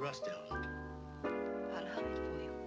Russ down. I'll have it for you.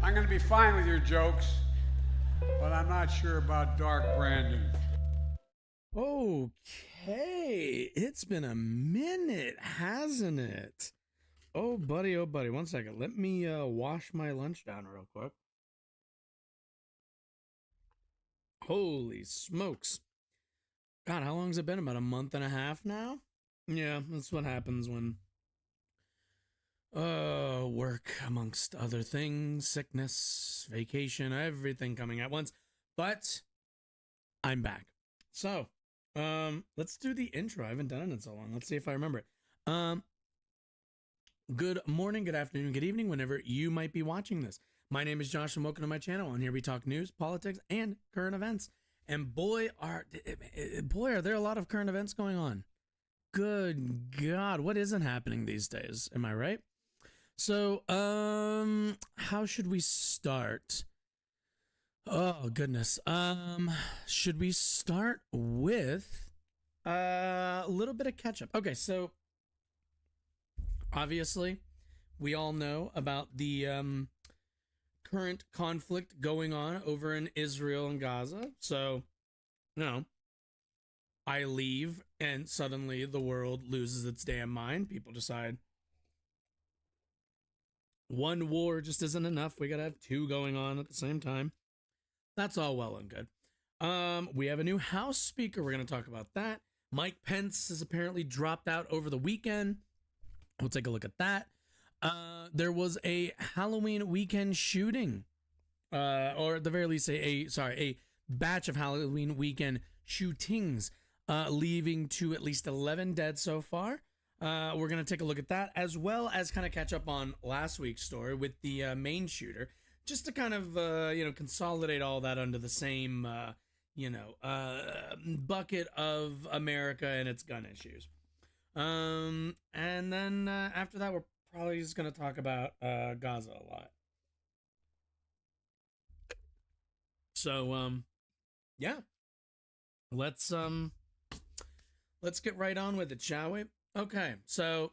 I'm going to be fine with your jokes, but I'm not sure about Dark Brandon. Okay, it's been a minute, hasn't it? Oh, buddy, 1 second. Let me wash my lunch down real quick. Holy smokes. God, how long has it been? About a month and a half now? Yeah, that's what happens when work, amongst other things, sickness, vacation, everything coming at once. But I'm back. So, let's do the intro. I haven't done it in so long. Let's see if I remember it. Good morning, good afternoon, good evening, whenever you might be watching this. My name is Josh, and welcome to my channel. On here we talk news, politics, and current events. And boy, are there a lot of current events going on. Good God, what isn't happening these days? Am I right? So, how should we start? Oh, goodness. Should we start with a little bit of catch up? Okay, so obviously, we all know about the current conflict going on over in Israel and Gaza. So, I leave and suddenly the world loses its damn mind. People decide one war just isn't enough. We gotta have two going on at the same time. That's all well and good. We have a new House Speaker. We're going to talk about that. Mike Pence has apparently dropped out over the weekend. We'll take a look at that. There was a Halloween weekend shooting, or at the very least, a batch of Halloween weekend shootings, leaving to at least 11 dead so far. We're going to take a look at that, as well as kind of catch up on last week's story with the main shooter, just to kind of, consolidate all that under the same, bucket of America and its gun issues. And then after that, we're probably just going to talk about Gaza a lot. So, yeah. Let's get right on with it, shall we? Okay, so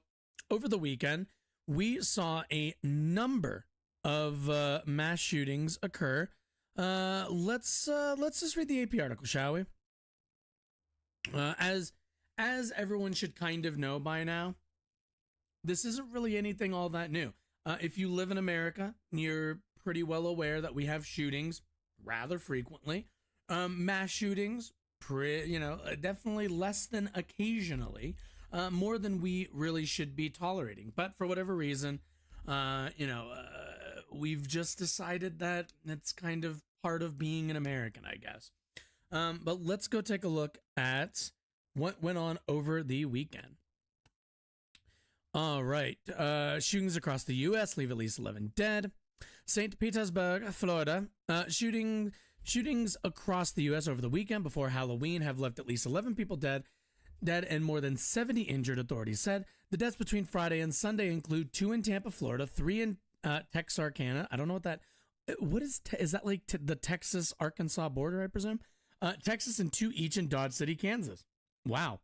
over the weekend, we saw a number of mass shootings occur. Let's just read the AP article, shall we? As everyone should kind of know by now, this isn't really anything all that new. If you live in America, you're pretty well aware that we have shootings rather frequently. Mass shootings, definitely less than occasionally, more than we really should be tolerating. But for whatever reason, we've just decided that it's kind of part of being an American, I guess. But let's go take a look at what went on over the weekend. All right. Shootings across the U.S. leave at least 11 dead. St. Petersburg, Florida. Shootings across the U.S. over the weekend before Halloween have left at least 11 people dead and more than 70 injured, authorities said. The deaths between Friday and Sunday include 2 in Tampa, Florida, 3 in Texarkana. I don't know what that... What is that like the Texas-Arkansas border, I presume? Texas, and 2 each in Dodge City, Kansas. Wow.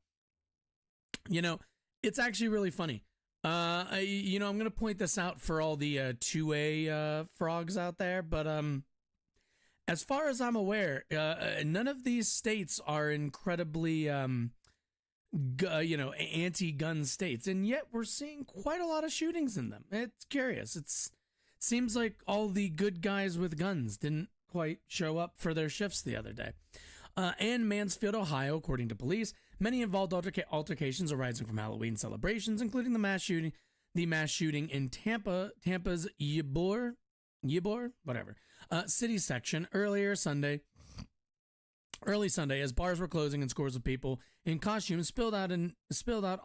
It's actually really funny. I'm going to point this out for all the 2A frogs out there, but as far as I'm aware, none of these states are incredibly, anti-gun states, and yet we're seeing quite a lot of shootings in them. It's curious. It seems like all the good guys with guns didn't quite show up for their shifts the other day. And Mansfield, Ohio, according to police, many involved altercations arising from Halloween celebrations, including the mass shooting in Tampa's Ybor, city section early Sunday, as bars were closing and scores of people in costumes spilled out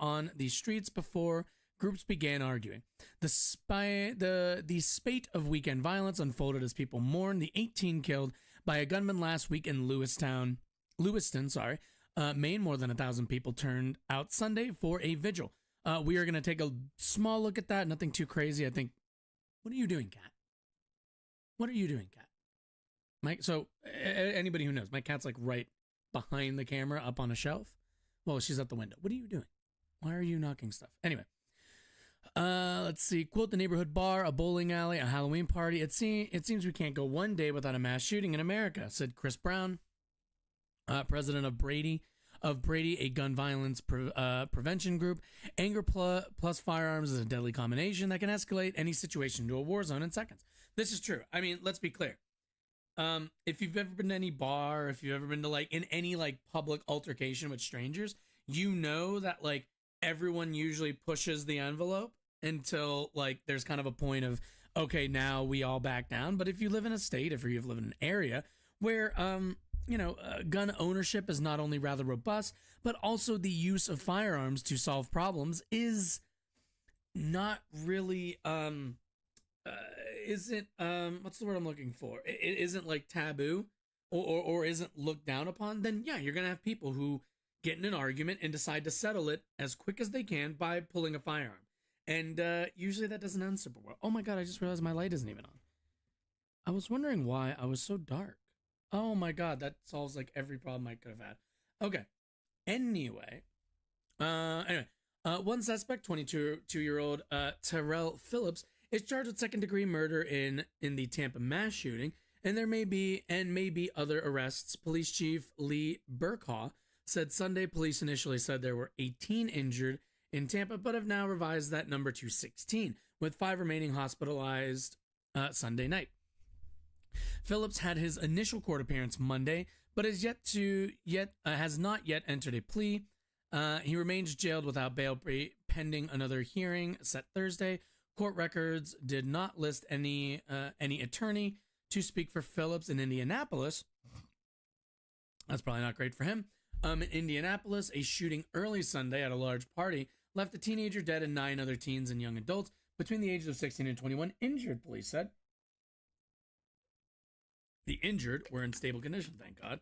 on the streets before groups began arguing. The spate of weekend violence unfolded as people mourned the 18 killed by a gunman last week in Lewiston, Maine. More than 1,000 people turned out Sunday for a vigil. We are going to take a small look at that. Nothing too crazy, I think. What are you doing, cat? What are you doing, cat? Mike. So anybody who knows, my cat's like right behind the camera, up on a shelf. Well, she's at the window. What are you doing? Why are you knocking stuff? Anyway. Let's see. Quote, the neighborhood bar, a bowling alley, a Halloween party. It seems we can't go one day without a mass shooting in America, said Chris Brown, president of Brady, a gun violence prevention group. Anger plus firearms is a deadly combination that can escalate any situation to a war zone in seconds. This is true. I mean, let's be clear. If you've ever been to any bar, if you've ever been to like in any like public altercation with strangers, you know that like everyone usually pushes the envelope until like there's kind of a point of, okay, now we all back down. But if you live in a state, if you live in an area where gun ownership is not only rather robust, but also the use of firearms to solve problems is not really isn't what's the word I'm looking for? It isn't like taboo or isn't looked down upon, then yeah, you're gonna have people who get in an argument and decide to settle it as quick as they can by pulling a firearm. And usually that doesn't end super well. Oh my god, I just realized my light isn't even on. I was wondering why I was so dark. Oh my god, that solves like every problem I could have had. Okay. Anyway. One suspect, 22-year-old Terrell Phillips, is charged with second-degree murder in the Tampa mass shooting, and there may be other arrests. Police Chief Lee Burkhaw said Sunday police initially said there were 18 injured in Tampa, but have now revised that number to 16, with 5 remaining hospitalized Sunday night. Phillips had his initial court appearance Monday, but has not yet entered a plea. He remains jailed without bail pending another hearing set Thursday. Court records did not list any attorney to speak for Phillips in Indianapolis. That's probably not great for him. In Indianapolis, a shooting early Sunday at a large party left a teenager dead and 9 other teens and young adults between the ages of 16 and 21 injured, police said. The injured were in stable condition, thank God.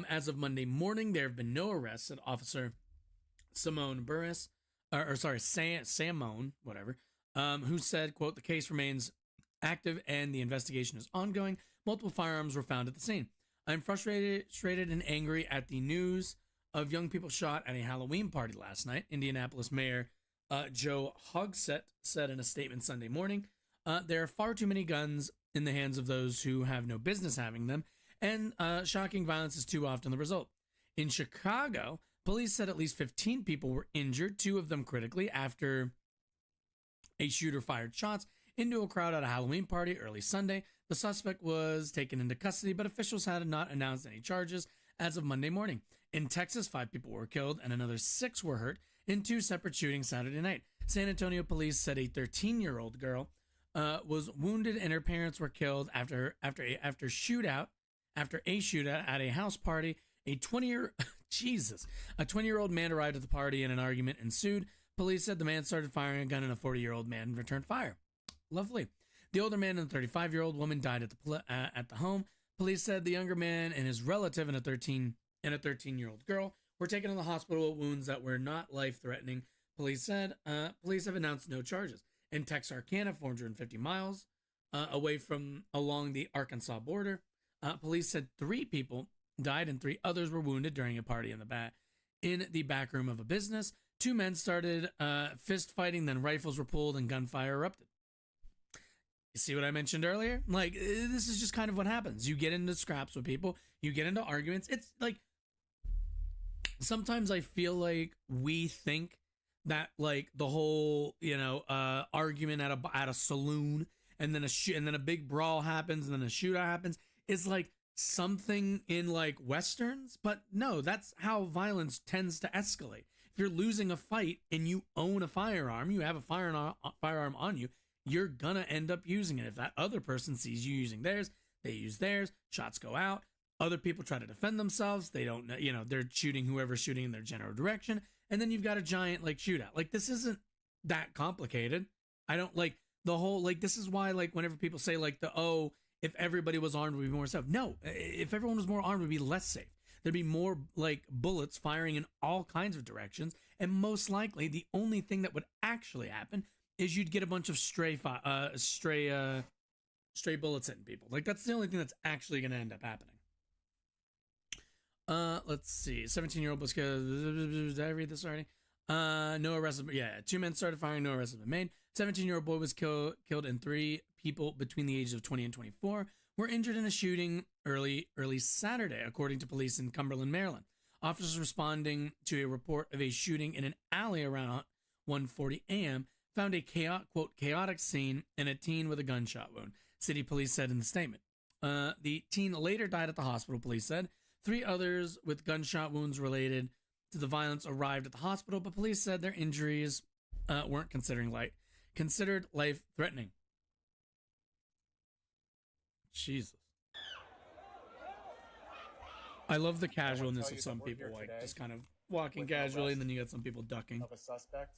As of Monday morning, there have been no arrests, said Officer Simone Burris, Samone, whatever, who said, quote, the case remains active and the investigation is ongoing. Multiple firearms were found at the scene. I'm frustrated and angry at the news of young people shot at a Halloween party last night. Indianapolis Mayor Joe Hogsett said in a statement Sunday morning, there are far too many guns in the hands of those who have no business having them, and shocking violence is too often the result. In Chicago, police said at least 15 people were injured, 2 of them critically, after a shooter fired shots into a crowd at a Halloween party early Sunday. The suspect was taken into custody, but officials had not announced any charges as of Monday morning. In Texas, 5 people were killed and another 6 were hurt in 2 separate shootings Saturday night. San Antonio police said a 13-year-old girl was wounded and her parents were killed after a shootout at a house party. A 20-year-old man arrived at the party and an argument ensued. Police said the man started firing a gun and a 40-year-old man returned fire. Lovely. The older man and the 35-year-old woman died at the home. Police said the younger man and his relative and a 13-year-old girl were taken to the hospital with wounds that were not life-threatening. Police said police have announced no charges. In Texarkana, 450 miles away from along the Arkansas border, police said 3 people died and 3 others were wounded during a party in the back room of a business. 2 men started fist fighting, then rifles were pulled and gunfire erupted. You see what I mentioned earlier? Like, this is just kind of what happens. You get into scraps with people, you get into arguments. It's like, sometimes I feel like we think that like the whole, argument at a saloon and then a big brawl happens and then a shootout happens is like something in like Westerns, but no, that's how violence tends to escalate. If you're losing a fight and you own a firearm, you have a firearm on you, you're gonna end up using it. If that other person sees you using theirs, they use theirs, shots go out, other people try to defend themselves, they don't know, they're shooting whoever's shooting in their general direction, and then you've got a giant like shootout. Like, this isn't that complicated. I don't like the whole, like, this is why, like, whenever people say like if everybody was armed, would be more safe. No, if everyone was more armed, would be less safe. There'd be more like bullets firing in all kinds of directions, and most likely the only thing that would actually happen is you'd get a bunch of stray bullets hitting people. Like, that's the only thing that's actually going to end up happening. Let's see. 17-year-old was killed. Did I read this already? No arrests. Yeah, 2 men started firing. No arrests have been made. 17-year-old boy was killed, and 3 people between the ages of 20 and 24 were injured in a shooting early Saturday, according to police in Cumberland, Maryland. Officers responding to a report of a shooting in an alley around 1:40 a.m. found a chaotic scene and a teen with a gunshot wound. City police said in the statement. The teen later died at the hospital, police said. 3 others with gunshot wounds related to the violence arrived at the hospital, but police said their injuries weren't considered life-threatening. Jesus. I love the casualness of some people, like just kind of walking casually, and then you got some people ducking. Of a suspect,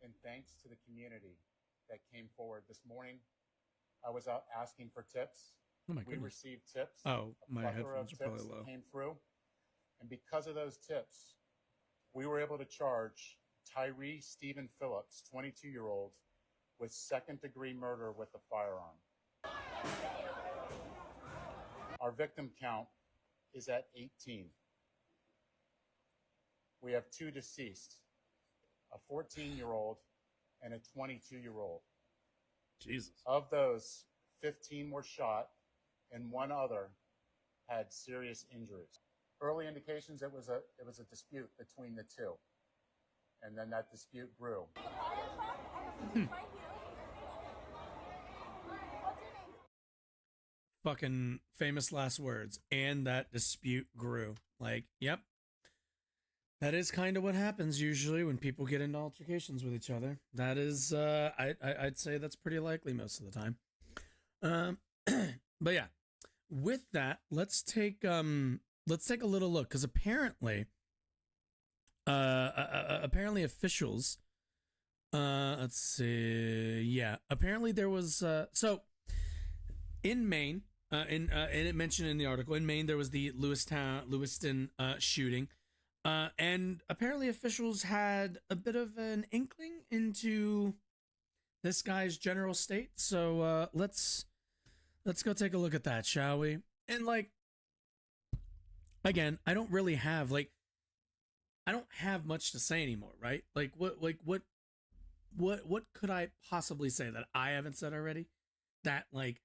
and thanks to the community that came forward this morning. I was out asking for tips. Oh my We goodness. received tips. Oh, A my plethora headphones of are probably tips low. came through, and because of those tips, we were able to charge Tyree Stephen Phillips, 22-year-old, with second-degree murder with a firearm. Our victim count is at 18. We have 2 deceased, a 14-year-old and a 22-year-old. Jesus. Of those, 15 were shot and 1 other had serious injuries. Early indications it was a dispute between the 2. And then that dispute grew. Fucking famous last words. And that dispute grew. Like, yep. That is kind of what happens usually when people get into altercations with each other. That is, I'd say that's pretty likely most of the time. But yeah, with that, let's take a little look, because apparently officials, let's see, yeah, apparently there was so in Maine, and it mentioned in the article, in Maine there was the Lewiston shooting. And apparently officials had a bit of an inkling into this guy's general state. So let's go take a look at that, shall we? And like, again, I don't have much to say anymore, right? Like what could I possibly say that I haven't said already? That like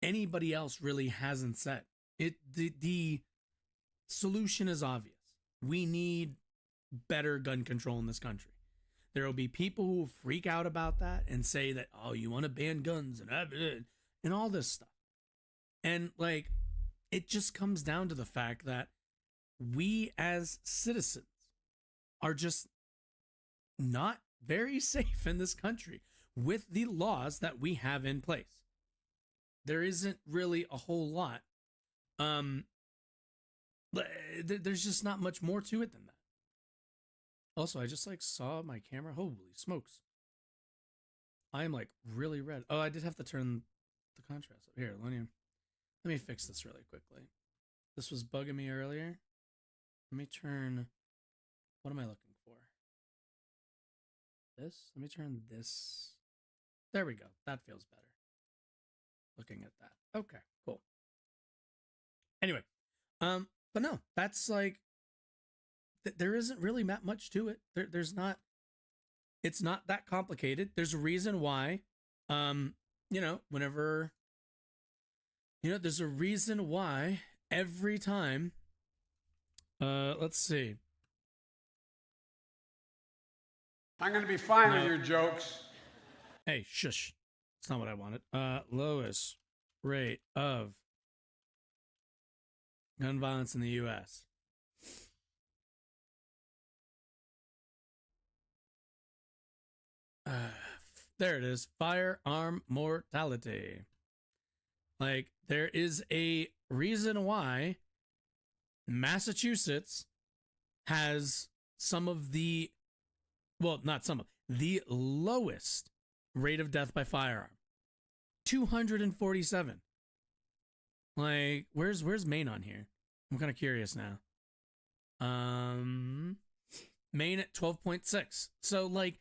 anybody else really hasn't said. The solution is obvious. We need better gun control in this country. There will be people who will freak out about that and say that, oh, you want to ban guns and all this stuff. And like, it just comes down to the fact that we as citizens are just not very safe in this country with the laws that we have in place. There isn't really a whole lot. There's just not much more to it than that. Also, I just like saw my camera. Holy smokes. I am like really red. Oh, I did have to turn the contrast up. Here, let me fix this really quickly. This was bugging me earlier. Let me turn, what am I looking for? This? Let me turn this. There we go. That feels better. Looking at that. Okay, cool. Anyway, but no, that's like, there isn't really that much to it. There's not, it's not that complicated. There's a reason why, whenever, there's a reason why every time, let's see. I'm going to be fine with your jokes. Hey, shush. That's not what I wanted. Lowest rate of gun violence in the U.S. There it is. Firearm mortality. Like, there is a reason why Massachusetts has some of the, well, not some of, the lowest rate of death by firearm. 247. Like, where's Maine on here? I'm kind of curious now. Maine at 12.6. So, like,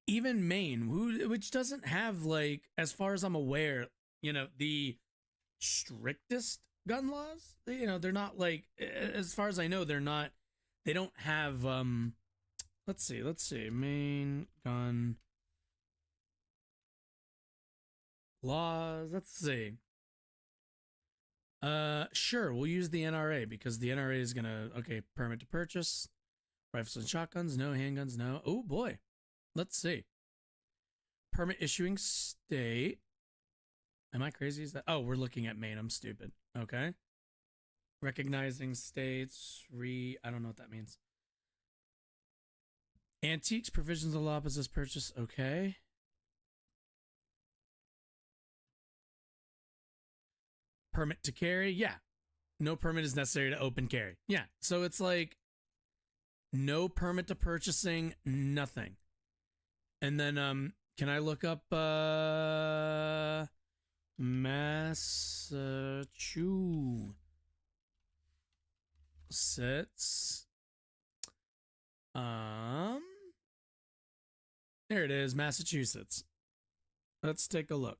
even Maine, which doesn't have, like, as far as I'm aware, the strictest gun laws. They're not like, as far as I know, they don't have Let's see. Main gun laws. Let's see. Sure, we'll use the NRA because the NRA is gonna, okay, permit to purchase. Rifles and shotguns, no. Handguns, no. Oh boy. Let's see. Permit issuing state. Am I crazy? Is that? Oh, we're looking at Maine. I'm stupid. Okay. Recognizing states. I don't know what that means. Antiques, provisions of law possess purchase. Okay. Permit to carry. Yeah. No permit is necessary to open carry. Yeah. So it's like no permit to purchasing, nothing. And then can I look up Massachusetts? There it is, Massachusetts. Let's take a look.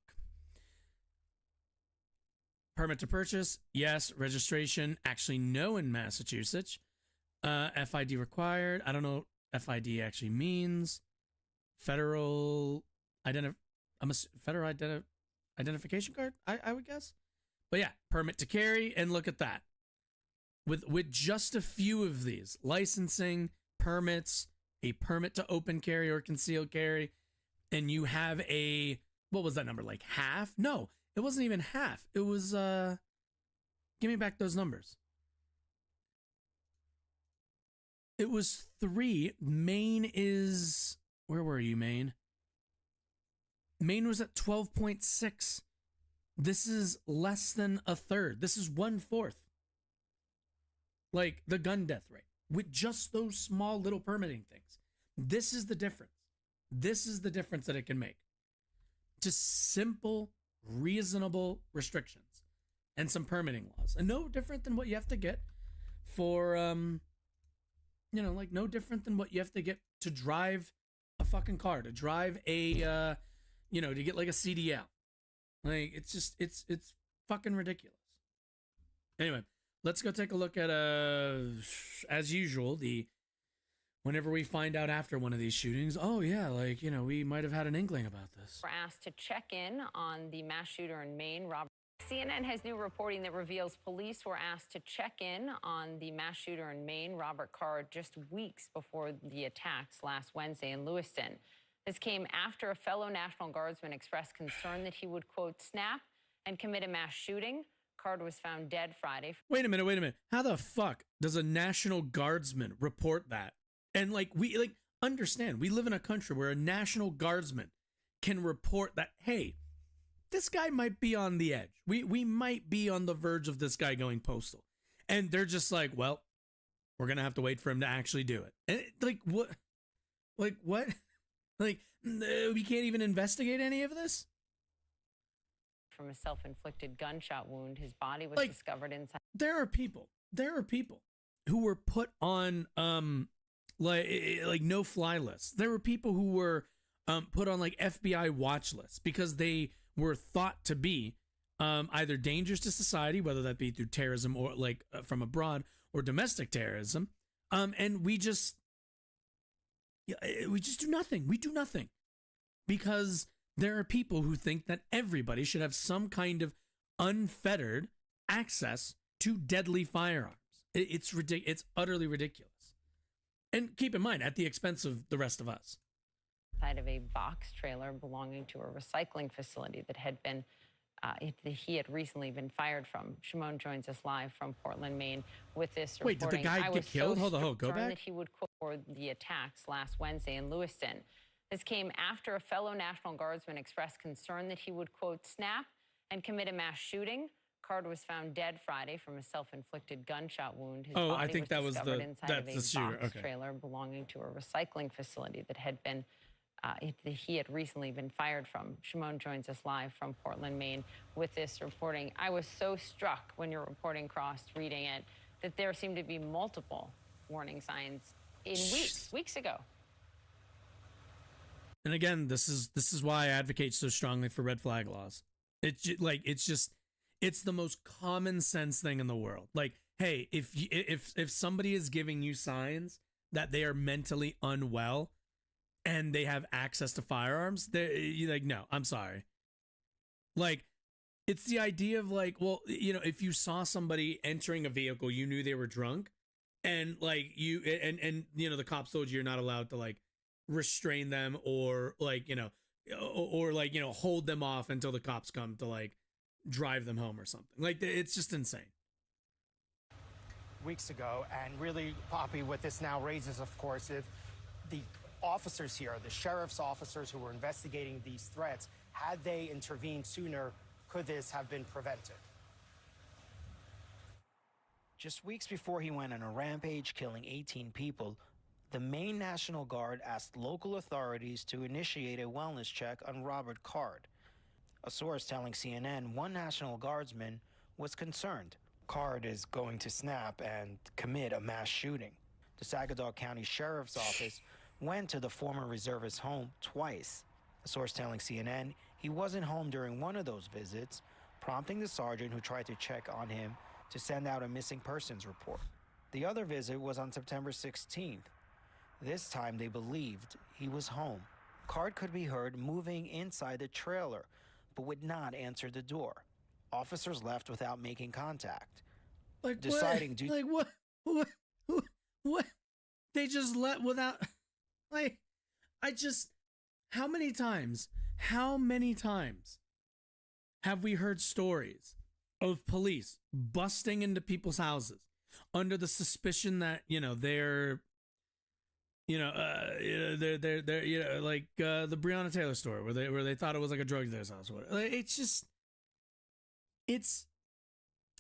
Permit to purchase, yes. Registration, actually no in Massachusetts. FID required. I don't know what FID actually means. Federal identification card, I would guess. But yeah, permit to carry, and look at that. With just a few of these, licensing, permits, a permit to open carry or concealed carry, and you have a, what was that number, like half? No, it wasn't even half. It was, give me back those numbers. It was 3. Maine is, where were you, Maine? Maine was at 12.6. This is less than a third. This is 1/4. Like the gun death rate with just those small little permitting things. This is the difference. This is the difference that it can make. Just simple, reasonable restrictions and some permitting laws. And no different than what you have to get for, like no different than what you have to get to drive a fucking car, to drive a, to get like a CDL. Like, it's just, it's fucking ridiculous. Anyway, let's go take a look at, as usual, whenever we find out after one of these shootings, oh yeah, like, we might have had an inkling about this. We're asked to check in on the mass shooter in Maine, Robert. CNN has new reporting that reveals police were asked to check in on the mass shooter in Maine, Robert Carr, just weeks before the attacks last Wednesday in Lewiston. This came after a fellow National Guardsman expressed concern that he would, quote, snap and commit a mass shooting. Card was found dead Friday. Wait a minute. How the fuck does a National Guardsman report that? And we understand, we live in a country where a National Guardsman can report that, hey, this guy might be on the edge. We might be on the verge of this guy going postal. And they're just like, well, we're going to have to wait for him to actually do it. And what? We can't even investigate any of this? From a self-inflicted gunshot wound, his body was discovered inside. There are people who were put on no-fly lists. There were people who were put on FBI watch lists because they were thought to be either dangerous to society, whether that be through terrorism or from abroad or domestic terrorism. And we just do nothing. We do nothing because there are people who think that everybody should have some kind of unfettered access to deadly firearms. It's ridiculous. It's utterly ridiculous. And keep in mind, at the expense of the rest of us. Side of a box trailer belonging to a recycling facility that had been, he had recently been fired from. Shimon joins us live from Portland, Maine, with this reporting. Wait, did the guy get killed? Hold on, go back. That he would quote for the attacks last Wednesday in Lewiston. This came after a fellow National Guardsman expressed concern that he would, quote, snap and commit a mass shooting. Card was found dead Friday from a self-inflicted gunshot wound. His body I think that was inside the shooter. Box trailer belonging to a recycling facility that had been, he had recently been fired from. Shimon joins us live from Portland, Maine, with this reporting. I was so struck when your reporting crossed, reading it, that there seemed to be multiple warning signs in weeks ago. And again, this is why I advocate so strongly for red flag laws. It's the most common sense thing in the world. Like, hey, if somebody is giving you signs that they are mentally unwell and they have access to firearms, you're like, no, I'm sorry. Like, it's the idea of like, well, you know, if you saw somebody entering a vehicle, you knew they were drunk, and like and you know, the cops told you you're not allowed to like restrain them or like, you know, or like, you know, hold them off until the cops come to like drive them home or something. Like, it's just insane. Weeks ago, and really, Poppy, what this now raises, of course, if the officers here, the sheriff's officers who were investigating these threats, had they intervened sooner, could this have been prevented? Just weeks before he went on a rampage killing 18 people, the Maine National Guard asked local authorities to initiate a wellness check on Robert Card. A source telling CNN one National Guardsman was concerned Card is going to snap and commit a mass shooting. The Saginaw County Sheriff's Office went to the former reservist's home twice. A source telling CNN he wasn't home during one of those visits, prompting the sergeant who tried to check on him to send out a missing persons report. The other visit was on September 16th. This time they believed he was home. Card could be heard moving inside the trailer, but would not answer the door. Officers left without making contact. Like, deciding what? They just let without, like, how many times have we heard stories of police busting into people's houses under the suspicion that, you know, they're like the Breonna Taylor story where they thought it was like a drug dealer's house or whatever. Like,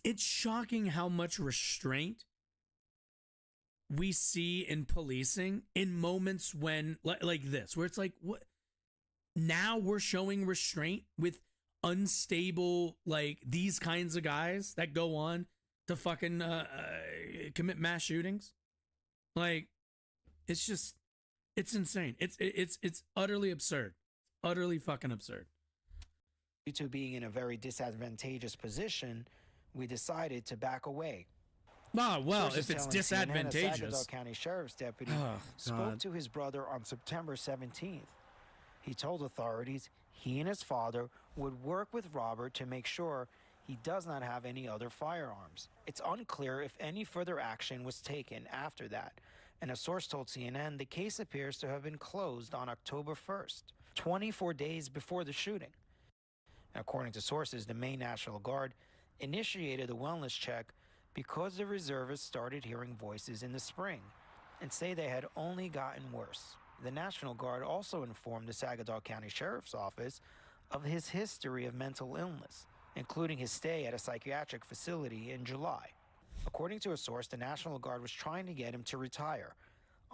it's shocking how much restraint we see in policing in moments when like this, where it's like, what? Now we're showing restraint with unstable, like, these kinds of guys that go on to fucking commit mass shootings. Like, it's insane. It's utterly absurd. Utterly fucking absurd. Due to being in a very disadvantageous position, we decided to back away. Ah, well, Sources if it's telling CNN, a disadvantageous. Saginaw County Sheriff's deputy spoke to his brother on September 17th. He told authorities he and his father would work with Robert to make sure he does not have any other firearms. It's unclear if any further action was taken after that, and a source told CNN the case appears to have been closed on October 1st, 24 days before the shooting. According to sources, the Maine National Guard initiated a wellness check because the reservists started hearing voices in the spring and say they had only gotten worse. The National Guard also informed the Saginaw County Sheriff's Office of his history of mental illness, including his stay at a psychiatric facility in July. According to a source, the National Guard was trying to get him to retire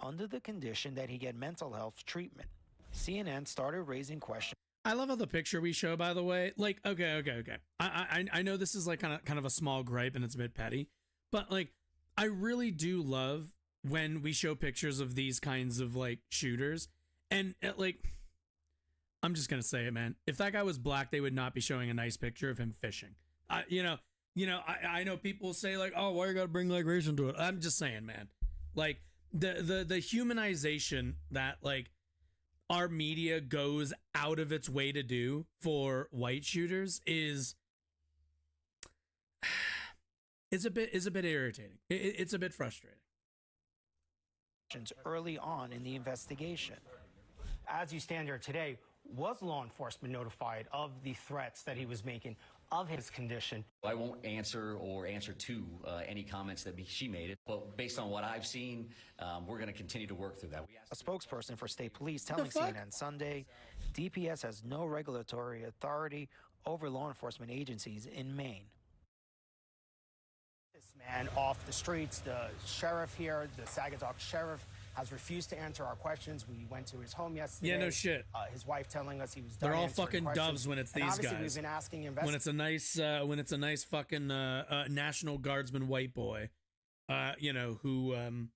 under the condition that he get mental health treatment. CNN started raising questions. I love how the picture we show, by the way, like, okay. I know this is like kind of a small gripe and it's a bit petty, but like, I really do love when we show pictures of these kinds of like shooters, and like, I'm just gonna say it, man. If that guy was black, they would not be showing a nice picture of him fishing. I know people say like, oh, why you gotta bring like race into it? I'm just saying, man. Like the humanization that like our media goes out of its way to do for white shooters is a bit irritating. It's a bit frustrating. Early on in the investigation. As you stand here today, was law enforcement notified of the threats that he was making, of his condition? I won't answer to any comments that she made, but based on what I've seen, we're going to continue to work through that. A spokesperson for state police telling CNN Sunday, DPS has no regulatory authority over law enforcement agencies in Maine. This man off the streets, the sheriff here, the Saginaw sheriff, has refused to answer our questions. We went to his home yesterday. Yeah, no shit. His wife telling us he was done. They're all answering fucking questions. doves when it's And these obviously guys. We've been asking When it's a nice fucking National Guardsman white boy, who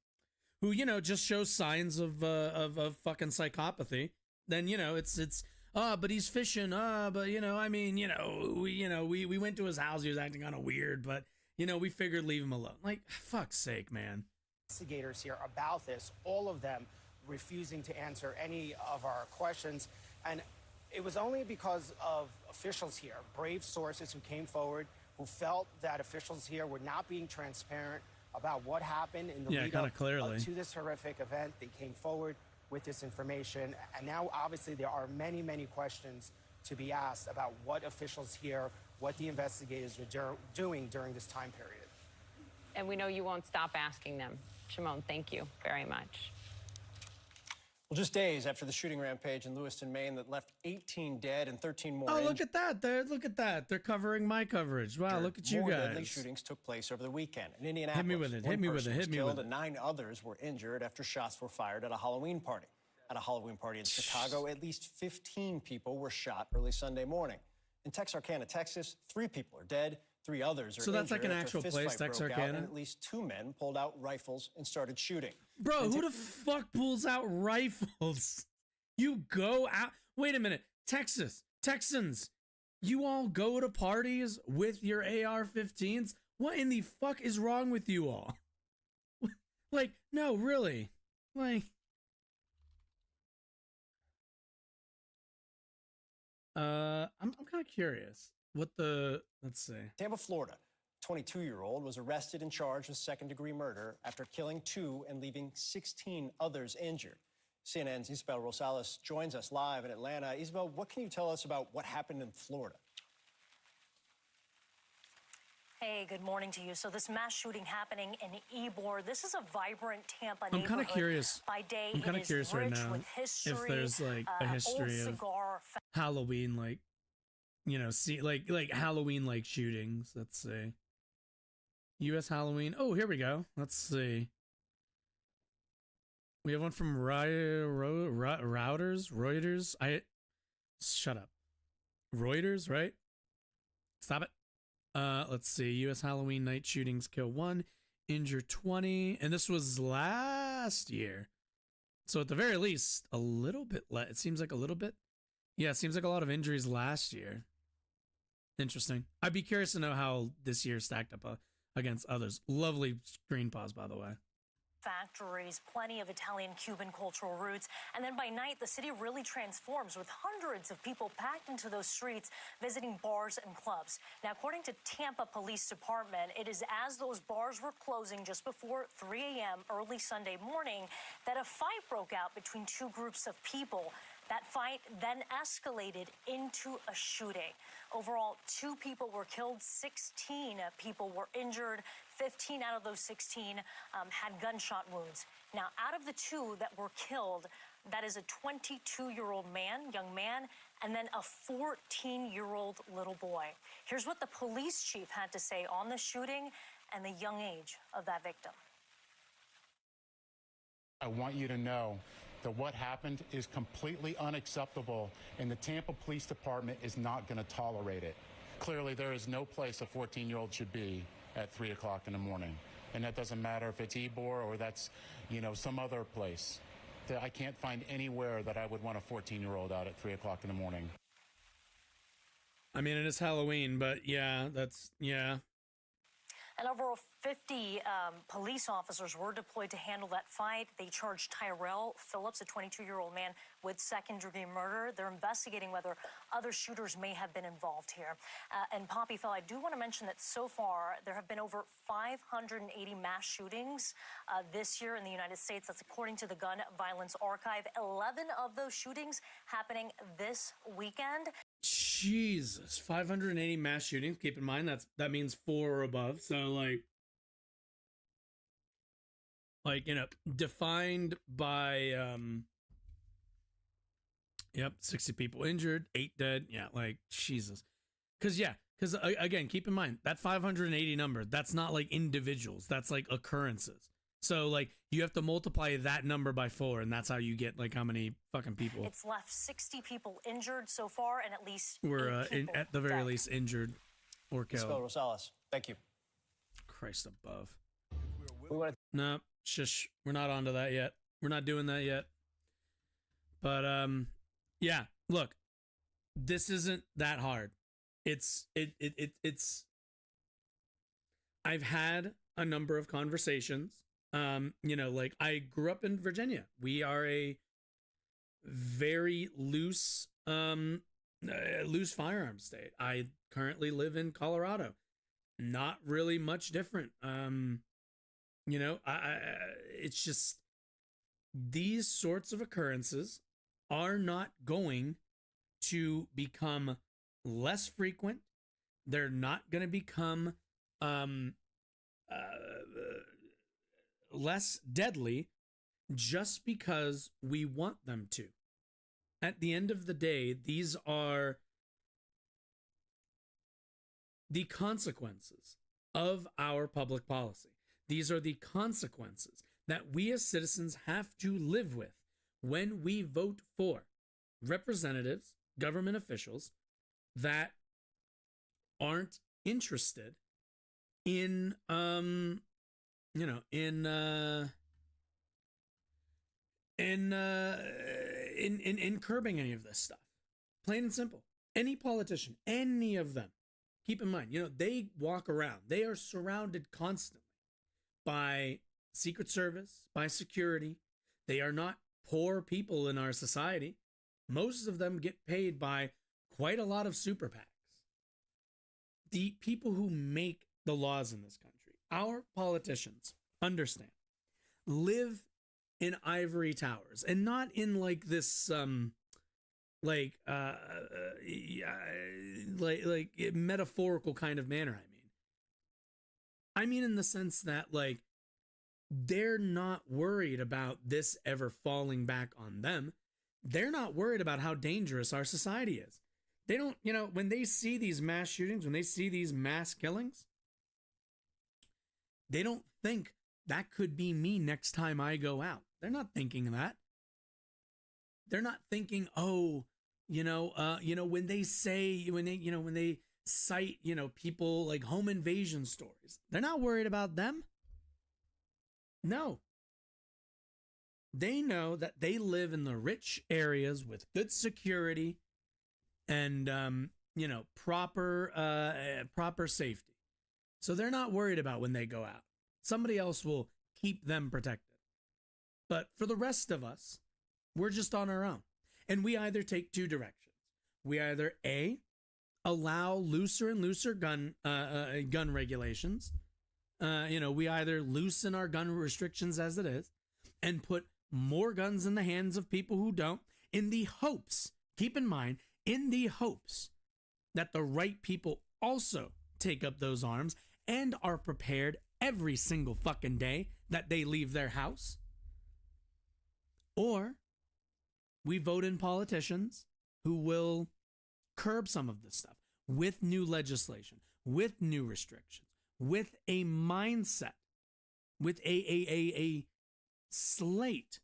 just shows signs of fucking psychopathy. Then it's but he's fishing. But we went to his house. He was acting kind of weird, but we figured leave him alone. Like, fuck's sake, man. investigators here about this, all of them refusing to answer any of our questions. And it was only because of officials here, brave sources who came forward, who felt that officials here were not being transparent about what happened in the lead up to this horrific event. They came forward with this information. And now, obviously, there are many, many questions to be asked about what officials here, what the investigators were doing during this time period. And we know you won't stop asking them. Shimon, thank you very much. Well, just days after the shooting rampage in Lewiston, Maine that left 18 dead and 13 more Oh, injured. look at that. Look at that. They're covering my coverage. Wow, look at you More guys. deadly shootings took place over the weekend. In Indianapolis, Hit me with it. one Hit me with person it. was Hit me killed with it. and 9 others were injured after shots were fired at a Halloween party. At a Halloween party in Chicago, at least 15 people were shot early Sunday morning. In Texarkana, Texas, 3 people are dead. 3 others are So that's like injured an after a actual fist place, fight broke out, Texarkana? and at least 2 men pulled out rifles and started shooting. Bro, who the fuck pulls out rifles? You go out. Wait a minute. Texans, you all go to parties with your AR-15s? What in the fuck is wrong with you all? Like, no, really. Like, I'm kind of curious what let's see. Tampa, Florida. 22-year-old was arrested and charged with second-degree murder after killing 2 and leaving 16 others injured. CNN's Isabel Rosales joins us live in Atlanta. Isabel, what can you tell us about what happened in Florida? Hey, good morning to you. So this mass shooting happening in Ybor. This is a vibrant Tampa neighborhood. I'm kind of curious. By day, I'm kind of curious right now if there's like a history of Halloween, like, you know, see, like Halloween like shootings. Let's see. U.S. Halloween. Oh, here we go. Let's see. We have one from Reuters. Shut up. Reuters, right? Stop it. Let's see. U.S. Halloween night shootings kill 1, injure 20, and this was last year. So at the very least, a little bit. It seems like a little bit. Yeah, it seems like a lot of injuries last year. Interesting. I'd be curious to know how this year stacked up against others. Lovely screen pause, by the way. Factories, plenty of Italian, Cuban cultural roots. And then by night, the city really transforms with hundreds of people packed into those streets visiting bars and clubs. Now, according to Tampa Police Department, it is as those bars were closing just before 3 a.m. early Sunday morning that a fight broke out between 2 groups of people. That fight then escalated into a shooting. Overall, 2 people were killed, 16 people were injured. 15 out of those 16 had gunshot wounds. Now, out of the 2 that were killed, that is a 22-year-old young man, and then a 14-year-old little boy. Here's what the police chief had to say on the shooting and the young age of that victim. I want you to know that what happened is completely unacceptable, and the Tampa Police Department is not going to tolerate it. Clearly, there is no place a 14-year-old should be at 3 o'clock in the morning. And that doesn't matter if it's Ybor or that's, you know, some other place. I can't find anywhere that I would want a 14-year-old out at 3 o'clock in the morning. I mean, it is Halloween, but yeah, yeah. And over 50 police officers were deployed to handle that fight. They charged Tyrell Phillips, a 22-year-old man, with second-degree murder. They're investigating whether other shooters may have been involved here. And Poppy Phil, I do want to mention that so far there have been over 580 mass shootings this year in the United States. That's according to the Gun Violence Archive. 11 of those shootings happening this weekend. Jesus, 580 mass shootings. Keep in mind that means 4 or above. So like you know, defined by 60 people injured, 8 dead. Yeah, like Jesus. Because again, keep in mind that 580 number. That's not like individuals. That's like occurrences. So like you have to multiply that number by 4, and that's how you get like how many fucking people. It's left 60 people injured so far, and at least were at the very dead. least injured or killed. Isabel Rosales, thank you. Christ above. We want to No, shush. We're not onto that yet. We're not doing that yet. But yeah. Look, this isn't that hard. It's. I've had a number of conversations You know, like I grew up in Virginia. We are a very loose firearms state. I currently live in Colorado. Not really much different. You know, it's just these sorts of occurrences are not going to become less frequent. They're not going to become less deadly just because we want them to. At the end of the day, these are the consequences of our public policy. These are the consequences that we as citizens have to live with when we vote for representatives, government officials that aren't interested in in curbing any of this stuff. Plain and simple. Any politician, any of them, keep in mind, you know, they walk around. They are surrounded constantly by Secret Service, by security. They are not poor people in our society. Most of them get paid by quite a lot of super PACs. The people who make the laws in this country, our politicians, understand, live in ivory towers, and not in like this like metaphorical kind of manner. I mean in the sense that like they're not worried about this ever falling back on them. They're not worried about how dangerous our society is. They don't, you know, when they see these mass shootings, when they see these mass killings, they don't think that could be me next time I go out. They're not thinking that. They're not thinking, oh, when they say, when they cite, people like home invasion stories, they're not worried about them. No. They know that they live in the rich areas with good security and, proper safety. So they're not worried about when they go out. Somebody else will keep them protected. But for the rest of us, we're just on our own. And we either take two directions. We either A, allow looser and looser gun regulations. We either loosen our gun restrictions as it is and put more guns in the hands of people who don't, in the hopes, keep in mind, in the hopes that the right people also take up those arms and are prepared every single fucking day that they leave their house. Or we vote in politicians who will curb some of this stuff with new legislation, with new restrictions, with a mindset, with a slate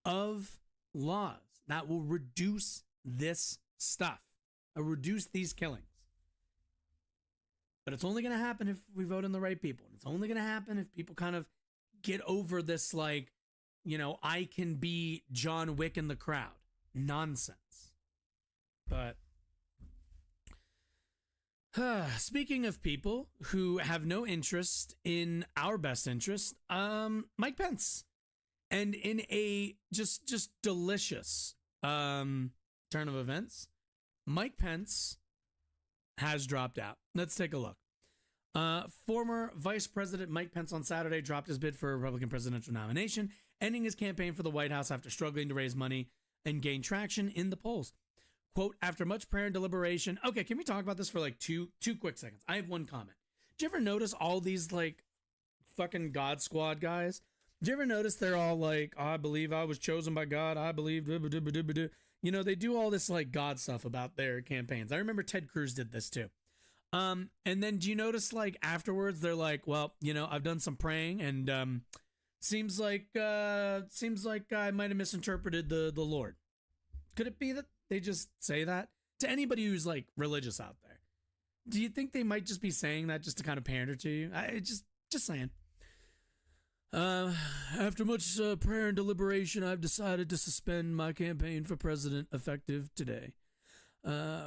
of laws that will reduce this stuff, reduce these killings. But it's only going to happen if we vote in the right people. It's only going to happen if people kind of get over this, like, I can be John Wick in the crowd nonsense. But speaking of people who have no interest in our best interest, Mike Pence. And in a just delicious turn of events, Mike Pence has dropped out. Let's take a look. Former Vice President Mike Pence on Saturday dropped his bid for a Republican presidential nomination, ending his campaign for the White House after struggling to raise money and gain traction in the polls. Quote, after much prayer and deliberation. Okay, can we talk about this for like two quick seconds? I have one comment. Did you ever notice all these like fucking God Squad guys? Did you ever notice they're all like, I believe I was chosen by God. I believe, they do all this like God stuff about their campaigns. I remember Ted Cruz did this too. And then do you notice like afterwards they're like, well, I've done some praying and seems like I might have misinterpreted the Lord. Could it be that they just say that to anybody who's like religious out there? Do you think they might just be saying that just to kind of pander to you? Just saying. After much prayer and deliberation, I've decided to suspend my campaign for president effective today.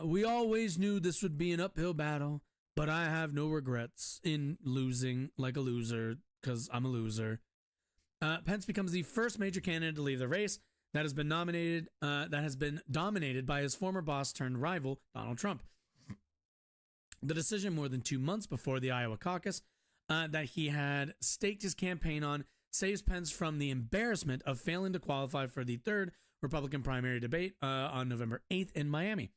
We always knew this would be an uphill battle, but I have no regrets in losing like a loser, because I'm a loser. Pence becomes the first major candidate to leave the race that has been dominated by his former boss turned rival, Donald Trump. The decision more than 2 months before the Iowa caucus that he had staked his campaign on saves Pence from the embarrassment of failing to qualify for the third Republican primary debate on November 8th in Miami.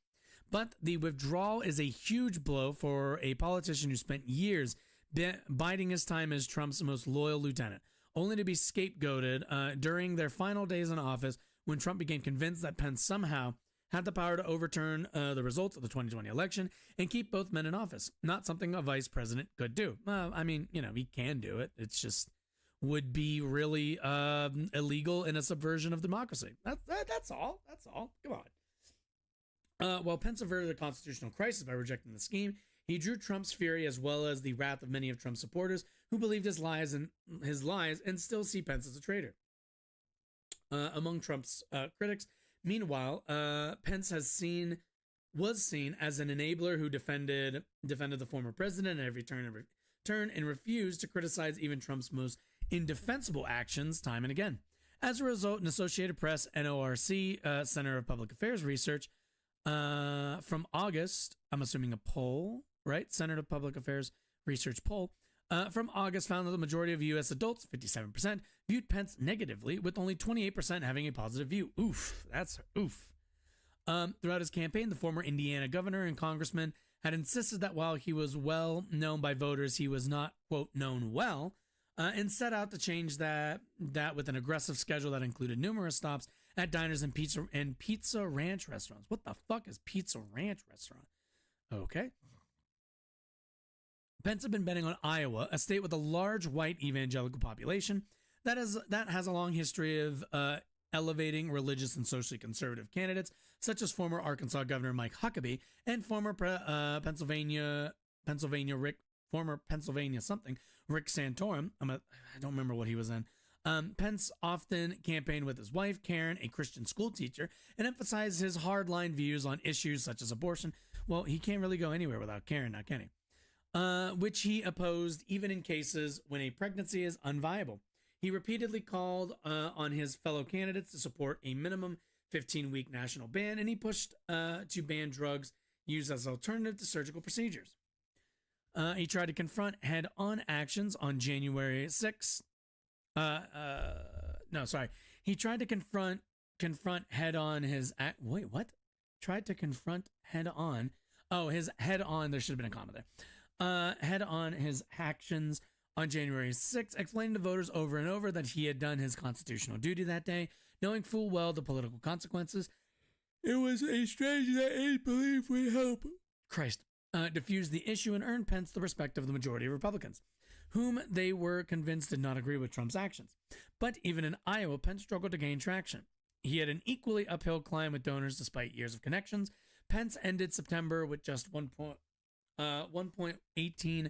But the withdrawal is a huge blow for a politician who spent years biding his time as Trump's most loyal lieutenant, only to be scapegoated during their final days in office when Trump became convinced that Pence somehow had the power to overturn the results of the 2020 election and keep both men in office. Not something a vice president could do. I mean, he can do it. It's just would be really illegal in a subversion of democracy. That's all. That's all. Come on. While Pence averted a constitutional crisis by rejecting the scheme, he drew Trump's fury as well as the wrath of many of Trump's supporters who believed his lies and still see Pence as a traitor. Among Trump's critics, meanwhile, Pence was seen as an enabler who defended the former president at every turn and refused to criticize even Trump's most indefensible actions time and again. As a result, an Associated Press NORC Center of Public Affairs Research from August, I'm assuming a poll, right? Center of Public Affairs Research poll from August found that the majority of U.S. adults, 57%, viewed Pence negatively, with only 28% having a positive view. Oof, that's oof. Throughout his campaign, the former Indiana governor and congressman had insisted that while he was well known by voters, he was not, quote, known well, and set out to change that with an aggressive schedule that included numerous stops at diners and pizza ranch restaurants. What the fuck is Pizza Ranch restaurant? Okay. Pence had been betting on Iowa, a state with a large white evangelical population that has a long history of elevating religious and socially conservative candidates, such as former Arkansas Governor Mike Huckabee and former Pennsylvania Rick Santorum. I don't remember what he was in. Pence often campaigned with his wife, Karen, a Christian school teacher, and emphasized his hardline views on issues such as abortion. Well, he can't really go anywhere without Karen, now can he? Which he opposed even in cases when a pregnancy is unviable. He repeatedly called on his fellow candidates to support a minimum 15-week national ban, and he pushed to ban drugs used as an alternative to surgical procedures. He tried to confront head-on actions on January 6th. He tried to confront head-on his wait, what? Tried to confront head-on. Oh, his head-on. There should have been a comma there. Head-on his actions on January 6th, explaining to voters over and over that he had done his constitutional duty that day, knowing full well the political consequences. It was a strategy that he believed would help diffuse the issue and earn Pence the respect of the majority of Republicans, whom they were convinced did not agree with Trump's actions. But even in Iowa, Pence struggled to gain traction. He had an equally uphill climb with donors despite years of connections. Pence ended September with just $1.18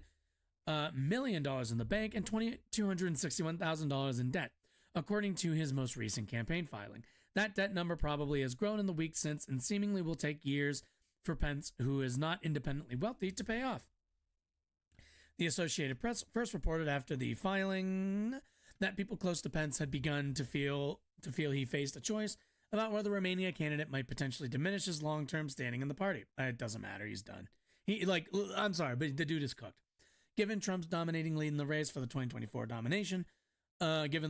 million in the bank and $261,000 in debt, according to his most recent campaign filing. That debt number probably has grown in the weeks since and seemingly will take years for Pence, who is not independently wealthy, to pay off. The Associated Press first reported after the filing that people close to Pence had begun to feel he faced a choice about whether remaining a candidate might potentially diminish his long-term standing in the party. It doesn't matter. He's done. I'm sorry, but the dude is cooked. Given Trump's dominating lead in the race for the 2024 nomination, given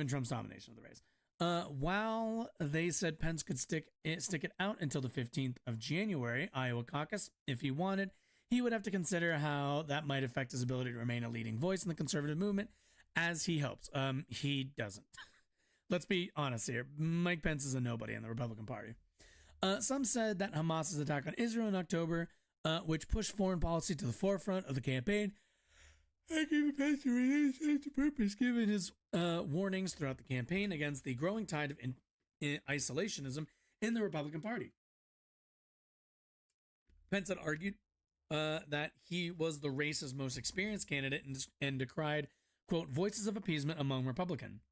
Trump's domination of the race, while they said Pence could stick it out until the 15th of January Iowa caucus if he wanted, he would have to consider how that might affect his ability to remain a leading voice in the conservative movement, as he hopes. He doesn't. Let's be honest here. Mike Pence is a nobody in the Republican Party. Some said that Hamas's attack on Israel in October, which pushed foreign policy to the forefront of the campaign, had given Pence a renewed sense of purpose, given his warnings throughout the campaign against the growing tide of isolationism in the Republican Party. Pence had argued that he was the race's most experienced candidate and decried, quote, voices of appeasement among Republicans,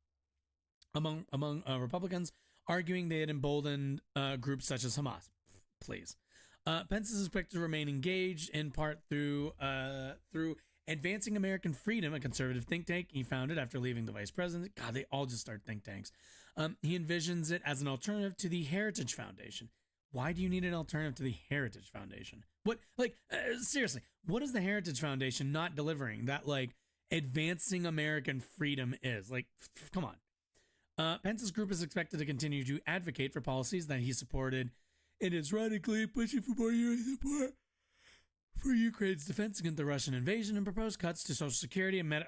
arguing they had emboldened groups such as Hamas. Please. Pence is expected to remain engaged in part through Advancing American Freedom, a conservative think tank he founded after leaving the vice president. God, they all just start think tanks. He envisions it as an alternative to the Heritage Foundation. Why do you need an alternative to the Heritage Foundation? What, like, seriously, what is the Heritage Foundation not delivering that, like, advancing American freedom is? Like, come on. Pence's group is expected to continue to advocate for policies that he supported and is radically pushing for more U.S. support for Ukraine's defense against the Russian invasion and proposed cuts to Social Security and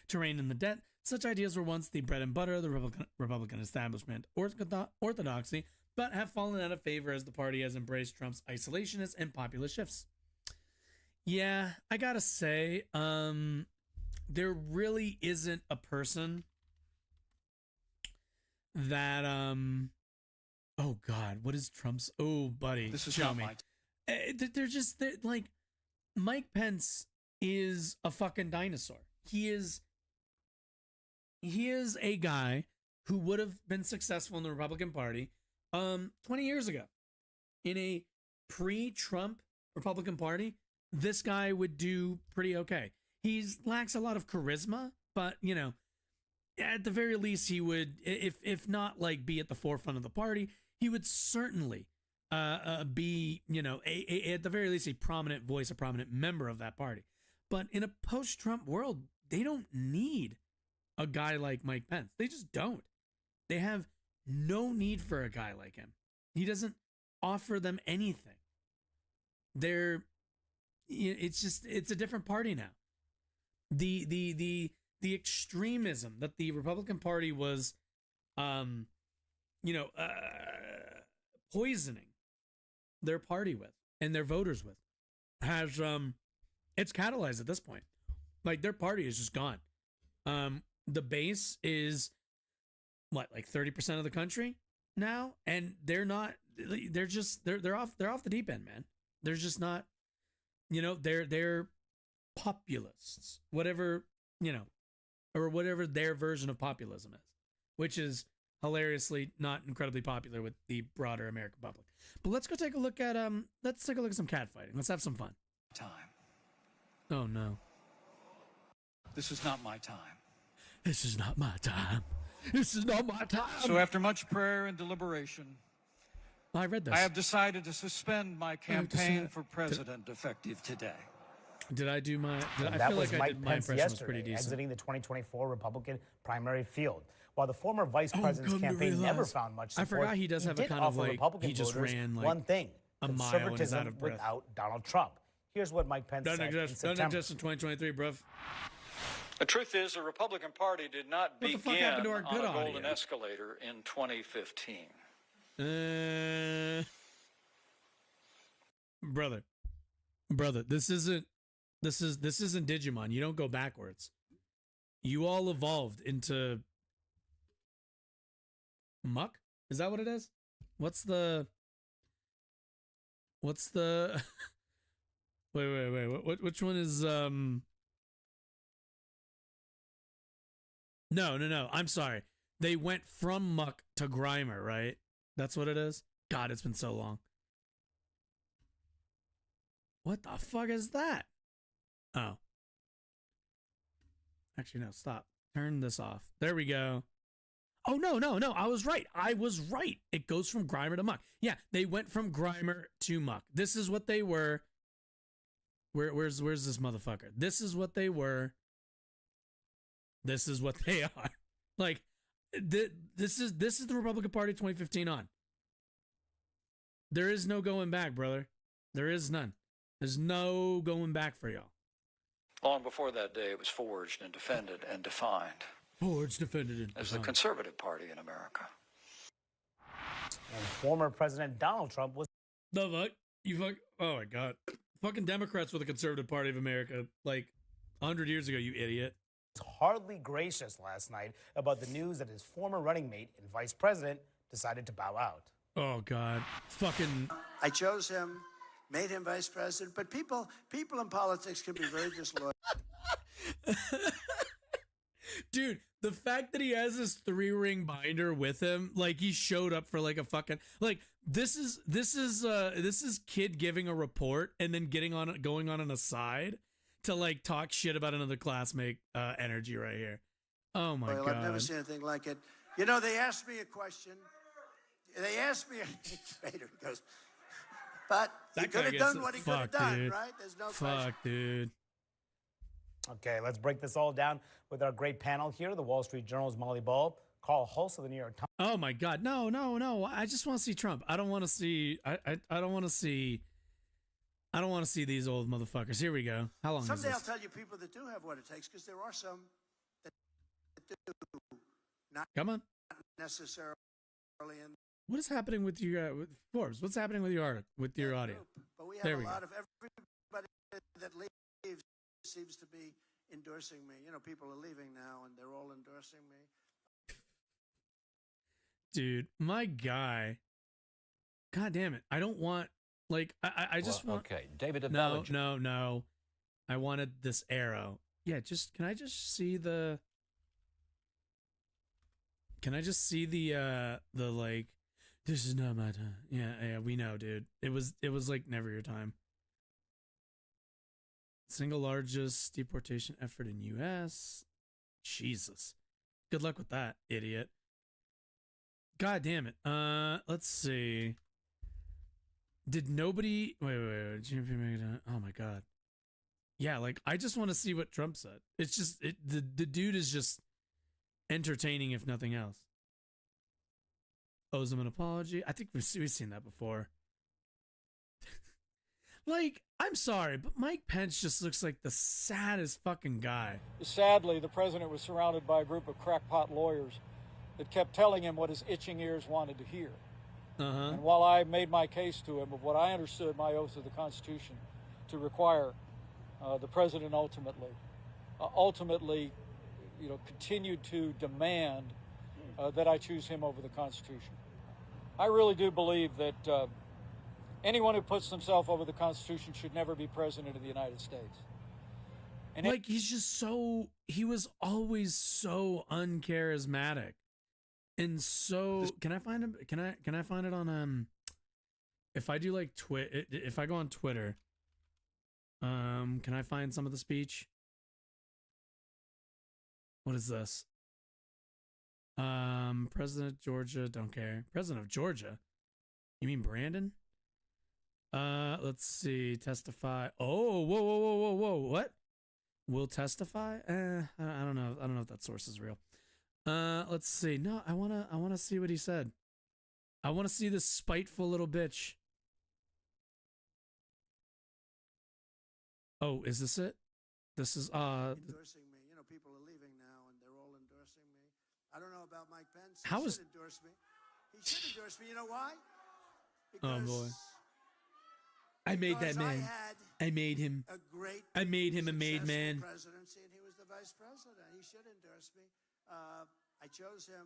to rein in the debt. Such ideas were once the bread and butter of the Republican establishment orthodoxy, but have fallen out of favor as the party has embraced Trump's isolationist and populist shifts. Yeah, I gotta say, there really isn't a person that, oh God, what is Trump's, oh buddy, This is show not me. my They're like, Mike Pence is a fucking dinosaur. He is a guy who would have been successful in the Republican Party 20 years ago. In a pre-Trump Republican Party, this guy would do pretty okay. He lacks a lot of charisma, but, you know, at the very least, he would, if not like be at the forefront of the party, he would certainly be, you know, at the very least, a prominent voice, a prominent member of that party. But in a post-Trump world, they don't need a guy like Mike Pence. They just don't. They have no need for a guy like him. He doesn't offer them anything. It's a different party now. The extremism that the Republican Party was, poisoning their party with and their voters with has, it's catalyzed at this point. Like, their party is just gone. The base is what, like 30% of the country now, and they're off the deep end, man. They're just not, you know, they're populists, whatever, you know, or whatever their version of populism is, which is hilariously not incredibly popular with the broader American public. But let's go take a look at some catfighting. Let's have some fun. time. Oh no. This is not my time. This is not my time. This is not my time. So after much prayer and deliberation, I read this. I have decided to suspend my campaign decided- for president effective today. Did I do my? I That feel was like I Mike did my Pence impression was pretty yesterday, decent. exiting the 2024 Republican primary field. While the former vice Oh, president's come to campaign never realize- found much I support, forgot he does have a did kind of offer like- Republican he just voters ran, like, one thing: a mile and is out conservatism of breath. without Donald Trump. Here's what Mike Pence Doesn't said in exist. Doesn't September. exist in 2023, bruv. The truth is, the Republican Party did not What the fuck begin happened to our on good a golden audio? escalator in 2015. Brother, this isn't Digimon. You don't go backwards. You all evolved into muck. Is that what it is? What's the? Wait. Which one is No. I'm sorry. They went from muck to Grimer, right? That's what it is. God, it's been so long. What the fuck is that? Oh. Actually, no, stop. Turn this off. There we go. Oh, no. I was right. It goes from Grimer to muck. Yeah, they went from Grimer to muck. This is what they were. Where's this motherfucker? This is what they were. This is what they are. Like, this is the Republican Party 2015 on. There is no going back, brother. There is none. There's no going back for y'all. Long before that day, it was forged and defended and defined Forged, defended, and as the defined. conservative party in America. And former President Donald Trump was The fuck? Oh my God. Fucking Democrats were the conservative party of America like 100 years ago, you idiot. hardly gracious last night about the news that his former running mate and vice president decided to bow out. Oh God. Fucking. I chose him, made him vice president, but people in politics can be very disloyal. Dude, the fact that he has this 3-ring binder with him, like he showed up for like a fucking, like this is kid giving a report and then going on an aside. to like talk shit about another classmate energy right here. Oh my I've god. never seen anything like it. You know, they asked me a question. They asked me, Vader goes, but he That could guy have gets done what he could have fucked, done, dude. right? There's no Fuck, question. dude. Okay, let's break this all down with our great panel here. The Wall Street Journal's Molly Ball, Carl Hulse of the New York Times. Oh my god. No, no, no. I just want to see Trump. I don't want to see I don't want to see these old motherfuckers. Here we go. How long Someday is I'll this? tell you people that do have what it takes, because there are some that do, not Come on. necessarily in What is happening with your with Forbes? What's happening with your audio? group. But we have There a we go. lot of everybody that leaves seems to be endorsing me. You know, people are leaving now, and they're all endorsing me. Dude, my guy. God damn it. I don't want like I just want Okay, David No, no. I wanted this arrow. Yeah, can I just see the like this is not my time. Yeah, we know, dude. It was like never your time. Single largest deportation effort in US. Jesus. Good luck with that, idiot. God damn it. Let's see. Did nobody wait. Oh my god. Yeah, like I just want to see what Trump said. It's just the dude is just entertaining if nothing else. Owes him an apology. I think we've seen that before. Like, I'm sorry, but Mike Pence just looks like the saddest fucking guy. Sadly, the president was surrounded by a group of crackpot lawyers that kept telling him what his itching ears wanted to hear. And while I made my case to him of what I understood my oath of the Constitution to require, the president ultimately, continued to demand that I choose him over the Constitution. I really do believe that anyone who puts themselves over the Constitution should never be president of the United States. And like he's just he was always so uncharismatic. And so can I find him? Can I find it on if I do like if I go on Twitter, can I find some of the speech? What is this? President of Georgia, don't care. President of Georgia? You mean Brandon? Let's see. Testify. Oh, whoa. What? Will testify? I don't know. I don't know if that source is real. Let's see. No, I wanna see what he said. I wanna see this spiteful little bitch. Oh, is this it? This is endorsing me. You know, people are leaving now, and they're all endorsing me. I don't know about Mike Pence. He should endorse me. He should endorse me. You know why? Oh boy. I made that man. I made him. I made him a made man. Presidency, and he was the vice president. He should endorse me. I chose him,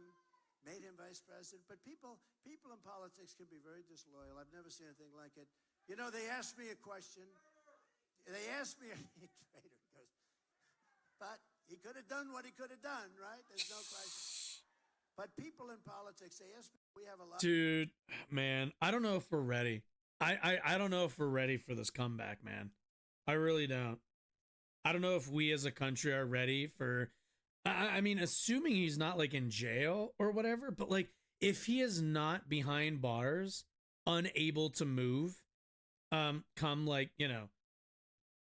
made him vice president. But people in politics can be very disloyal. I've never seen anything like it. You know, they asked me a question. They asked me, but he could have done what he could have done, right? There's no question. But people in politics, they ask me, we have a lot. Dude, man, I don't know if we're ready. I don't know if we're ready for this comeback, man. I really don't. I don't know if we as a country are ready for, I mean, assuming he's not like in jail or whatever, but like if he is not behind bars, unable to move, come like,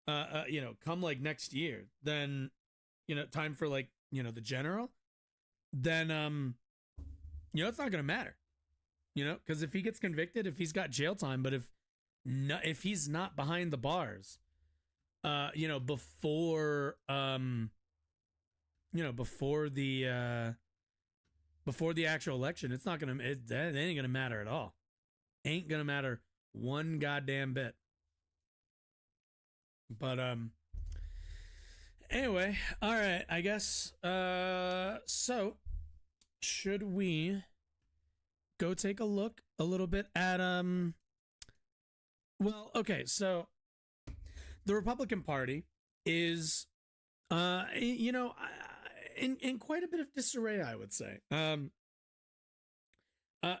come like next year, then, time for like, the general, then, it's not going to matter, because if he gets convicted, if he's got jail time, but if he's not behind the bars, before the actual election, it's not going to, that ain't going to matter at all. Ain't going to matter one goddamn bit. But, anyway, all right, I guess, so should we go take a look a little bit at, well, okay, so the Republican Party is, in quite a bit of disarray, I would say.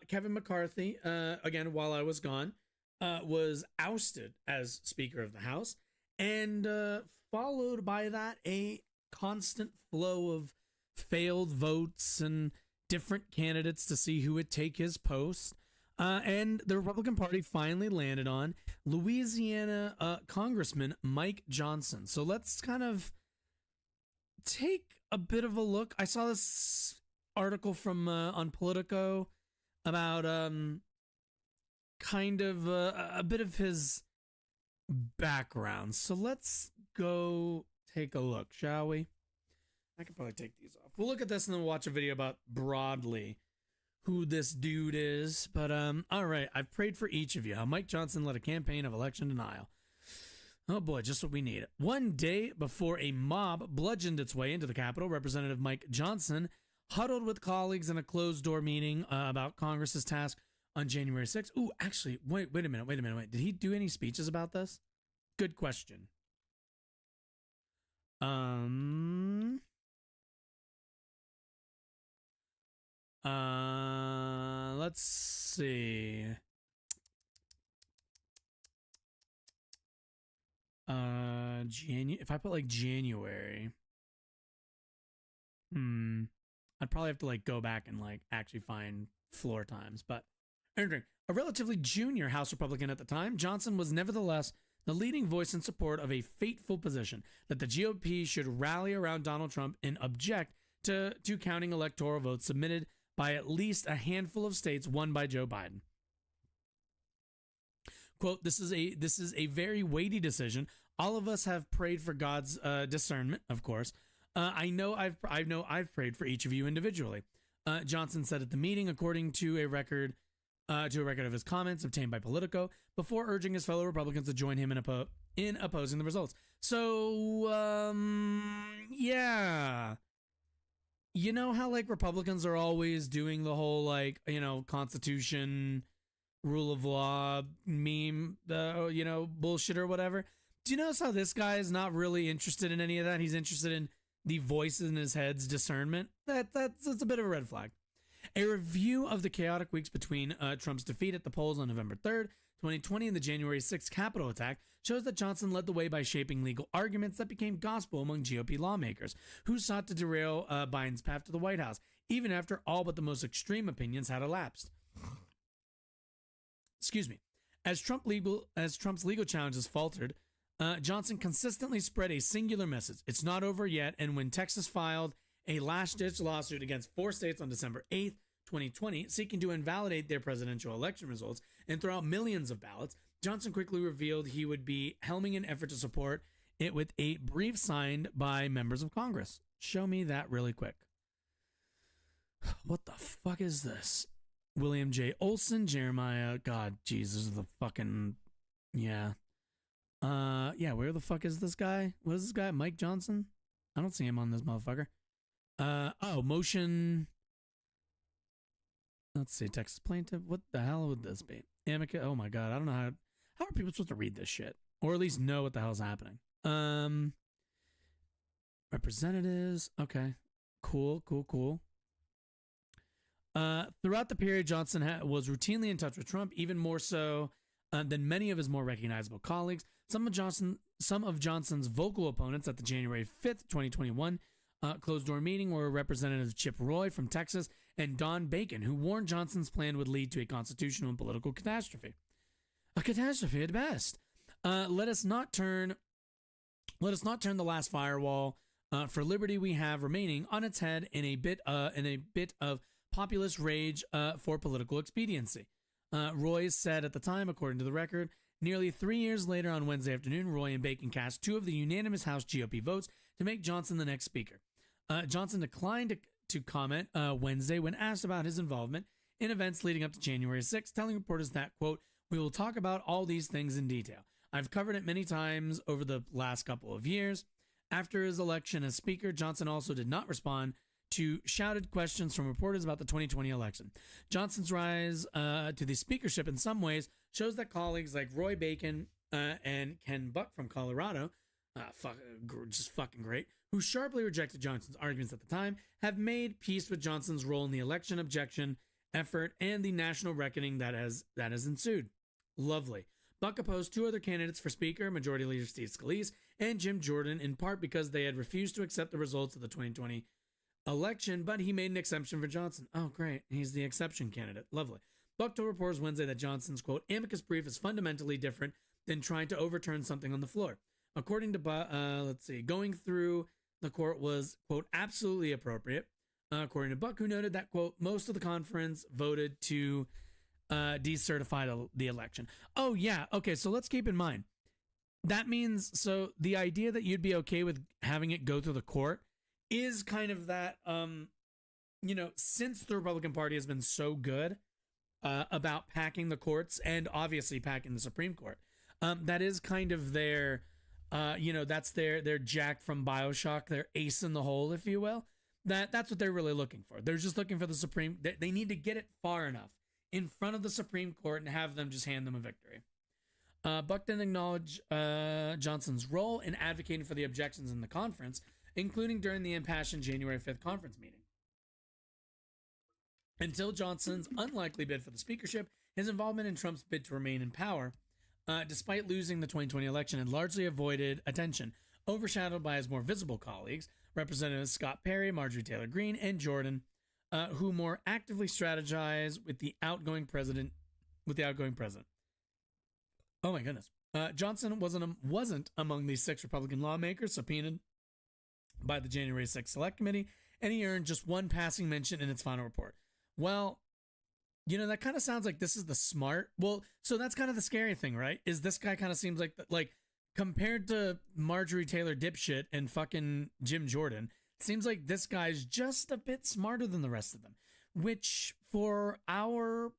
Kevin McCarthy, again, while I was gone, was ousted as Speaker of the House. And followed by that, a constant flow of failed votes and different candidates to see who would take his post. And the Republican Party finally landed on Louisiana Congressman Mike Johnson. So let's kind of take a bit of a look. I saw this article from on Politico about kind of a bit of his background. So let's go take a look, shall we? I could probably take these off. We'll look at this and then we'll watch a video about broadly who this dude is. But all right, I've prayed for each of you. How Mike Johnson led a campaign of election denial. Oh boy, just what we need. One day before a mob bludgeoned its way into the Capitol, Representative Mike Johnson huddled with colleagues in a closed-door meeting about Congress's task on January 6th. Ooh, actually, wait a minute. Did he do any speeches about this? Good question. Let's see. If I put like January, I'd probably have to like go back and like actually find floor times. But anyway, a relatively junior House Republican at the time, Johnson was nevertheless the leading voice in support of a fateful position that the GOP should rally around Donald Trump and object to counting electoral votes submitted by at least a handful of states won by Joe Biden. Quote, this is a very weighty decision. All of us have prayed for God's discernment, of course. I know I've prayed for each of you individually. Johnson said at the meeting, according to a record of his comments obtained by Politico, before urging his fellow Republicans to join him in opposing the results. So, yeah. You know how like Republicans are always doing the whole like, Constitution, rule of law meme, bullshit or whatever. Do you notice how this guy is not really interested in any of that? He's interested in the voice in his head's discernment. That's a bit of a red flag. A review of the chaotic weeks between Trump's defeat at the polls on November 3rd, 2020 and the January 6th Capitol attack shows that Johnson led the way by shaping legal arguments that became gospel among GOP lawmakers who sought to derail Biden's path to the White House, even after all but the most extreme opinions had elapsed. Excuse me. As Trump's legal challenges faltered, Johnson consistently spread a singular message. It's not over yet. And when Texas filed a last-ditch lawsuit against 4 states on December 8th, 2020, seeking to invalidate their presidential election results and throw out millions of ballots, Johnson quickly revealed he would be helming an effort to support it with a brief signed by members of Congress. Show me that really quick. What the fuck is this? William J. Olson, Jeremiah, God, Jesus, the fucking, yeah. Where the fuck is this guy? What is this guy? Mike Johnson? I don't see him on this motherfucker. Motion. Let's see, Texas plaintiff. What the hell would this be? Amicus. Oh my God, I don't know how are people supposed to read this shit? Or at least know what the hell's happening. Representatives. Okay. Cool. Throughout the period, Johnson was routinely in touch with Trump, even more so than many of his more recognizable colleagues. Some of Johnson's vocal opponents at the January 5th, 2021 closed-door meeting were Representatives Chip Roy from Texas and Don Bacon, who warned Johnson's plan would lead to a constitutional and political catastrophe. A catastrophe at best. Let us not turn the last firewall for liberty we have remaining on its head in a bit of populist rage for political expediency. Roy said at the time, according to the record. Nearly 3 years later, on Wednesday afternoon, Roy and Bacon cast 2 of the unanimous House GOP votes to make Johnson the next speaker. Johnson declined to comment Wednesday when asked about his involvement in events leading up to January 6th, telling reporters that, quote, "We will talk about all these things in detail. I've covered it many times over the last couple of years." After his election as speaker, Johnson also did not respond to shouted questions from reporters about the 2020 election. Johnson's rise to the speakership in some ways shows that colleagues like Roy Bacon and Ken Buck from Colorado, just fucking great, who sharply rejected Johnson's arguments at the time, have made peace with Johnson's role in the election objection effort and the national reckoning that has ensued. Lovely. Buck opposed two other candidates for Speaker, Majority Leader Steve Scalise and Jim Jordan, in part because they had refused to accept the results of the 2020 election, but he made an exception for Johnson. Oh, great. He's the exception candidate. Lovely. Buck told reporters Wednesday that Johnson's, quote, amicus brief is fundamentally different than trying to overturn something on the floor. According to, going through the court was, quote, absolutely appropriate. According to Buck, who noted that, quote, most of the conference voted to decertify the election. Oh, yeah. Okay, so let's keep in mind. That means, so the idea that you'd be okay with having it go through the court is kind of that, since the Republican Party has been so good about packing the courts and obviously packing the Supreme Court, that is kind of their, that's their Jack from BioShock, their ace in the hole, if you will. That's what they're really looking for. They're just looking for the Supreme. They need to get it far enough in front of the Supreme Court and have them just hand them a victory. Buck didn't acknowledge Johnson's role in advocating for the objections in the conference, including during the impassioned January 5th conference meeting. Until Johnson's unlikely bid for the speakership, his involvement in Trump's bid to remain in power, despite losing the 2020 election, had largely avoided attention, overshadowed by his more visible colleagues, Representatives Scott Perry, Marjorie Taylor Greene, and Jordan, who more actively strategize with the outgoing president. Oh my goodness. Johnson wasn't among the 6 Republican lawmakers subpoenaed by the January 6th Select Committee, and he earned just one passing mention in its final report. Well, that kind of sounds like this is the smart. Well, so that's kind of the scary thing, right? Is this guy kind of seems like compared to Marjorie Taylor dipshit and fucking Jim Jordan, it seems like this guy's just a bit smarter than the rest of them, which for our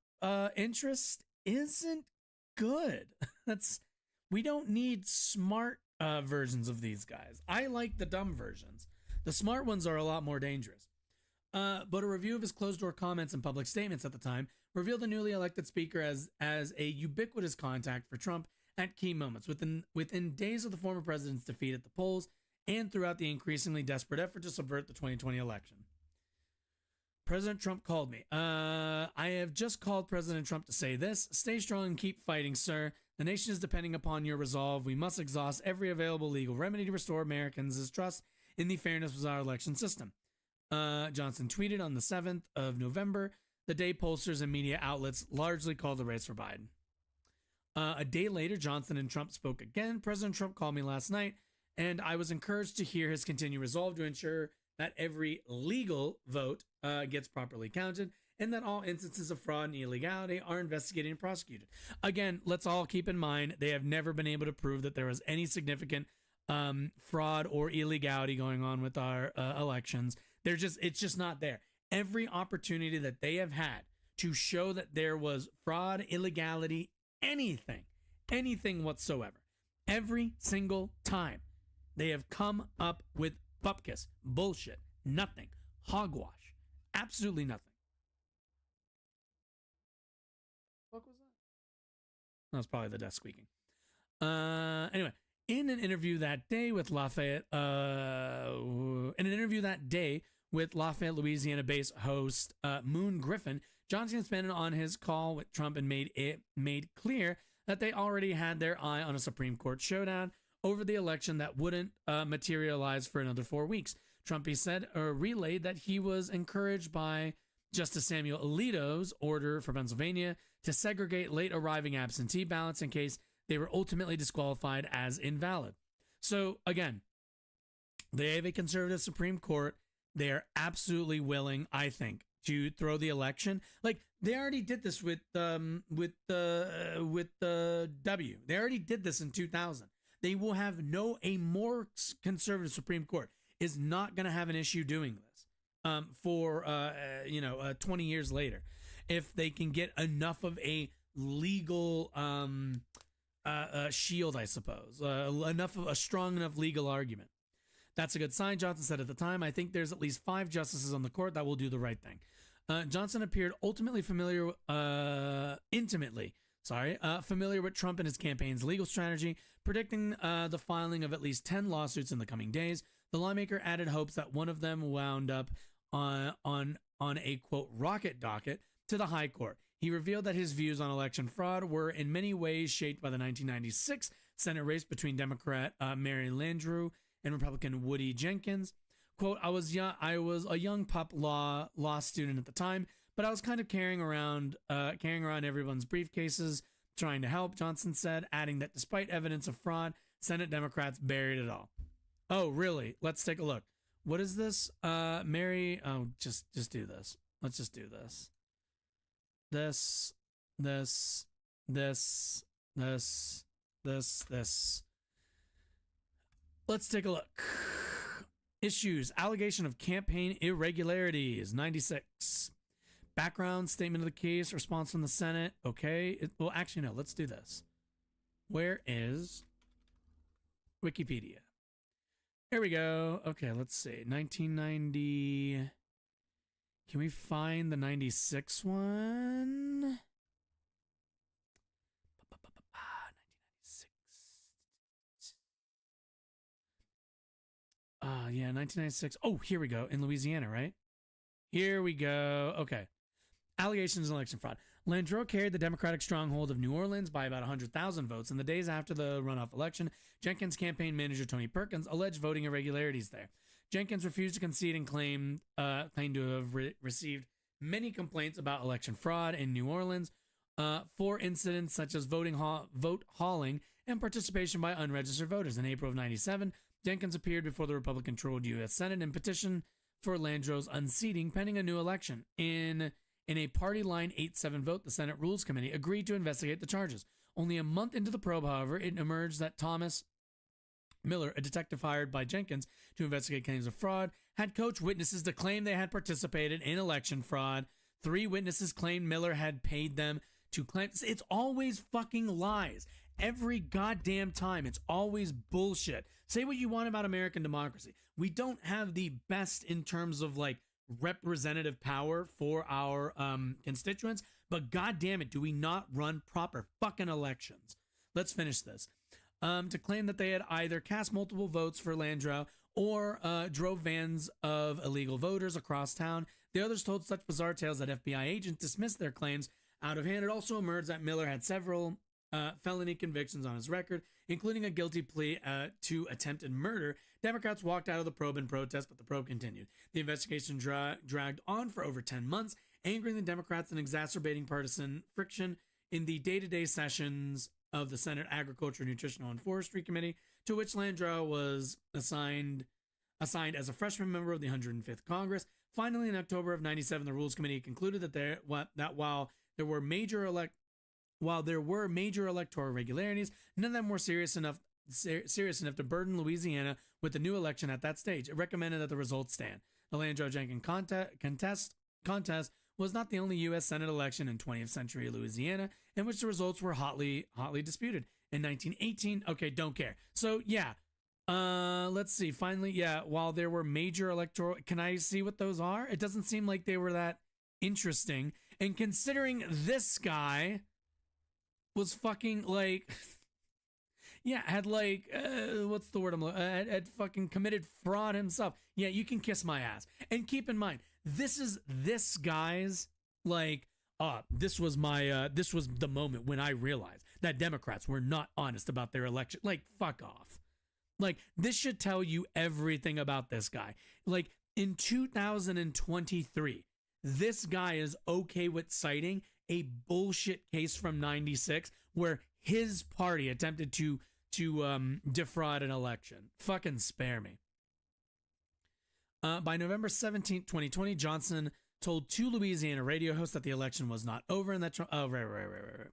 interest isn't good. We don't need smart versions of these guys. I like the dumb versions. The smart ones are a lot more dangerous. But a review of his closed-door comments and public statements at the time revealed the newly elected speaker as a ubiquitous contact for Trump at key moments within days of the former president's defeat at the polls and throughout the increasingly desperate effort to subvert the 2020 election. President Trump called me. I have just called President Trump to say this. Stay strong and keep fighting, sir. The nation is depending upon your resolve. We must exhaust every available legal remedy to restore Americans' trust in the fairness of our election system. Johnson tweeted on the 7th of November, the day pollsters and media outlets largely called the race for Biden. A day later, Johnson and Trump spoke again. President Trump called me last night, and I was encouraged to hear his continued resolve to ensure that every legal vote gets properly counted and that all instances of fraud and illegality are investigated and prosecuted. Again, let's all keep in mind they have never been able to prove that there was any significant fraud or illegality going on with our elections. It's just not there. Every opportunity that they have had to show that there was fraud, illegality, anything whatsoever, every single time they have come up with bupkis, bullshit, nothing, hogwash, absolutely nothing. What was that? That was probably the desk squeaking. Anyway, in an interview that day with Lafayette, Louisiana-based host Moon Griffin, Johnson expanded on his call with Trump and made clear that they already had their eye on a Supreme Court showdown over the election that wouldn't materialize for another 4 weeks. Trump, he said, relayed that he was encouraged by Justice Samuel Alito's order for Pennsylvania to segregate late arriving absentee ballots in case they were ultimately disqualified as invalid. So again, they have a conservative Supreme Court. They are absolutely willing, I think, to throw the election. Like they already did this with the W. They already did this in 2000. They will have a more conservative Supreme Court is not going to have an issue doing this for 20 years later, if they can get enough of a legal shield, I suppose, a strong enough legal argument. That's a good sign, Johnson said at the time. I think there's at least 5 justices on the court that will do the right thing. Johnson appeared familiar with Trump and his campaign's legal strategy, predicting the filing of at least 10 lawsuits in the coming days. The lawmaker added hopes that one of them wound up on a, quote, rocket docket to the high court. He revealed that his views on election fraud were in many ways shaped by the 1996 Senate race between Democrat Mary Landrieu and Republican Woody Jenkins. Quote, I was a young pup law student at the time, but I was kind of carrying around everyone's briefcases, trying to help, Johnson said, adding that despite evidence of fraud, Senate Democrats buried it all. Oh, really? Let's take a look. What is this? Mary, oh, just do this. Let's just do this. This. Let's take a look. Issues. Allegation of campaign irregularities. 96. Background, statement of the case, response from the Senate. Okay. Well, actually, no. Let's do this. Where is Wikipedia? Here we go. Okay, let's see. 1990. Can we find the 96 one? 1996. Yeah, 1996. Oh, here we go. In Louisiana, right? Here we go. Okay. Allegations of election fraud. Landrieu carried the Democratic stronghold of New Orleans by about 100,000 votes. In the days after the runoff election, Jenkins' campaign manager Tony Perkins alleged voting irregularities there. Jenkins refused to concede and claimed to have received many complaints about election fraud in New Orleans for incidents such as vote hauling and participation by unregistered voters. In April of 97, Jenkins appeared before the Republican-controlled U.S. Senate and petitioned for Landrieu's unseating pending a new election. In a party line 8-7 vote, the Senate Rules Committee agreed to investigate the charges. Only a month into the probe, however, it emerged that Thomas Miller, a detective hired by Jenkins to investigate claims of fraud, had coached witnesses to claim they had participated in election fraud. 3 witnesses claimed Miller had paid them to claim. It's always fucking lies. Every goddamn time. It's always bullshit. Say what you want about American democracy. We don't have the best in terms of like representative power for our constituents, but goddamn it, do we not run proper fucking elections? Let's finish this. To claim that they had either cast multiple votes for Landrieu or drove vans of illegal voters across town. The others told such bizarre tales that FBI agents dismissed their claims out of hand. It also emerged that Miller had several felony convictions on his record, including a guilty plea to attempted murder. Democrats walked out of the probe in protest, but the probe continued. The investigation dragged on for over 10 months, angering the Democrats and exacerbating partisan friction in the day-to-day sessions of the Senate Agriculture, Nutritional, and Forestry Committee, to which Landrieu was assigned as a freshman member of the 105th Congress. Finally, in October of 97, the Rules Committee concluded that while there were major electoral irregularities, none of them were serious enough to burden Louisiana with the new election at that stage. It recommended that the results stand. The Landrieu-Jenkins contest was not the only U.S. Senate election in 20th century Louisiana in which the results were hotly disputed. In 1918, okay, don't care. So yeah, let's see. Finally, yeah, while there were major electoral, can I see what those are? It doesn't seem like they were that interesting. And considering this guy was fucking like, yeah, had like, what's the word had fucking committed fraud himself. Yeah, you can kiss my ass. And keep in mind, this is this guy's like, this was the moment when I realized that Democrats were not honest about their election. Like, fuck off. Like, this should tell you everything about this guy. Like, in 2023, this guy is okay with citing a bullshit case from 96 where his party attempted to defraud an election. Fucking spare me. By November 17th, 2020, Johnson told 2 Louisiana radio hosts that the election was not over and that right.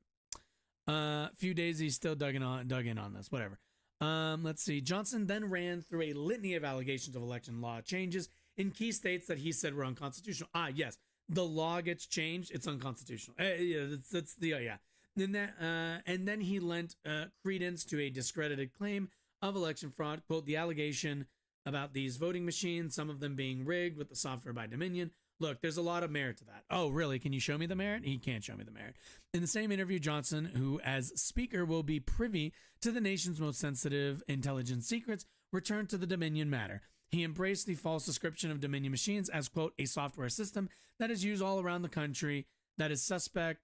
A few days he still dug in on this. Whatever. Let's see. Johnson then ran through a litany of allegations of election law changes in key states that he said were unconstitutional. Yes, the law gets changed. It's unconstitutional. That's the yeah. And then he lent credence to a discredited claim of election fraud. Quote, the allegation about these voting machines, some of them being rigged with the software by Dominion. Look, there's a lot of merit to that. Oh, really? Can you show me the merit? He can't show me the merit. In the same interview, Johnson, who as speaker will be privy to the nation's most sensitive intelligence secrets, returned to the Dominion matter. He embraced the false description of Dominion machines as, quote, a software system that is used all around the country that is suspect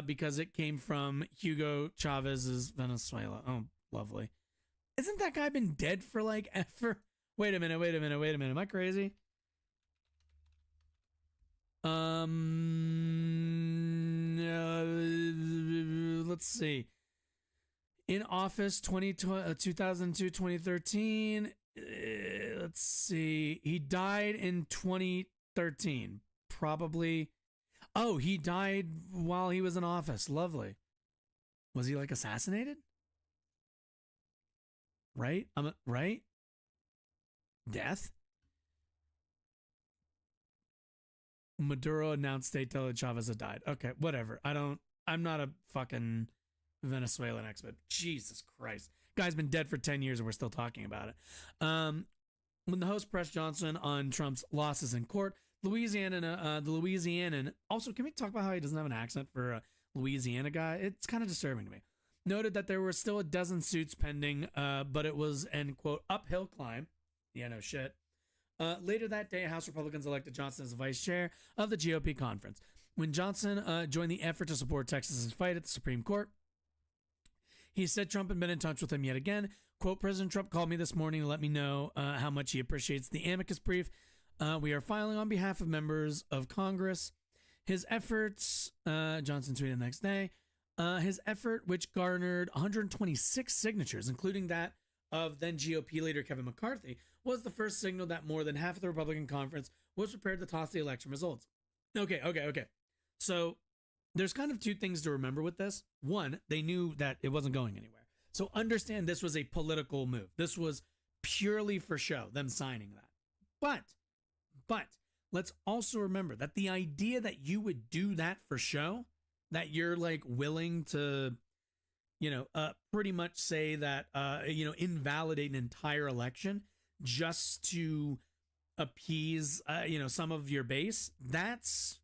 because it came from Hugo Chavez's Venezuela. Oh, lovely. Isn't that guy been dead for like ever? Wait a minute. Am I crazy? Let's see. In office 2002, 2013. Let's see. He died in 2013. Probably. Oh, he died while he was in office. Lovely. Was he like assassinated? Right? Right? Death? Maduro announced state that Chavez had died. Okay, whatever. I'm not a fucking Venezuelan expert. Jesus Christ. Guy's been dead for 10 years and we're still talking about it. When the host pressed Johnson on Trump's losses in court, the Louisianan, also, can we talk about how he doesn't have an accent for a Louisiana guy? It's kind of disturbing to me. Noted that there were still a dozen suits pending, but it was an, quote, uphill climb. Yeah, no shit. Later that day, House Republicans elected Johnson as vice chair of the GOP conference. When Johnson joined the effort to support Texas's fight at the Supreme Court, he said Trump had been in touch with him yet again. Quote, President Trump called me this morning to let me know how much he appreciates the amicus brief we are filing on behalf of members of Congress. His efforts, Johnson tweeted the next day, his effort, which garnered 126 signatures, including that of then GOP leader Kevin McCarthy, was the first signal that more than half of the Republican conference was prepared to toss the election results. Okay. So there's kind of two things to remember with this. One, they knew that it wasn't going anywhere. So understand this was a political move. This was purely for show, them signing that. But let's also remember that the idea that you would do that for show, that you're like willing to, pretty much say that, invalidate an entire election just to appease, some of your base, that's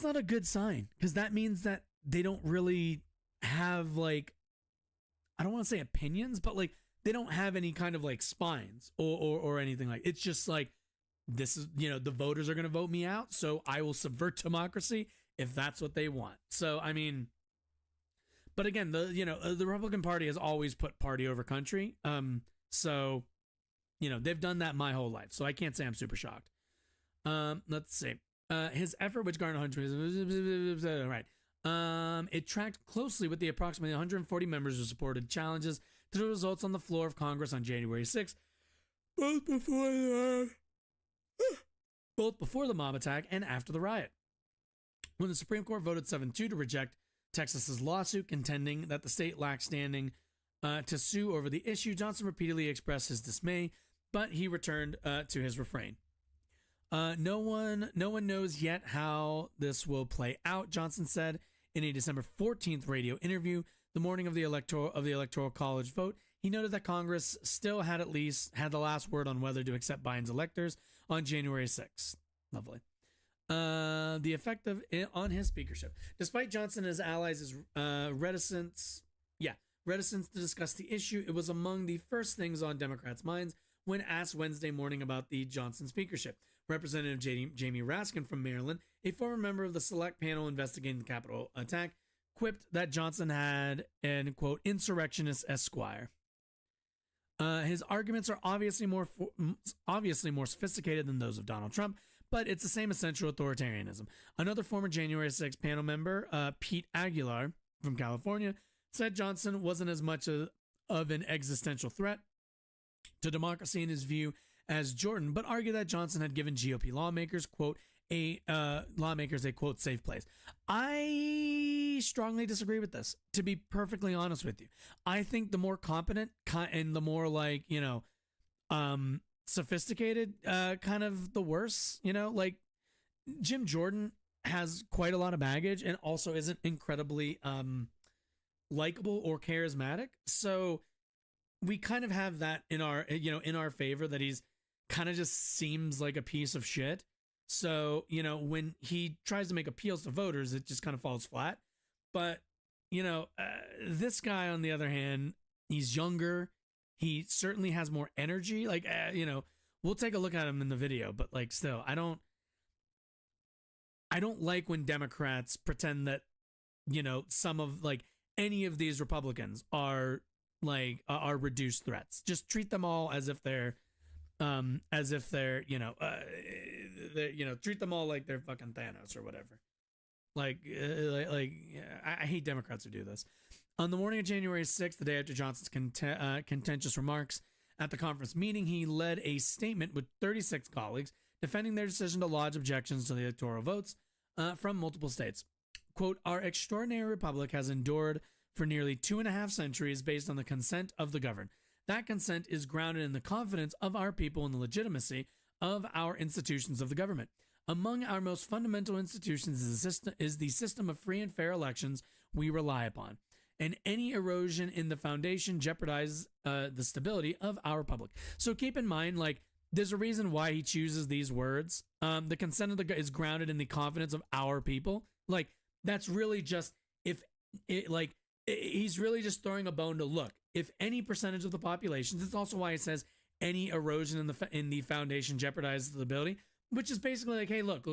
not a good sign, because that means that they don't really have, like, I don't want to say opinions, but like they don't have any kind of like spines or anything like. It's just like, this is, the voters are going to vote me out, so I will subvert democracy if that's what they want. So I mean, but again, the Republican Party has always put party over country. So they've done that my whole life, so I can't say I'm super shocked. Let's see. His effort, which garnered 100, right. It tracked closely with the approximately 140 members who supported challenges to the results on the floor of Congress on January 6th, both before the mob attack and after the riot. When the Supreme Court voted 7-2 to reject Texas's lawsuit, contending that the state lacked standing to sue over the issue, Johnson repeatedly expressed his dismay, but he returned to his refrain. No one knows yet how this will play out, Johnson said in a December 14th radio interview, the morning of the Electoral College vote. He noted that Congress still had the last word on whether to accept Biden's electors on January 6th. Lovely. The effect of it on his speakership, despite Johnson and his allies' reticence to discuss the issue, it was among the first things on Democrats' minds when asked Wednesday morning about the Johnson speakership. Representative Jamie Raskin from Maryland, a former member of the select panel investigating the Capitol attack, quipped that Johnson had an, quote, insurrectionist esquire. His arguments are obviously more sophisticated than those of Donald Trump, but it's the same essential authoritarianism. Another former January 6th panel member, Pete Aguilar from California, said Johnson wasn't as much of an existential threat to democracy in his view as Jordan, but argued that Johnson had given GOP lawmakers, quote, a quote safe place. I strongly disagree with this, to be perfectly honest with you. I think the more competent and the more like, sophisticated, kind of the worse, like Jim Jordan has quite a lot of baggage and also isn't incredibly likable or charismatic. So we kind of have that in our favor, that he's kind of just seems like a piece of shit. So, when he tries to make appeals to voters, it just kind of falls flat. But, this guy, on the other hand, he's younger. He certainly has more energy. Like, we'll take a look at him in the video, but like, still, I don't like when Democrats pretend that, you know, some of like any of these Republicans are are reduced threats. Just treat them all as if they're treat them all like they're fucking Thanos or whatever. I hate Democrats who do this. On the morning of January 6th, the day after Johnson's contentious remarks at the conference meeting, he led a statement with 36 colleagues defending their decision to lodge objections to the electoral votes from multiple states. Quote, "Our extraordinary republic has endured for nearly 2.5 centuries based on the consent of the governed. That consent is grounded in the confidence of our people and the legitimacy of our institutions of the government. Among our most fundamental institutions is the system of free and fair elections we rely upon. And any erosion in the foundation jeopardizes the stability of our republic." So keep in mind, like, there's a reason why he chooses these words. The consent of is grounded in the confidence of our people. Like, that's really just, he's really just throwing a bone to look. If any percentage of the population, that's also why it says any erosion in the foundation jeopardizes the ability, which is basically like, hey, look,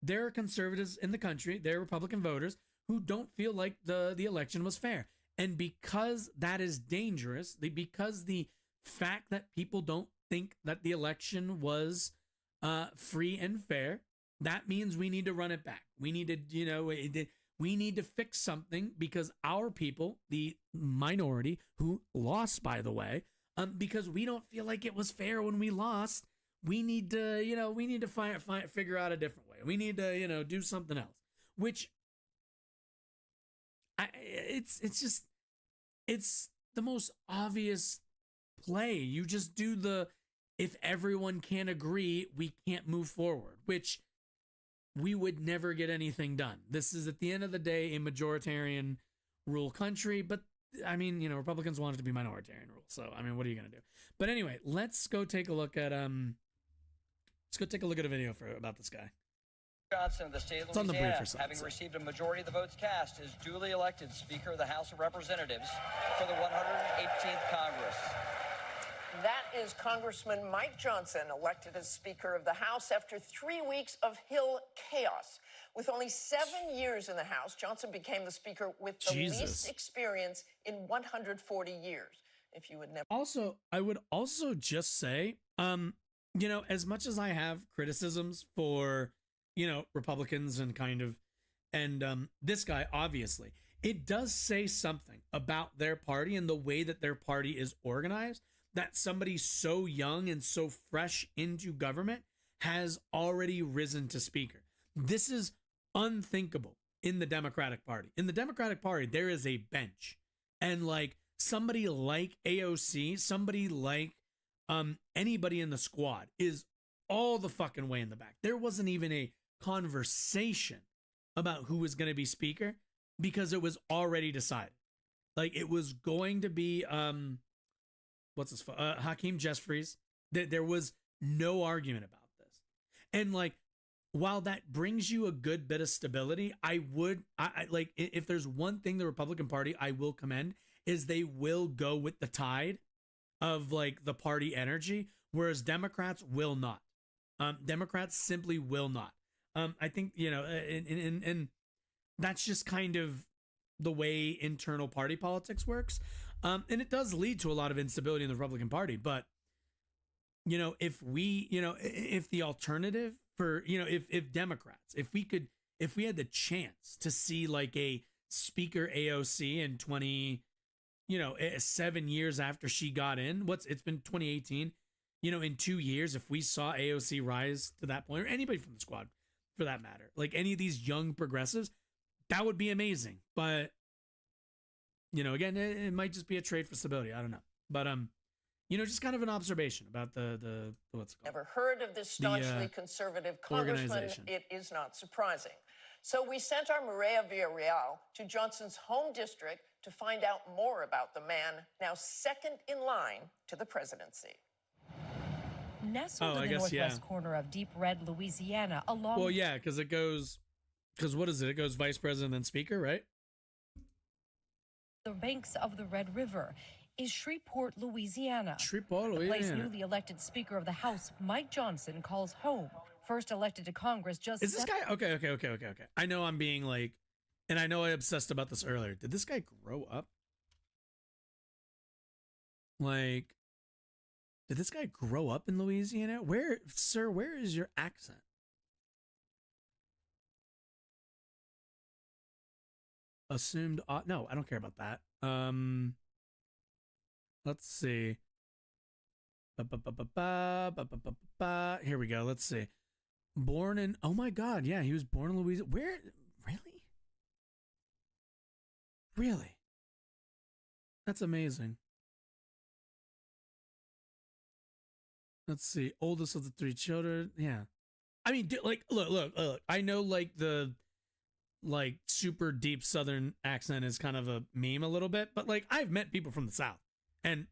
there are conservatives in the country, there are Republican voters who don't feel like the election was fair. And because that is dangerous, because the fact that people don't think that the election was free and fair, that means we need to run it back. We need to, we need to fix something because our people, the minority who lost, by the way, because we don't feel like it was fair when we lost, we need to, figure out a different way. We need to, do something else, which it's the most obvious play. You just do if everyone can't agree, we can't move forward, which we would never get anything done. This is, at the end of the day, a majoritarian rule country, but I mean, Republicans want it to be minoritarian rule. So, I mean, what are you going to do? But anyway, let's go take a look at a video about this guy. Johnson of the state of Louisiana, having received a majority of the votes cast, is duly elected Speaker of the House of Representatives for the 118th Congress. That is Congressman Mike Johnson, elected as Speaker of the House after 3 weeks of Hill chaos. With only 7 years in the House, Johnson became the Speaker with the least experience in 140 years. If you would never. Also, I would also just say, as much as I have criticisms for, Republicans and this guy, obviously, it does say something about their party and the way that their party is organized, that somebody so young and so fresh into government has already risen to Speaker. This is unthinkable in the Democratic Party. In the Democratic Party, there is a bench, and somebody like AOC, somebody like anybody in the squad is all the fucking way in the back. There wasn't even a conversation about who was going to be Speaker because it was already decided. It was going to be Hakeem Jeffries. There was no argument about this. And while that brings you a good bit of stability, I if there's one thing the Republican Party I will commend is they will go with the tide of the party energy, whereas Democrats will not. Democrats simply will not. I think, and that's just kind of the way internal party politics works. And it does lead to a lot of instability in the Republican Party. But, if the alternative for, if Democrats, if we had the chance to see a Speaker AOC in 7 years after she got in, it's been 2018, in 2 years, if we saw AOC rise to that point, or anybody from the squad for that matter, any of these young progressives, that would be amazing. But, again, it might just be a trade for stability. I don't know. But, just kind of an observation about the what's it called? Never heard of this staunchly conservative congressman. It is not surprising. So we sent our Maria Villarreal to Johnson's home district to find out more about the man now second in line to the presidency. Nestled in the northwest corner of deep red Louisiana, along. Well, yeah, because what is it? It goes vice president and speaker, right? The banks of the Red River is Shreveport, Louisiana. Shreveport, the Louisiana. place newly elected Speaker of the House Mike Johnson calls home First elected to Congress just... Is this guy... Okay. I know I'm being like... And I know I obsessed about this earlier. Did this guy grow up? Like... Did this guy grow up in Louisiana? Where is your accent? Assumed... no, I don't care about that. Let's see. Here we go. Let's see. Born in... Oh my God. Yeah, he was born in Louisiana. Where... Really? Really? That's amazing. Let's see. Oldest of the 3 children. Yeah. I mean, like, look. I know, like, the, like, super deep Southern accent is kind of a meme a little bit, but, like, I've met people from the South, and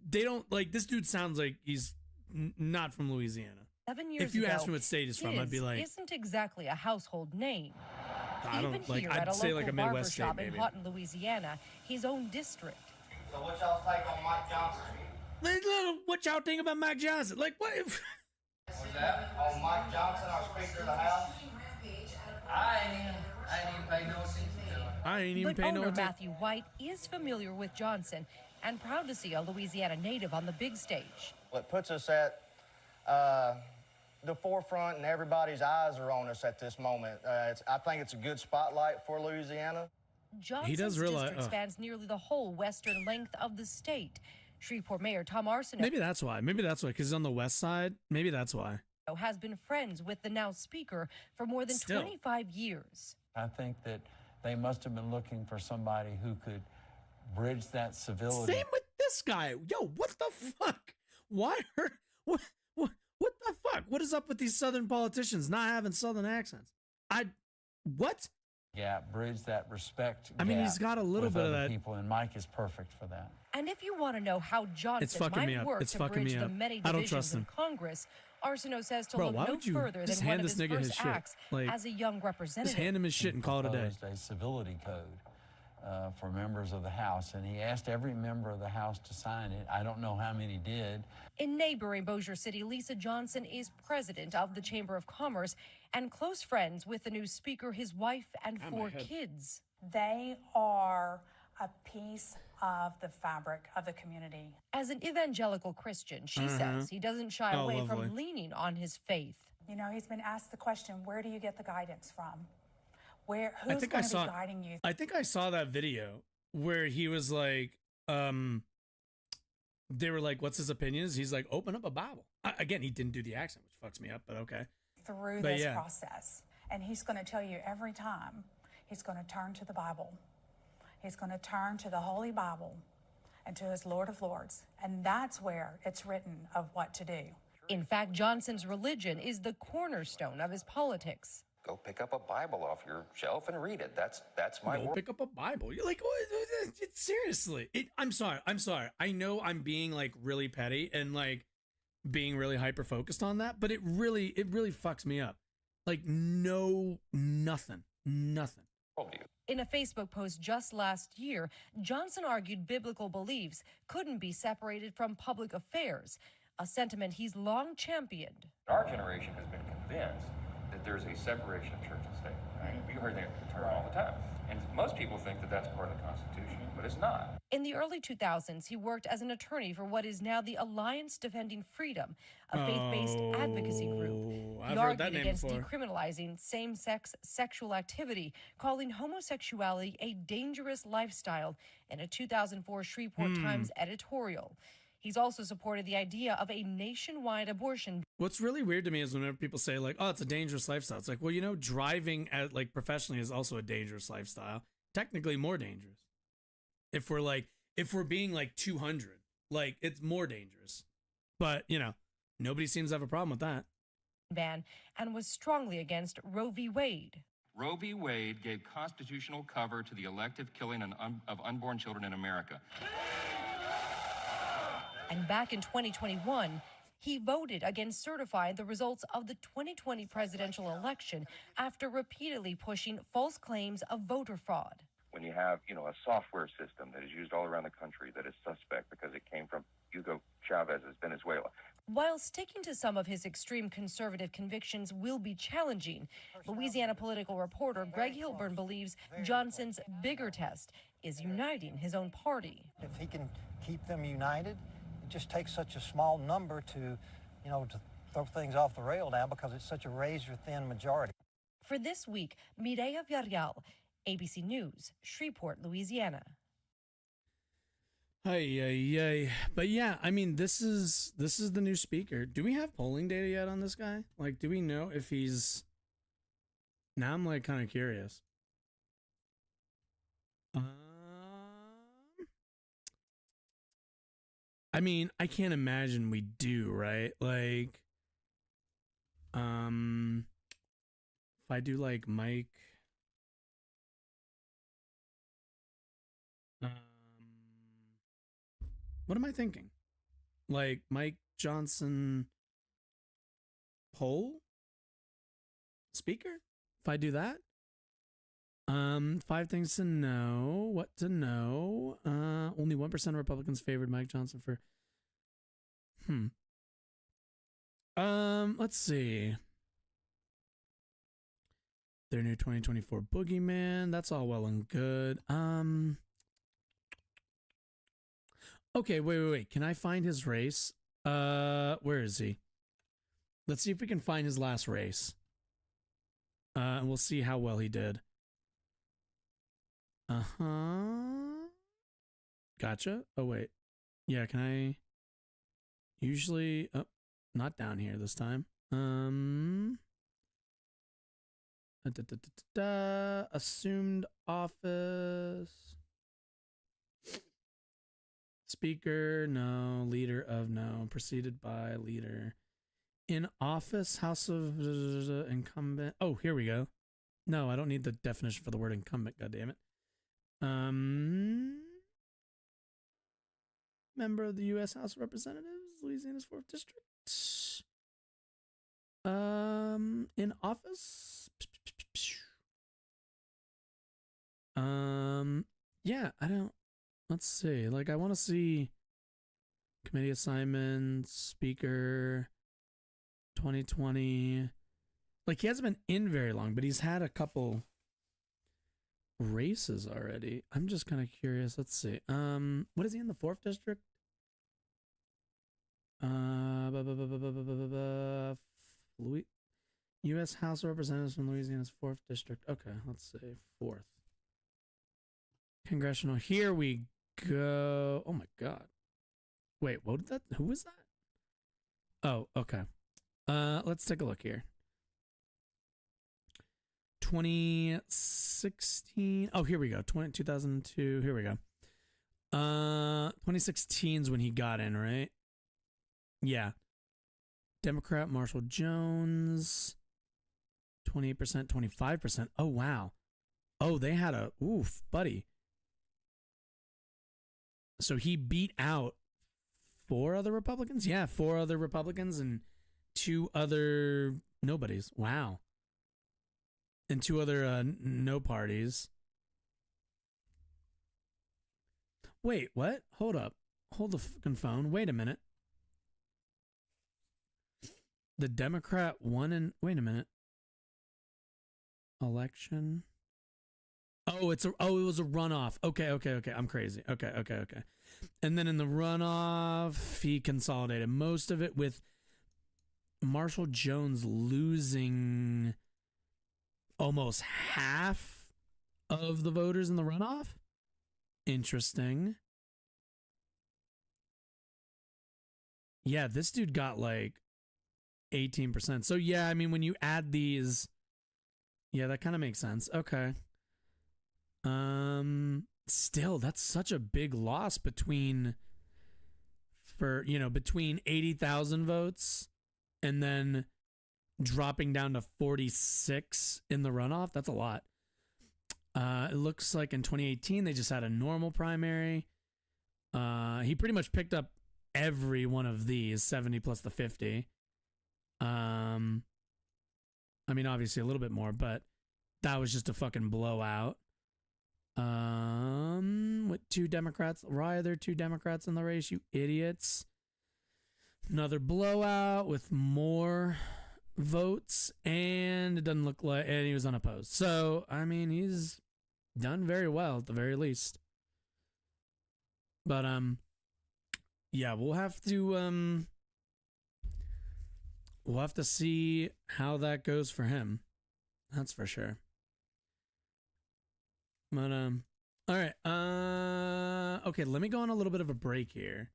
they don't, like, this dude sounds like he's not from Louisiana. 7 years if you ago, asked me what state he's from, I'd be like... isn't exactly a household name. I don't, Even like, here I'd at a say, local like, a Midwest state, barbershop in maybe. Houghton, Louisiana, his own district. So what y'all's take on Mike Johnson? What y'all think about Mike Johnson? Like, what if... What's that? On Mike Johnson, our Speaker of the House? I ain't even pay no attention to it. I ain't even pay no Owner attention. Matthew White is familiar with Johnson and proud to see a Louisiana native on the big stage. Well, it puts us at the forefront, and everybody's eyes are on us at this moment. I think it's a good spotlight for Louisiana. Johnson's district spans nearly the whole western length of the state. Shreveport Mayor Tom Arsenault Maybe that's why, because he's on the west side. Maybe that's why. Has been friends with the now speaker for more than 25 years. I think that they must have been looking for somebody who could bridge that civility. Same with this guy. Yo, what the fuck? Why are... What the fuck? What is up with these Southern politicians not having Southern accents? What? Yeah, bridge that respect. I mean, he's got a little bit of that. People, and Mike is perfect for that. And if you want to know how Johnson might work to bridge the many divisions in Congress, Arsenault says to look no further than one of his first acts as a young representative. Just hand him his shit and call it a day. A civility code for members of the House, and he asked every member of the House to sign it. I don't know how many did. In neighboring Bossier City, Lisa Johnson is president of the Chamber of Commerce and close friends with the new speaker, his wife, and 4 kids. They are a piece of the fabric of the community. As an evangelical Christian, she says he doesn't shy away from leaning on his faith. You know, he's been asked the question, where do you get the guidance from? Who's going to be guiding you? I think I saw that video where he was like, they were like, what's his opinions? He's like, open up a Bible. Again, he didn't do the accent, which fucks me up, but okay. Through this process. And he's going to tell you every time, he's going to turn to the Bible. He's going to turn to the Holy Bible and to his Lord of Lords. And that's where it's written of what to do. In fact, Johnson's religion is the cornerstone of his politics. Go pick up a Bible off your shelf and read it. That's my Go word. pick up a Bible. You're like, seriously. I'm sorry. I know I'm being like really petty and like being really hyper focused on that, but it really fucks me up. Like nothing. In a Facebook post just last year, Johnson argued biblical beliefs couldn't be separated from public affairs, a sentiment he's long championed. Our generation has been convinced that there's a separation of church and state. Right? We heard that term all the time. And most people think that that's part of the Constitution, but it's not. In the early 2000s, he worked as an attorney for what is now the Alliance Defending Freedom, a faith-based advocacy group. He argued against decriminalizing same-sex sexual activity, calling homosexuality a dangerous lifestyle in a 2004 Shreveport Times editorial. He's also supported the idea of a nationwide abortion. What's really weird to me is whenever people say like, oh, it's a dangerous lifestyle. It's like, well, you know, driving at like professionally is also a dangerous lifestyle. Technically more dangerous. If we're being like 200, like it's more dangerous. But, you know, nobody seems to have a problem with that. Ban and was strongly against Roe v. Wade. Roe v. Wade gave constitutional cover to the elective killing of unborn children in America. And back in 2021, he voted against certifying the results of the 2020 presidential election after repeatedly pushing false claims of voter fraud. When you have, a software system that is used all around the country that is suspect because it came from Hugo Chavez's Venezuela. While sticking to some of his extreme conservative convictions will be challenging, Louisiana political reporter Greg Hilburn believes Johnson's bigger test is uniting his own party. If he can keep them united, it just takes such a small number to throw things off the rail now because it's such a razor-thin majority. For this week, Mireya Villarreal, ABC News, Shreveport, Louisiana. Hey. But yeah, I mean, this is the new speaker. Do we have polling data yet on this guy? Like, do we know if he's... Now I'm like kind of curious. I mean, I can't imagine we do, right? Like, if I do like Mike, what am I thinking? Like Mike Johnson poll speaker? If I do that? 5 things to know. What to know? Only 1% of Republicans favored Mike Johnson for... Let's see. Their new 2024 boogeyman. That's all well and good. Okay, wait. Can I find his race? Where is he? Let's see if we can find his last race. And we'll see how well he did. Gotcha. Oh, wait. Yeah, can I... Usually... Oh, not down here this time. Assumed office. Speaker, no. Leader of, no. Preceded by leader. In office, House of incumbent. Oh, here we go. No, I don't need the definition for the word incumbent, goddammit. Member of the U.S. House of Representatives, Louisiana's 4th District. In office. Yeah, I don't. Let's see. Like, I want to see committee assignments, speaker, 2020. Like, he hasn't been in very long, but he's had a couple races already. I'm just kind of curious. Let's see. What is he in the 4th district? U.S. House of Representatives from Louisiana's 4th district. Okay, let's see. 4th. Congressional. Here we go. Oh my God. Wait, what did that? Who was that? Oh, okay. Let's take a look here. 2016. Oh, here we go. 2002. Here we go. 2016 is when he got in, right? Yeah. Democrat Marshall Jones. 28%, 25%. Oh, wow. Oh, they had a... Oof, buddy. So he beat out 4 other Republicans? Yeah, 4 other Republicans and 2 other nobodies. Wow. And 2 other no parties. Wait, what? Hold up. Hold the fucking phone. Wait a minute. The Democrat won in... Wait a minute. Election. Oh, it was a runoff. Okay. I'm crazy. Okay. And then in the runoff, he consolidated most of it with Marshall Jones losing almost half of the voters in the runoff. Interesting. Yeah, this dude got like 18%. So yeah, I mean, when you add these, yeah, that kind of makes sense. Okay. Still, that's such a big loss between 80,000 votes and then dropping down to 46 in the runoff. That's a lot. It looks like in 2018, they just had a normal primary. He pretty much picked up every one of these, 70 plus the 50. I mean, obviously a little bit more, but that was just a fucking blowout. With 2 Democrats. Why are there 2 Democrats in the race, you idiots? Another blowout with more votes, and it doesn't look like, and he was unopposed. So, I mean, he's done very well at the very least. But, yeah, we'll have to see how that goes for him. That's for sure. But, all right. Okay, let me go on a little bit of a break here.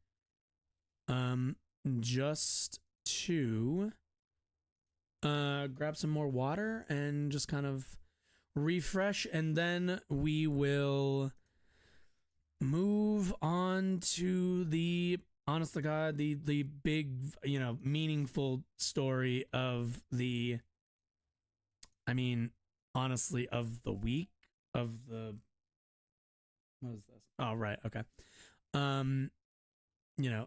Just to grab some more water and just kind of refresh, and then we will move on to the, honest to God, the big, you know, meaningful story of the, I mean, honestly, of the week, of the, what is this? Oh, right. Okay. You know,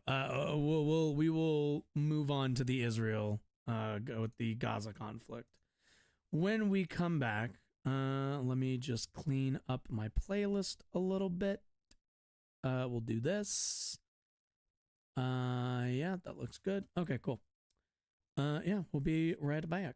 we will move on to the Israel, go with the Gaza conflict. When we come back, let me just clean up my playlist a little bit. We'll do this. Yeah, that looks good. Okay, cool. Yeah, we'll be right back.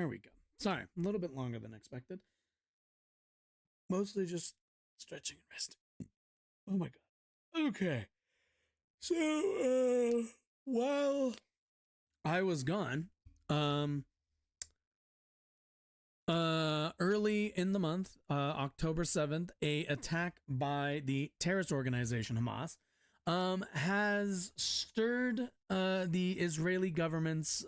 There we go. Sorry, a little bit longer than expected. Mostly just stretching and resting. Oh my god. Okay. So, while I was gone, early in the month, October 7th, a attack by the terrorist organization Hamas has stirred the Israeli government's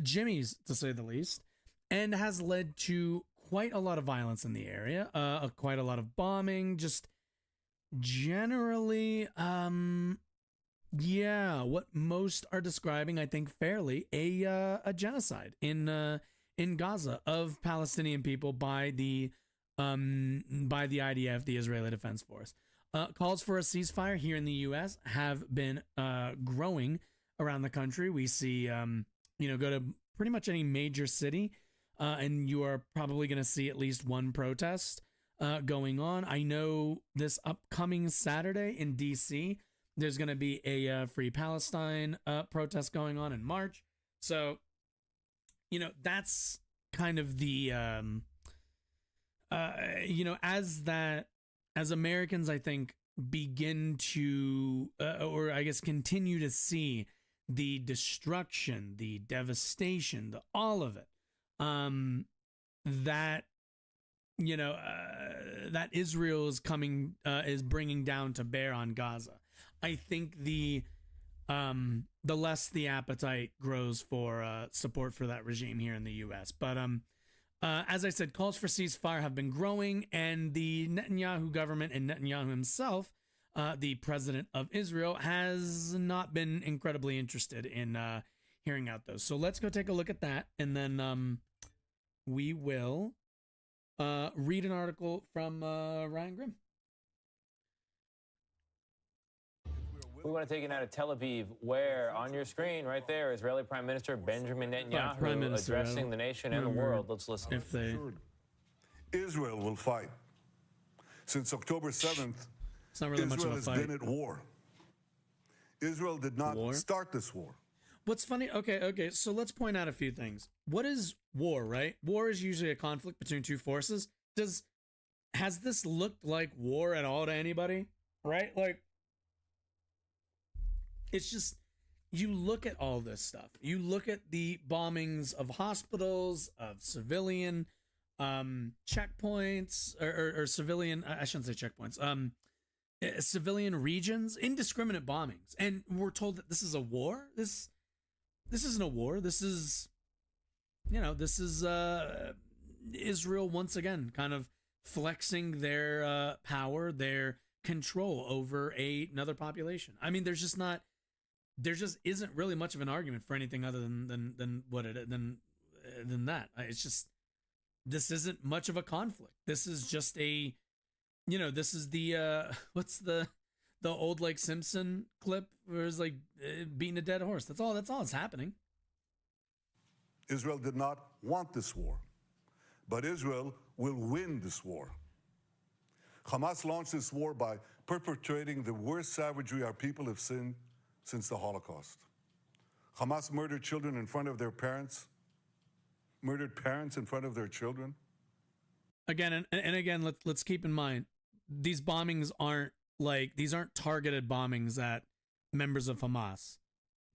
jimmies, to say the least, and has led to quite a lot of violence in the area, quite a lot of bombing, just generally, what most are describing, I think fairly, a genocide in Gaza of Palestinian people by the IDF, the Israeli Defense Force. Calls for a ceasefire here in the U.S. have been growing around the country. We see, go to pretty much any major city, and you are probably going to see at least one protest going on. I know this upcoming Saturday in D.C., there's going to be a Free Palestine protest going on in March. So, that's kind of the, as Americans, I think, begin to, or I guess continue to see the destruction, the devastation, all of it, that Israel is is bringing down to bear on Gaza. I think the less the appetite grows for support for that regime here in the U.S. But as I said, calls for ceasefire have been growing, and the Netanyahu government and Netanyahu himself, the president of Israel, has not been incredibly interested in hearing out those. So let's go take a look at that, and then we will read an article from Ryan Grimm. We want to take it now to Tel Aviv, where on your screen right there, Israeli Prime Minister Benjamin Netanyahu addressing the nation and the world. Let's listen. Israel will fight. Since October 7th, Israel has been at war. Israel did not start this war. What's funny, okay, so let's point out a few things. What is war, right? War is usually a conflict between two forces. Has this looked like war at all to anybody? Right? Like, it's just, you look at all this stuff. You look at the bombings of hospitals, of civilian checkpoints, or civilian, I shouldn't say checkpoints, civilian regions, indiscriminate bombings. And we're told that this is a war? This isn't a war. This is Israel once again kind of flexing their power, their control over another population. I mean, there just isn't really much of an argument for anything other than that. It's just, this isn't much of a conflict. This is just this is the what's the old like Simpson clip where it's like beating a dead horse. That's all that's happening. Israel did not want this war, but Israel will win this war. Hamas launched this war by perpetrating the worst savagery our people have seen since the Holocaust. Hamas murdered children in front of their parents, murdered parents in front of their children. Again, and again, let's keep in mind, these bombings aren't targeted bombings at members of Hamas.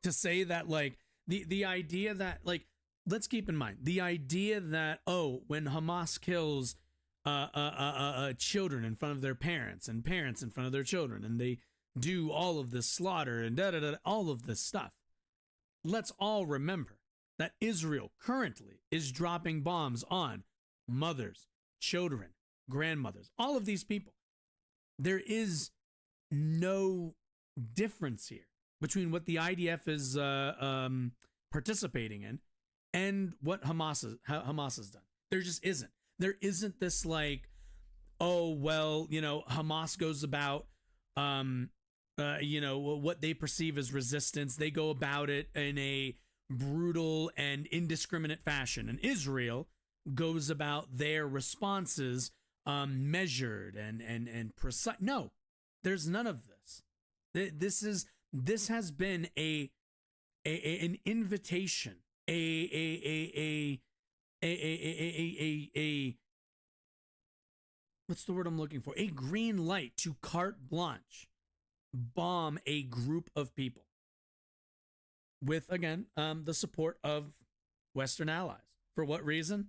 To say that, like, the idea that, like, let's keep in mind, the idea that, when Hamas kills children in front of their parents and parents in front of their children, and they do all of this slaughter and all of this stuff, let's all remember that Israel currently is dropping bombs on mothers, children, grandmothers, all of these people. There is no difference here between what the IDF is participating in and what Hamas has done. There just isn't. There isn't this like, Hamas goes about, what they perceive as resistance. They go about it in a brutal and indiscriminate fashion. And Israel goes about their responses measured and precise. No, there's none of this. This has been an invitation what's the word I'm looking for? A green light to carte blanche bomb a group of people with, again, the support of Western allies. For what reason?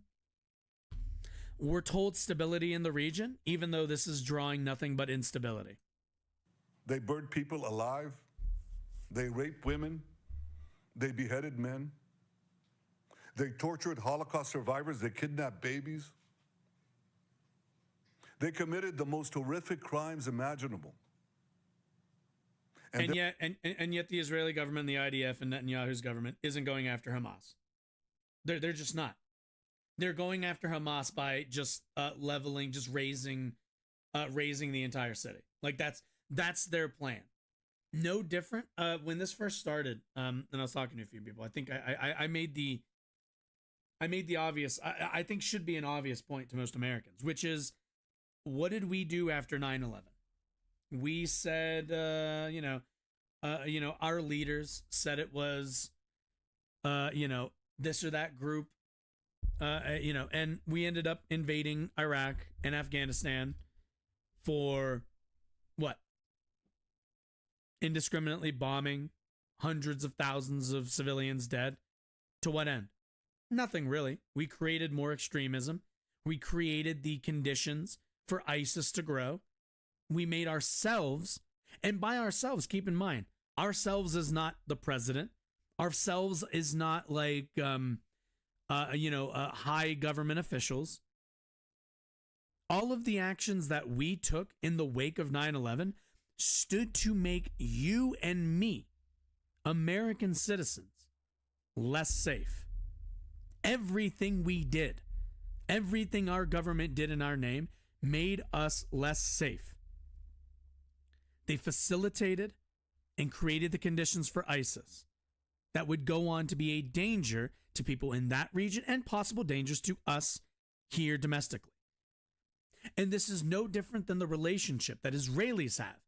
We're told stability in the region, even though this is drawing nothing but instability. They burned people alive. They raped women. They beheaded men. They tortured Holocaust survivors. They kidnapped babies. They committed the most horrific crimes imaginable. And yet the Israeli government, the IDF, and Netanyahu's government isn't going after Hamas. They're just not. They're going after Hamas by just leveling, just raising the entire city. Like that's their plan. No different. When this first started, and I was talking to a few people, I think I made the obvious, I think should be an obvious point to most Americans, which is, what did we do after 9/11? We said, our leaders said it was, this or that group, and we ended up invading Iraq and Afghanistan for what? Indiscriminately bombing, hundreds of thousands of civilians dead. To what end? Nothing really. We created more extremism. We created the conditions for ISIS to grow. We made ourselves, and by ourselves, keep in mind, ourselves is not the president. Ourselves is not like, high government officials. All of the actions that we took in the wake of 9/11 stood to make you and me, American citizens, less safe. Everything we did, everything our government did in our name, made us less safe. They facilitated and created the conditions for ISIS that would go on to be a danger to people in that region and possible dangers to us here domestically. And this is no different than the relationship that Israelis have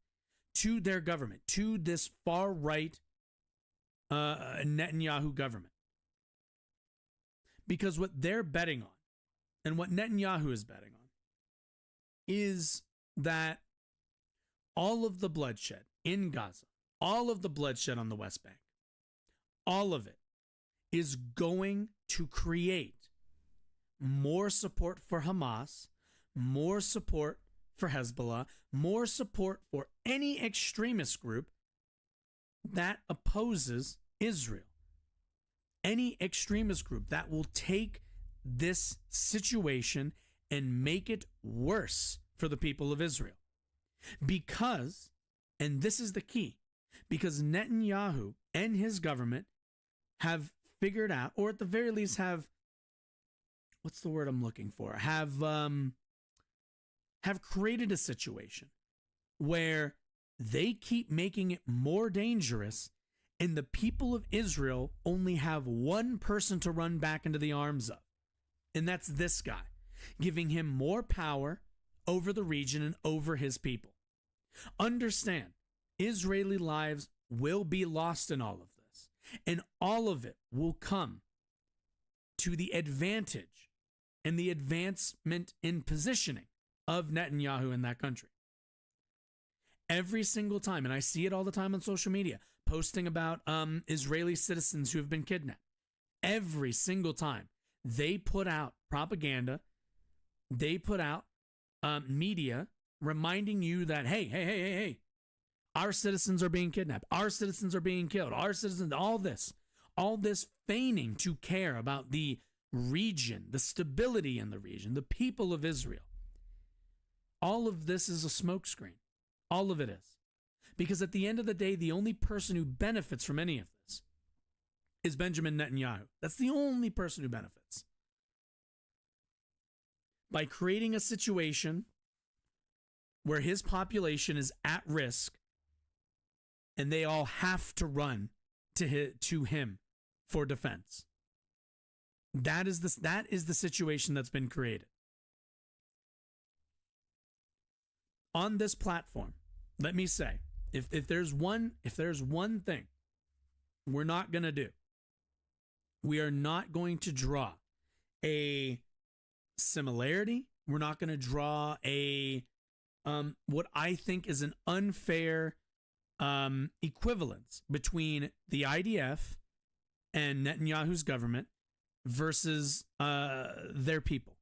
to their government, to this far-right Netanyahu government. Because what they're betting on, and what Netanyahu is betting on, is that all of the bloodshed in Gaza, all of the bloodshed on the West Bank, all of it is going to create more support for Hamas, more support for Hezbollah, more support for any extremist group that opposes Israel. Any extremist group that will take this situation and make it worse for the people of Israel. Because, and this is the key, because Netanyahu and his government have figured out, or at the very least have, what's the word I'm looking for? Have created a situation where they keep making it more dangerous, and the people of Israel only have one person to run back into the arms of. And that's this guy, giving him more power over the region and over his people. Understand, Israeli lives will be lost in all of this, and all of it will come to the advantage and the advancement in positioning of Netanyahu in that country. Every single time, and I see it all the time on social media, posting about Israeli citizens who have been kidnapped. Every single time they put out propaganda, they put out media reminding you that, hey, our citizens are being kidnapped, our citizens are being killed, our citizens, all this feigning to care about the region, the stability in the region, the people of Israel. All of this is a smokescreen. All of it is. Because at the end of the day, the only person who benefits from any of this is Benjamin Netanyahu. That's the only person who benefits. By creating a situation where his population is at risk and they all have to run to him for defense. That is the situation that's been created. On this platform, let me say, if there's one thing we're not going to do, We are not going to draw a similarity. We're not going to draw a what I think is an unfair equivalence between the IDF and Netanyahu's government versus their people.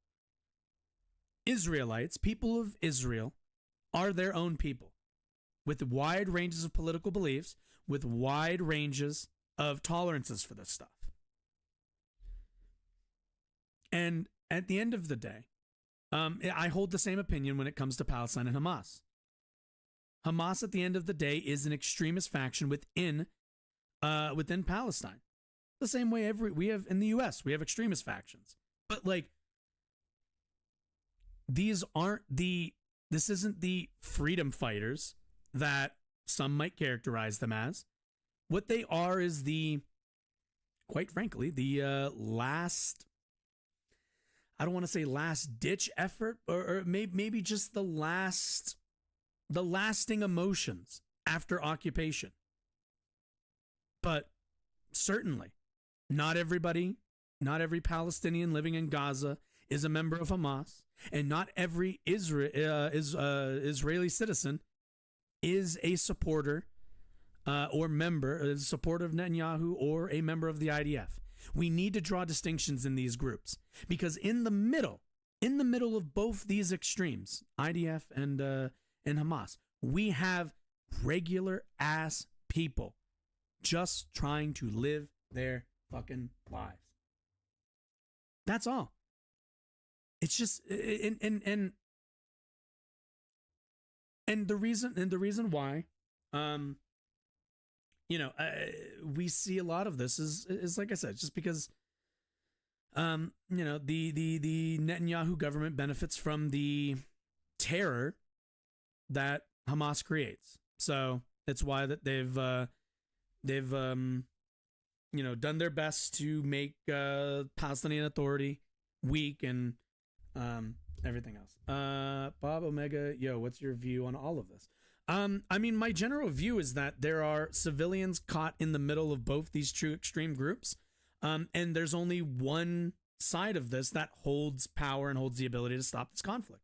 Israelites, people of Israel, are their own people with wide ranges of political beliefs, with wide ranges of tolerances for this stuff. And at the end of the day, I hold the same opinion when it comes to Palestine and Hamas. Hamas, at the end of the day, is an extremist faction within Palestine. The same way we have in the U.S., we have extremist factions. But like, this isn't the freedom fighters that some might characterize them as. What they are is quite frankly, the last, I don't want to say last ditch effort, or maybe just the lasting emotions after occupation. But certainly, not every Palestinian living in Gaza is a member of Hamas, and not every Israeli citizen is a supporter or a supporter of Netanyahu or a member of the IDF. We need to draw distinctions in these groups, because in the middle of both these extremes, IDF and Hamas, we have regular ass people just trying to live their fucking lives. That's all. It's just and the reason why we see a lot of this is like I said, just because the Netanyahu government benefits from the terror that Hamas creates. So it's why that they've done their best to make Palestinian Authority weak and everything else. Bob Omega, what's your view on all of this? I mean, my general view is that there are civilians caught in the middle of both these two extreme groups, and there's only one side of this that holds power and holds the ability to stop this conflict,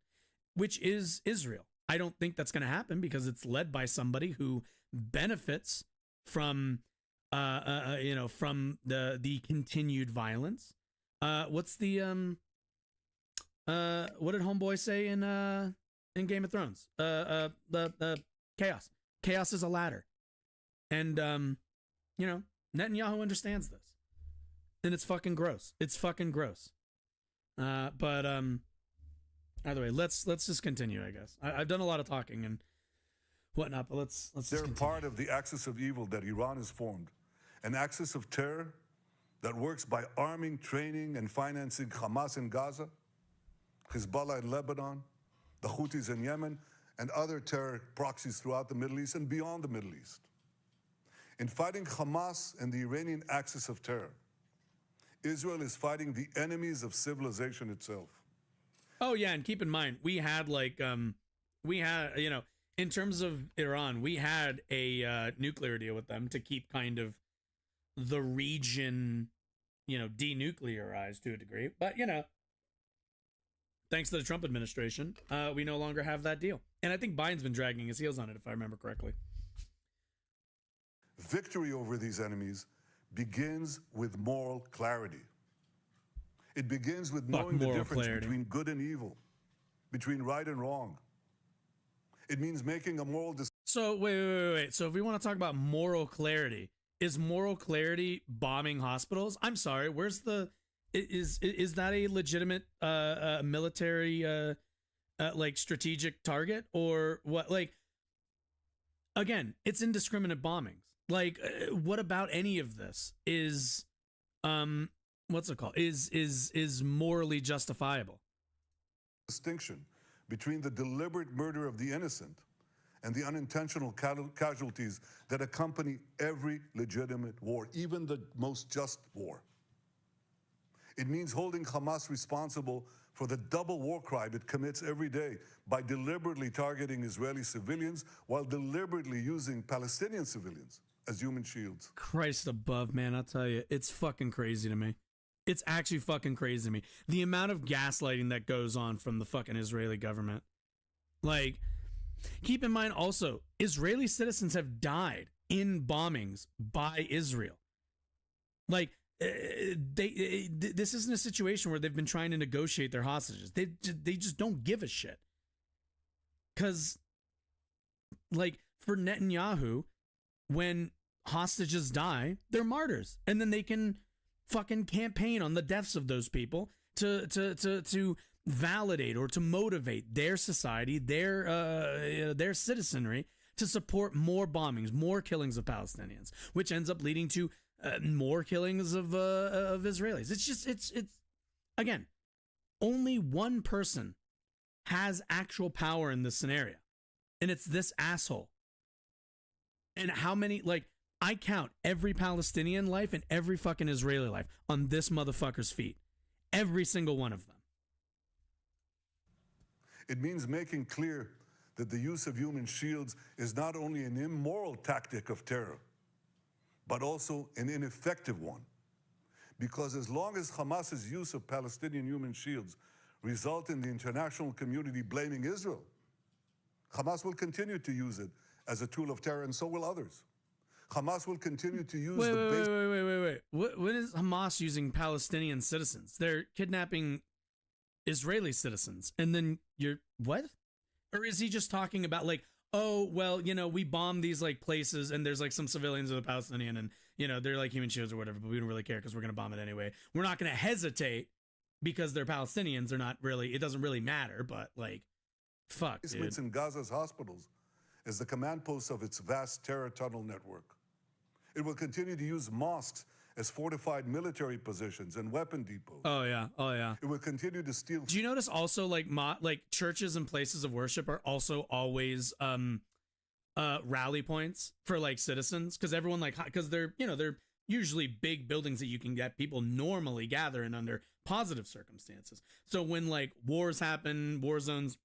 which is Israel. I don't think that's going to happen because it's led by somebody who benefits from from the continued violence. What's the what did Homeboy say in Game of Thrones? The chaos. Chaos is a ladder. And Netanyahu understands this. And it's fucking gross. It's fucking gross. But either way, let's just continue, I guess. I've done a lot of talking and whatnot, but let's They're part of the axis of evil that Iran has formed. An axis of terror that works by arming, training, and financing Hamas in Gaza, Hezbollah in Lebanon, the Houthis in Yemen, and other terror proxies throughout the Middle East and beyond the Middle East. In fighting Hamas and the Iranian axis of terror, Israel is fighting the enemies of civilization itself. Oh, yeah, and keep in mind, we had in terms of Iran, we had a nuclear deal with them to keep kind of the region, denuclearized to a degree. But, thanks to the Trump administration, we no longer have that deal. And I think Biden's been dragging his heels on it, if I remember correctly. Victory over these enemies begins with moral clarity. It begins with knowing the difference between good and evil, between right and wrong. It means making a moral decision. So, wait. So if we want to talk about moral clarity, is moral clarity bombing hospitals? I'm sorry, where's the... Is that a legitimate military strategic target or what? Like, again, it's indiscriminate bombings. Like, what about any of this is what's it called? Is morally justifiable? Distinction between the deliberate murder of the innocent and the unintentional casualties that accompany every legitimate war, even the most just war. It means holding Hamas responsible for the double war crime it commits every day by deliberately targeting Israeli civilians while deliberately using Palestinian civilians as human shields. Christ above, man, I'll tell you, it's fucking crazy to me. It's actually fucking crazy to me. The amount of gaslighting that goes on from the fucking Israeli government. Like, keep in mind also, Israeli citizens have died in bombings by Israel. Like, this isn't a situation where they've been trying to negotiate their hostages. They just don't give a shit. Because, like, for Netanyahu, when hostages die, they're martyrs. And then they can fucking campaign on the deaths of those people to validate or to motivate their society, their citizenry to support more bombings, more killings of Palestinians, which ends up leading to more killings of Israelis. It's again, only one person has actual power in this scenario, and it's this asshole. And how many, like, I count every Palestinian life and every fucking Israeli life on this motherfucker's feet. Every single one of them. It means making clear that the use of human shields is not only an immoral tactic of terror, but also an ineffective one. Because as long as Hamas's use of Palestinian human shields result in the international community blaming Israel, Hamas will continue to use it as a tool of terror, and so will others. Hamas will continue to use Wait. What is Hamas using Palestinian citizens? They're kidnapping Israeli citizens. And then what? Or is he just talking about, like, oh, well, you know, we bomb these, like, places and there's, like, some civilians of the Palestinian and, you know, they're like human shields or whatever, but we don't really care because we're going to bomb it anyway. We're not going to hesitate because they're Palestinians. They're not really, it doesn't really matter, but, like, fuck, dude. In Gaza's hospitals as the command posts of its vast terror tunnel network. It will continue to use mosques as fortified military positions and weapon depots. Oh yeah. It will continue to steal. Do you notice also, like, churches and places of worship are also always rally points for, like, citizens, because everyone, like, because they're, you know, they're usually big buildings that you can get people normally gather in under positive circumstances. So when, like, wars happen, war zones,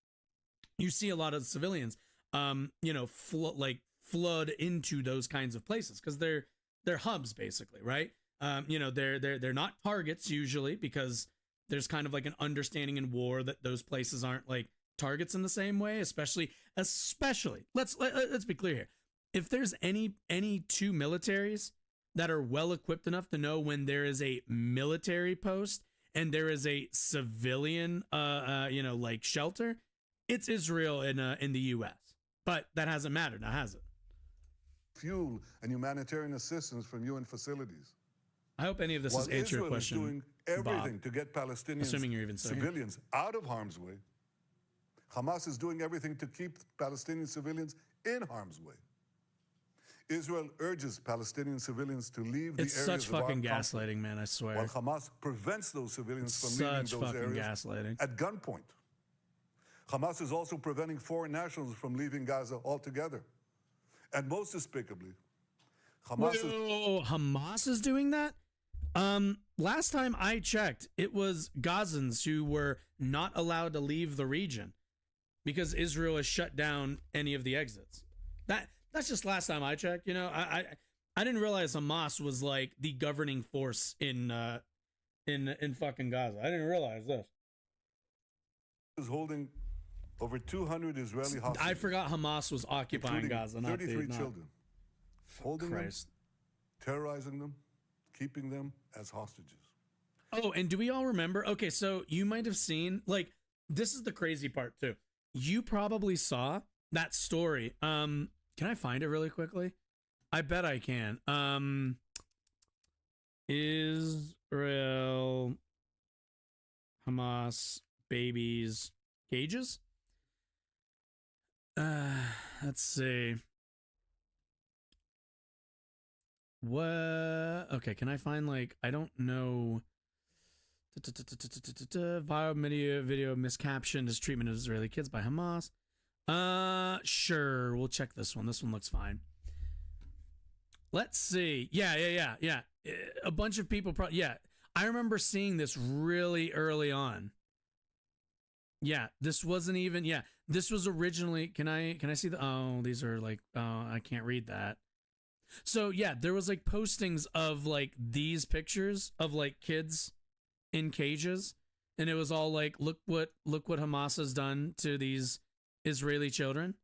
you see a lot of civilians you know, flood into those kinds of places because they're hubs, basically, right? You know, they're not targets usually, because there's kind of like an understanding in war that those places aren't, like, targets in the same way, especially let's be clear here. If there's any two militaries that are well equipped enough to know when there is a military post and there is a civilian you know, like, shelter, it's Israel in the US. But that hasn't mattered now, has it? Fuel and humanitarian assistance from UN facilities. I hope any of this has answered your question, Israel is doing everything Bob, to get Palestinians, assuming you're even civilians out of harm's way. Hamas is doing everything to keep Palestinian civilians in harm's way. Israel urges Palestinian civilians to leave the areas of It's such fucking armed gaslighting, conflict, man, I swear. while Hamas prevents those civilians from leaving those areas gaslighting. at gunpoint. Hamas is also preventing foreign nationals from leaving Gaza altogether. And most despicably, Hamas is doing that? Last time I checked, it was Gazans who were not allowed to leave the region because Israel has shut down any of the exits. That's just last time I checked. You know, I didn't realize Hamas was, like, the governing force in fucking Gaza. I didn't realize this. Is holding over 200 Israeli hostages. I forgot Hamas was occupying Gaza. 33 children. Holding them, Christ. terrorizing them, keeping them as hostages. Oh, and do we all remember? Okay, so you might have seen, like, this is the crazy part too. You probably saw that story. Can I find it really quickly? I bet I can. Israel, Hamas, babies, cages? Let's see. What? Okay, can I find, like, I don't know. Viral video miscaptioned as treatment of Israeli kids by Hamas. Sure, we'll check this one. This one looks fine. Let's see. Yeah. A bunch of people I remember seeing this really early on. Yeah, this wasn't even, this was originally, can I see the, oh, these are like, oh, I can't read that. So yeah, there was like postings of like these pictures of like kids in cages, and it was all like, look what Hamas has done to these Israeli children,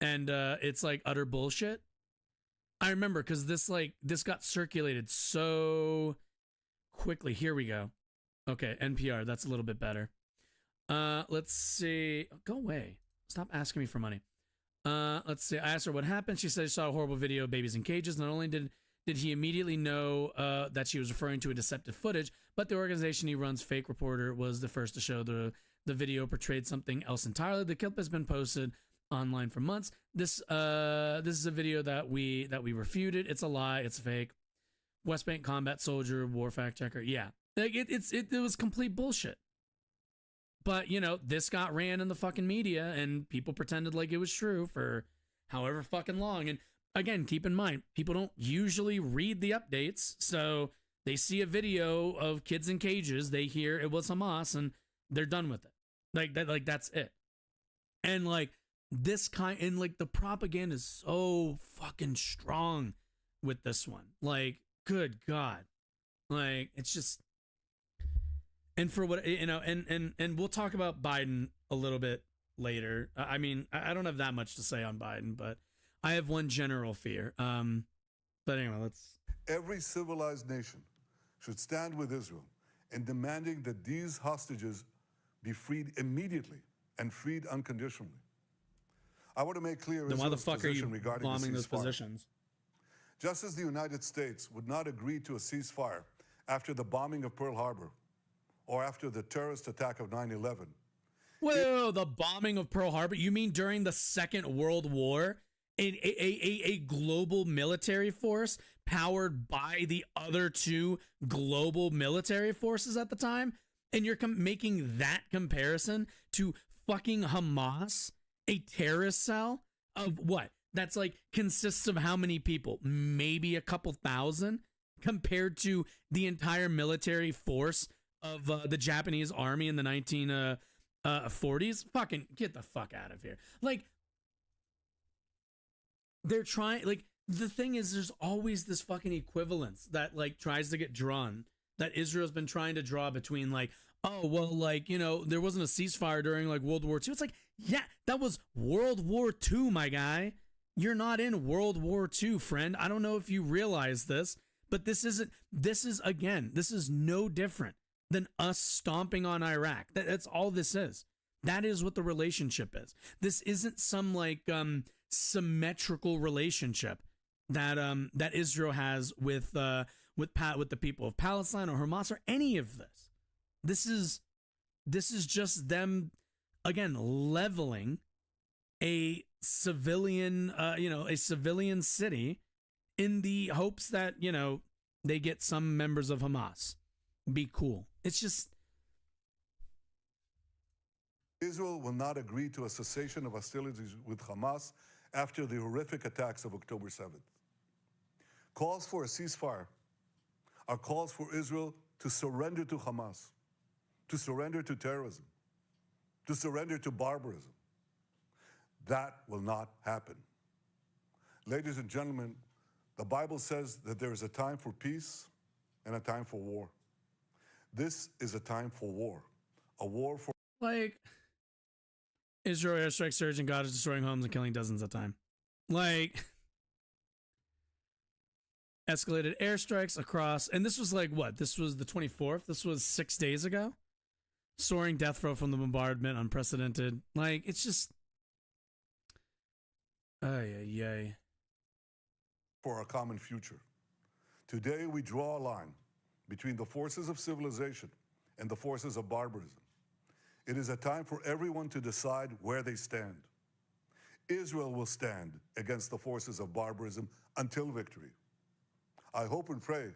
and it's like utter bullshit. I remember because this got circulated so quickly. Here we go. Okay, NPR, that's a little bit better. Let's see. Go away. Stop asking me for money. Let's see. I asked her what happened. She said she saw a horrible video of babies in cages. Not only did he immediately know that she was referring to a deceptive footage, but the organization he runs, Fake Reporter, was the first to show the video portrayed something else entirely. The clip has been posted online for months. This is a video that we refuted. It's a lie. It's fake. West Bank combat soldier, war fact checker. Yeah, like it was complete bullshit. But, you know, this got ran in the fucking media and people pretended like it was true for however fucking long. And again, keep in mind, people don't usually read the updates. So they see a video of kids in cages, they hear it was Hamas, and they're done with it. Like that's it. And like this kind, and like the propaganda is so fucking strong with this one. Like, good God. Like, it's just. And for what, you know, and we'll talk about Biden a little bit later. I mean, I don't have that much to say on Biden, but I have one general fear. But anyway, let's. Every civilized nation should stand with Israel in demanding that these hostages be freed immediately and freed unconditionally. I want to make clear then why the fuck are you regarding bombing those positions? Just as the United States would not agree to a ceasefire after the bombing of Pearl Harbor, or after the terrorist attack of 9/11. Whoa, the bombing of Pearl Harbor? You mean during the Second World War? A global military force powered by the other two global military forces at the time? And you're making that comparison to fucking Hamas, a terrorist cell of what? That's like consists of how many people? Maybe a couple thousand compared to the entire military force of the Japanese army in the 1940s. Fucking get the fuck out of here. Like, they're trying, like, the thing is, there's always this fucking equivalence that, like, tries to get drawn, that Israel's been trying to draw between, like, oh, well, like, you know, there wasn't a ceasefire during, like, World War II. It's like, yeah, that was World War II, my guy. You're not in World War II, friend. I don't know if you realize this, but this is no different than us stomping on Iraq. That's all this is. That is what the relationship is. This isn't some like symmetrical relationship that that Israel has with the people of Palestine or Hamas or any of this. This is just them again leveling a civilian a civilian city in the hopes that, you know, they get some members of Hamas. Be cool. It's just. Israel will not agree to a cessation of hostilities with Hamas after the horrific attacks of October 7th. Calls for a ceasefire are calls for Israel to surrender to Hamas, to surrender to terrorism, to surrender to barbarism. That will not happen. Ladies and gentlemen, the Bible says that there is a time for peace and a time for war. This is a time for war. A war for... Like, Israel airstrike surge and God is destroying homes and killing dozens at a time. Like, escalated airstrikes across... And this was like, what? This was the 24th? This was 6 days ago? Soaring death row from the bombardment, unprecedented. Like, it's just... Yay. For our common future. Today, we draw a line between the forces of civilization and the forces of barbarism. It is a time for everyone to decide where they stand. Israel will stand against the forces of barbarism until victory. I hope and pray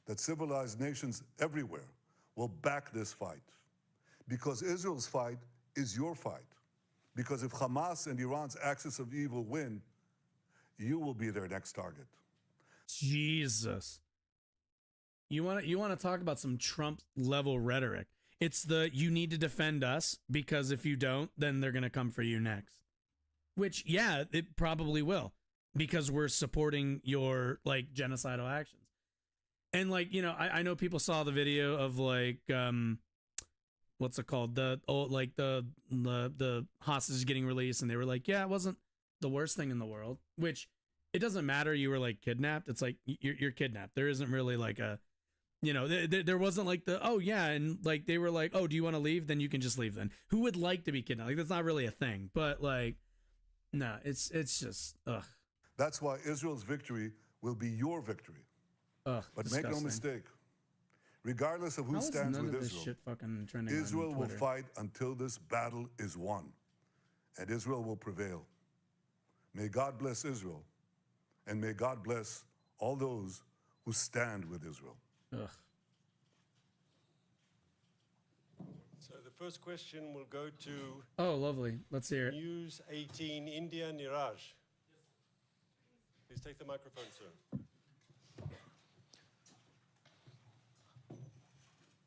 that civilized nations everywhere will back this fight, because Israel's fight is your fight. Because if Hamas and Iran's axis of evil win, you will be their next target. Jesus. You want to talk about some Trump level rhetoric? It's the you need to defend us because if you don't, then they're going to come for you next. Which, yeah, it probably will. because we're supporting your like genocidal actions. And like, you know, I know people saw the video of like what's it called, the hostages getting released, and they were like, yeah, it wasn't the worst thing in the world, which it doesn't matter. You were like kidnapped. It's like you're kidnapped. There isn't really like a, you know, there wasn't like the, oh yeah, and like they were like, oh, do you want to leave? Then you can just leave. Then who would like to be kidnapped? Like that's not really a thing. But like, no, it's just ugh. That's why Israel's victory will be your victory. Ugh, but disgusting. make no mistake, regardless of who stands with Israel, Israel will fight until this battle is won, and Israel will prevail. May God bless Israel, and may God bless all those who stand with Israel. Ugh. So the first question will go to... Oh, lovely. Let's hear it. News 18 India, Niraj. Please take the microphone, sir.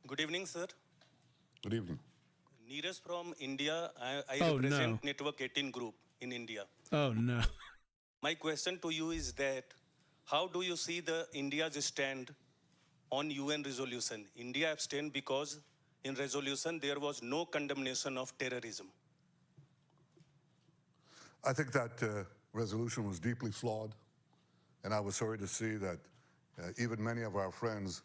Good evening, sir. Good evening. Neeraj from India. I Oh, represent no. Network 18 Group in India. Oh no. My question to you is that how do you see the India's stand on UN resolution? India abstained because in resolution there was no condemnation of terrorism. I think that resolution was deeply flawed, and I was sorry to see that even many of our friends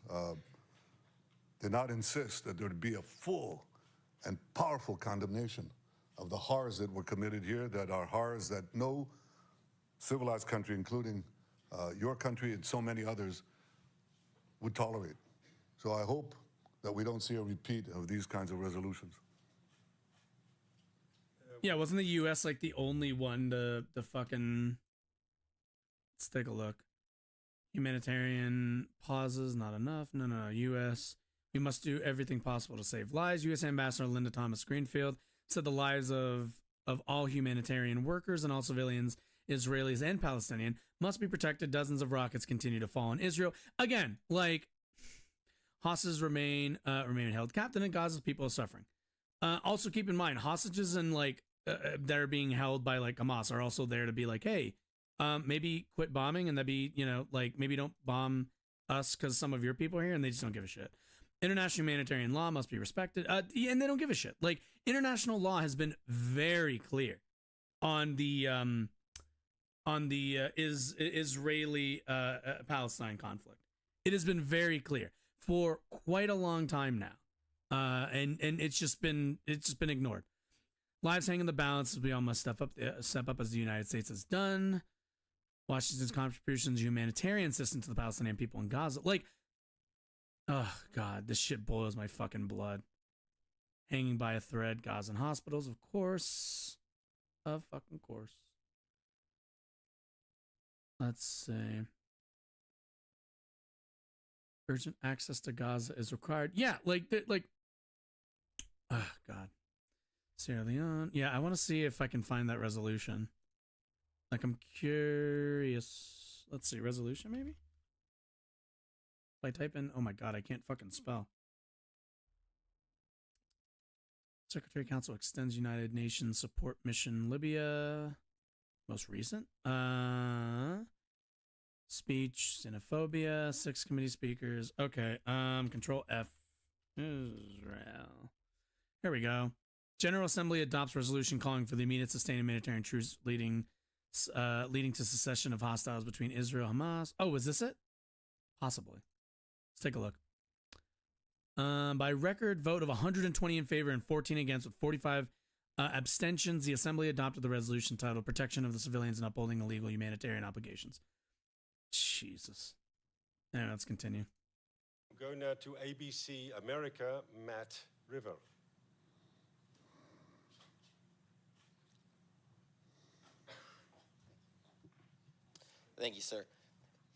did not insist that there would be a full and powerful condemnation of the horrors that were committed here, that are horrors that no civilized country, including your country and so many others, would tolerate. So I hope that we don't see a repeat of these kinds of resolutions. Yeah, wasn't the U.S. like the only one to fucking... Let's take a look. Humanitarian pauses, not enough. No, U.S. We must do everything possible to save lives. U.S. Ambassador Linda Thomas Greenfield said the lives of all humanitarian workers and all civilians, Israelis and Palestinian, must be protected. Dozens of rockets continue to fall on Israel. Again, like, hostages remain held captive in Gaza. People are suffering. Also keep in mind, hostages and like that are being held by like Hamas are also there to be like, hey, maybe quit bombing, and that'd be, you know, like maybe don't bomb us because some of your people are here, and they just don't give a shit. International humanitarian law must be respected, and they don't give a shit. Like, international law has been very clear on the Israeli Palestine conflict. It has been very clear for quite a long time now, and it's just been ignored. Lives hang in the balance as we all must step up as the United States has done. Washington's contributions to humanitarian assistance to the Palestinian people in Gaza, like. Oh, God, this shit boils my fucking blood. Hanging by a thread, Gazan hospitals, of course. Of fucking course. Let's see. Urgent access to Gaza is required. Yeah, like, oh, God. Sierra Leone. Yeah, I want to see if I can find that resolution. Like, I'm curious. Let's see, resolution maybe? I type in, oh my God, I can't fucking spell. Secretary Council extends United Nations support mission Libya. Most recent. Speech, xenophobia, 6 committee speakers. Okay, control F. Israel. Here we go. General Assembly adopts resolution calling for the immediate sustained humanitarian truce leading to cessation of hostiles between Israel and Hamas. Oh, is this it? Possibly. Let's take a look. By record vote of 120 in favor and 14 against with 45 abstentions, the Assembly adopted the resolution titled Protection of the Civilians and Upholding Illegal Humanitarian Obligations. Jesus. Anyway, let's continue. Go now to ABC America, Matt River. Thank you, sir.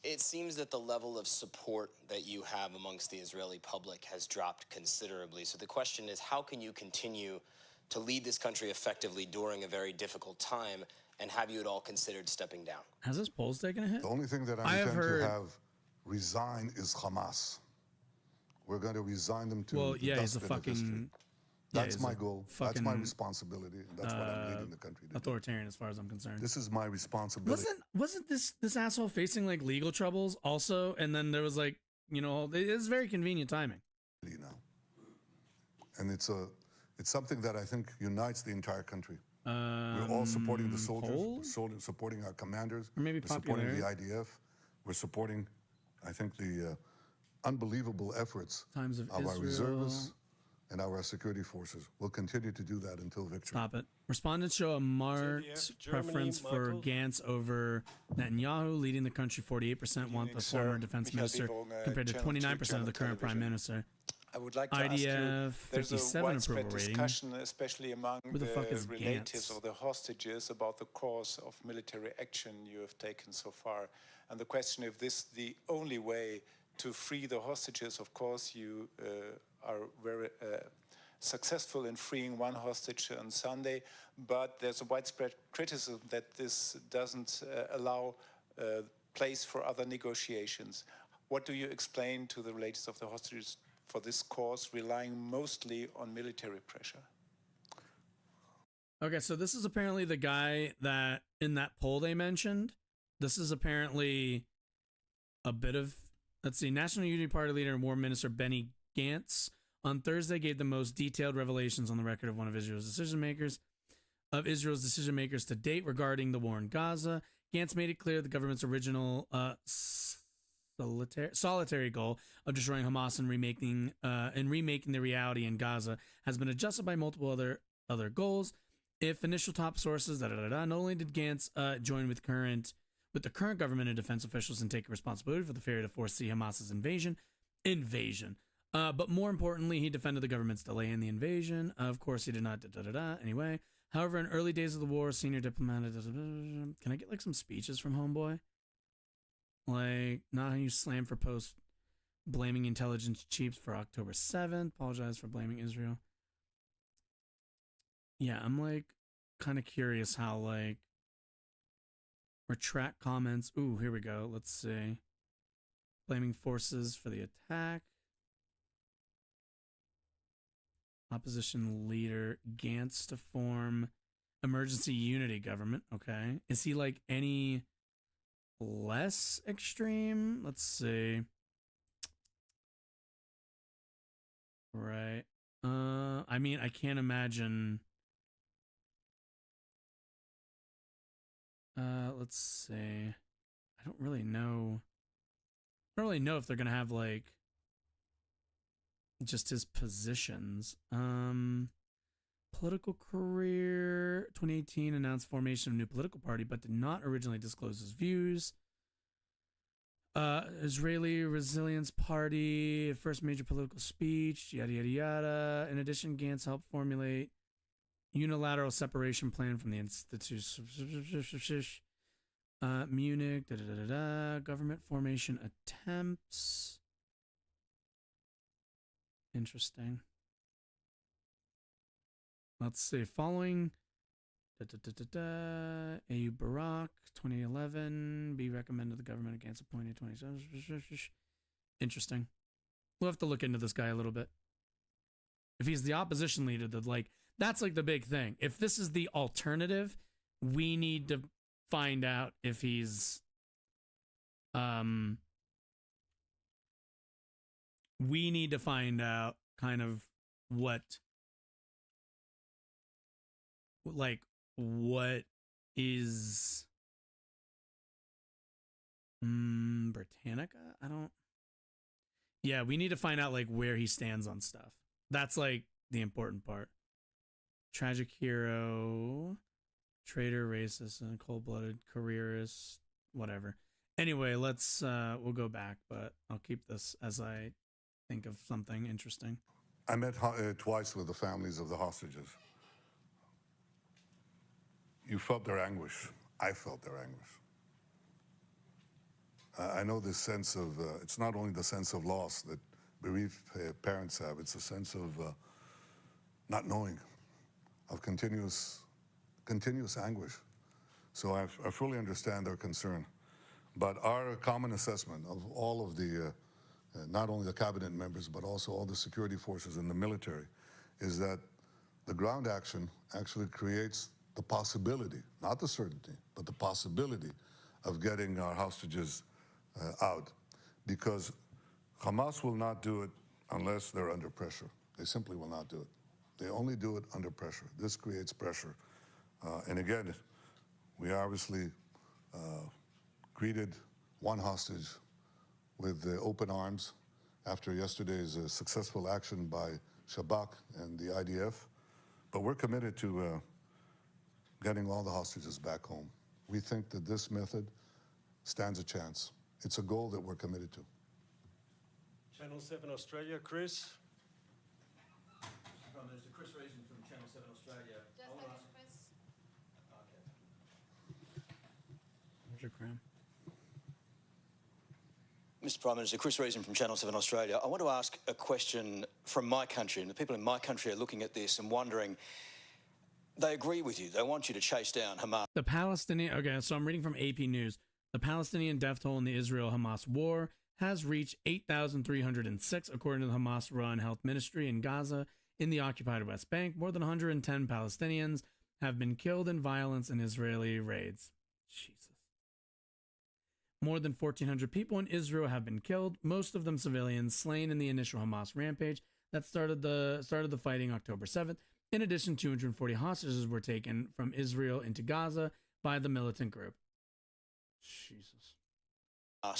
It seems that the level of support that you have amongst the Israeli public has dropped considerably. So the question is, how can you continue to lead this country effectively during a very difficult time, and have you at all considered stepping down? Has this polls taken a hit? The only thing that I intend to have resign is Hamas. We're going to resign them to well, the yeah, he's a dustbin of history. fucking That's he's my a goal. That's my fucking, responsibility. And that's what I'm leading the country to do. authoritarian, as far as I'm concerned. This is my responsibility. Wasn't this asshole facing like legal troubles also? And then there was like, you know, it's very convenient timing. Now, and it's something that I think unites the entire country. We're all supporting the soldiers. We're supporting our commanders. Or maybe we're supporting the popularity. IDF. We're supporting, I think, the unbelievable efforts Times of our Israel. reservists and our security forces. We'll continue to do that until victory. Stop it. Respondents show a marked preference for Gantz over Netanyahu, leading the country. 48% want the former defense minister, compared to 29% of the current prime minister. I would like to IDF, ask you, there's a 57 widespread approval rating. discussion, especially among Who the fuck is relatives Gantz? of the hostages, about the course of military action you have taken so far. And the question if this is the only way to free the hostages. Of course, you are very successful in freeing one hostage on Sunday, but there's a widespread criticism that this doesn't allow place for other negotiations. What do you explain to the relatives of the hostages for this course, relying mostly on military pressure? Okay, so this is apparently the guy that in that poll they mentioned. This is apparently a bit of, let's see, National Unity Party leader and War Minister Benny Gantz on Thursday gave the most detailed revelations on the record of one of Israel's decision makers to date regarding the war in Gaza. Gantz made it clear the government's original solitary goal of destroying Hamas and remaking the reality in Gaza has been adjusted by multiple other goals. If initial top sources, not only did Gantz join with the current government and defense officials and take responsibility for the failure to foresee Hamas's invasion, but more importantly, he defended the government's delay in the invasion. Of course, he did not. Anyway, however, in early days of the war, senior diplomat. Can I get like some speeches from Homeboy? Like, not how you slam for post blaming intelligence chiefs for October 7th. Apologize for blaming Israel. Yeah, I'm like kind of curious how like retract comments. Ooh, here we go. Let's see. Blaming forces for the attack. Opposition leader Gantz to form emergency unity government. Okay. Is he like any less extreme? Let's see. Right. I mean, I can't imagine. Let's see. I don't really know. I don't really know if they're gonna have like just his positions. Political career. 2018 announced formation of a new political party, but did not originally disclose his views. Israeli Resilience Party, first major political speech, yada yada yada. In addition, Gantz helped formulate unilateral separation plan from the institution. Munich, government formation attempts. Interesting. Let's see. Following AU Barak, 2011. Be recommended the government against appointed 27. Interesting. We'll have to look into this guy a little bit. If he's the opposition leader, that's like the big thing. If this is the alternative, we need to find out if he's we need to find out kind of what is Britannica? We need to find out like where he stands on stuff. That's like the important part. Tragic hero, traitor, racist, and cold-blooded careerist, whatever. Anyway, let's we'll go back, but I'll keep this as I think of something interesting. I met twice with the families of the hostages. You felt their anguish. I felt their anguish. I know this sense of, it's not only the sense of loss that bereaved parents have, it's a sense of not knowing, of continuous anguish. So I fully understand their concern. But our common assessment of all of the, not only the cabinet members, but also all the security forces and the military, is that the ground action actually creates the possibility, not the certainty, but the possibility of getting our hostages out. Because Hamas will not do it unless they're under pressure. They simply will not do it. They only do it under pressure. This creates pressure. And again, we obviously greeted one hostage with open arms after yesterday's successful action by Shabak and the IDF. But we're committed to getting all the hostages back home. We think that this method stands a chance. It's a goal that we're committed to. Channel 7 Australia, Chris. Mr. Prime Minister, Chris Reason from Channel 7 Australia. Mr. Prime Minister, Chris Reason from Channel 7 Australia. I want to ask a question from my country, and the people in my country are looking at this and wondering, they agree with you. They want you to chase down Hamas. The Palestinian, okay, so I'm reading from AP News. The Palestinian death toll in the Israel-Hamas war has reached 8,306, according to the Hamas-run health ministry in Gaza. In the occupied West Bank, more than 110 Palestinians have been killed in violence in Israeli raids. Jesus. More than 1,400 people in Israel have been killed, most of them civilians, slain in the initial Hamas rampage that started the fighting October 7th. In addition, 240 hostages were taken from Israel into Gaza by the militant group. Jesus.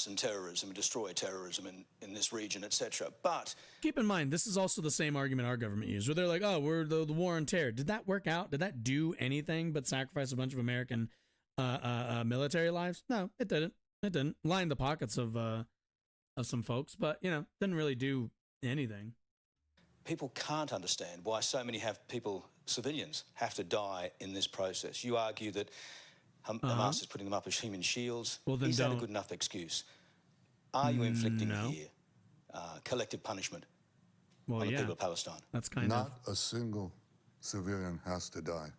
And terrorism, destroy terrorism in this region, etc. But keep in mind, this is also the same argument our government used, where they're like, oh, we're the war on terror. Did that work out? Did that do anything but sacrifice a bunch of American military lives? No, it didn't. It didn't. Line the pockets of some folks, but, you know, didn't really do anything. People can't understand why so many civilians have to die in this process. You argue that Hamas is putting them up as human shields. Well, then is that a good enough excuse? Are you inflicting here collective punishment on the people of Palestine? That's kind of... Not a single civilian has to die.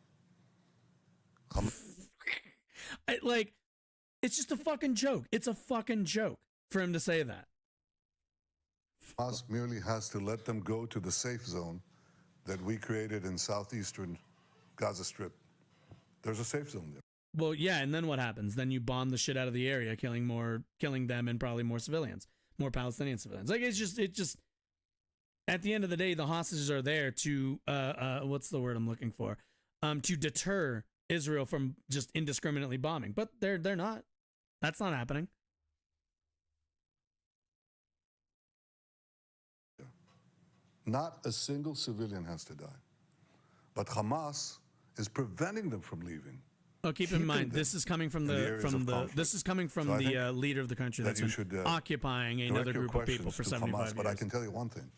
It's just a fucking joke. It's a fucking joke for him to say that. Hamas merely has to let them go to the safe zone that we created in southeastern Gaza Strip. There's a safe zone there. Well, yeah, and then what happens? Then you bomb the shit out of the area, killing them and probably more civilians, more Palestinian civilians. Like, it's just, at the end of the day, the hostages are there to, what's the word I'm looking for? To deter Israel from just indiscriminately bombing. But they're not. That's not happening. Not a single civilian has to die. But Hamas is preventing them from leaving. Oh, keep in mind, this is coming from this is coming from the leader of the country that's been occupying another group of people for 75 years. But I can tell you one thing: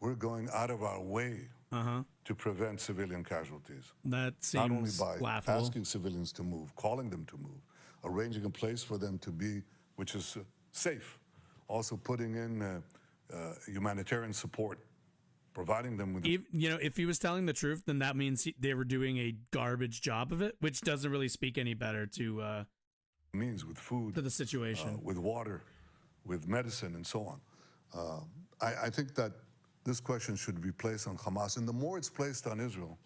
we're going out of our way to prevent civilian casualties. That seems not only by laughable. Asking civilians to move, calling them to move, arranging a place for them to be, which is safe. Also putting in humanitarian support. Providing them with, if he was telling the truth, then that means they were doing a garbage job of it, which doesn't really speak any better to means with food, to the situation, with water, with medicine, and so on. I think that this question should be placed on Hamas, and the more it's placed on Israel,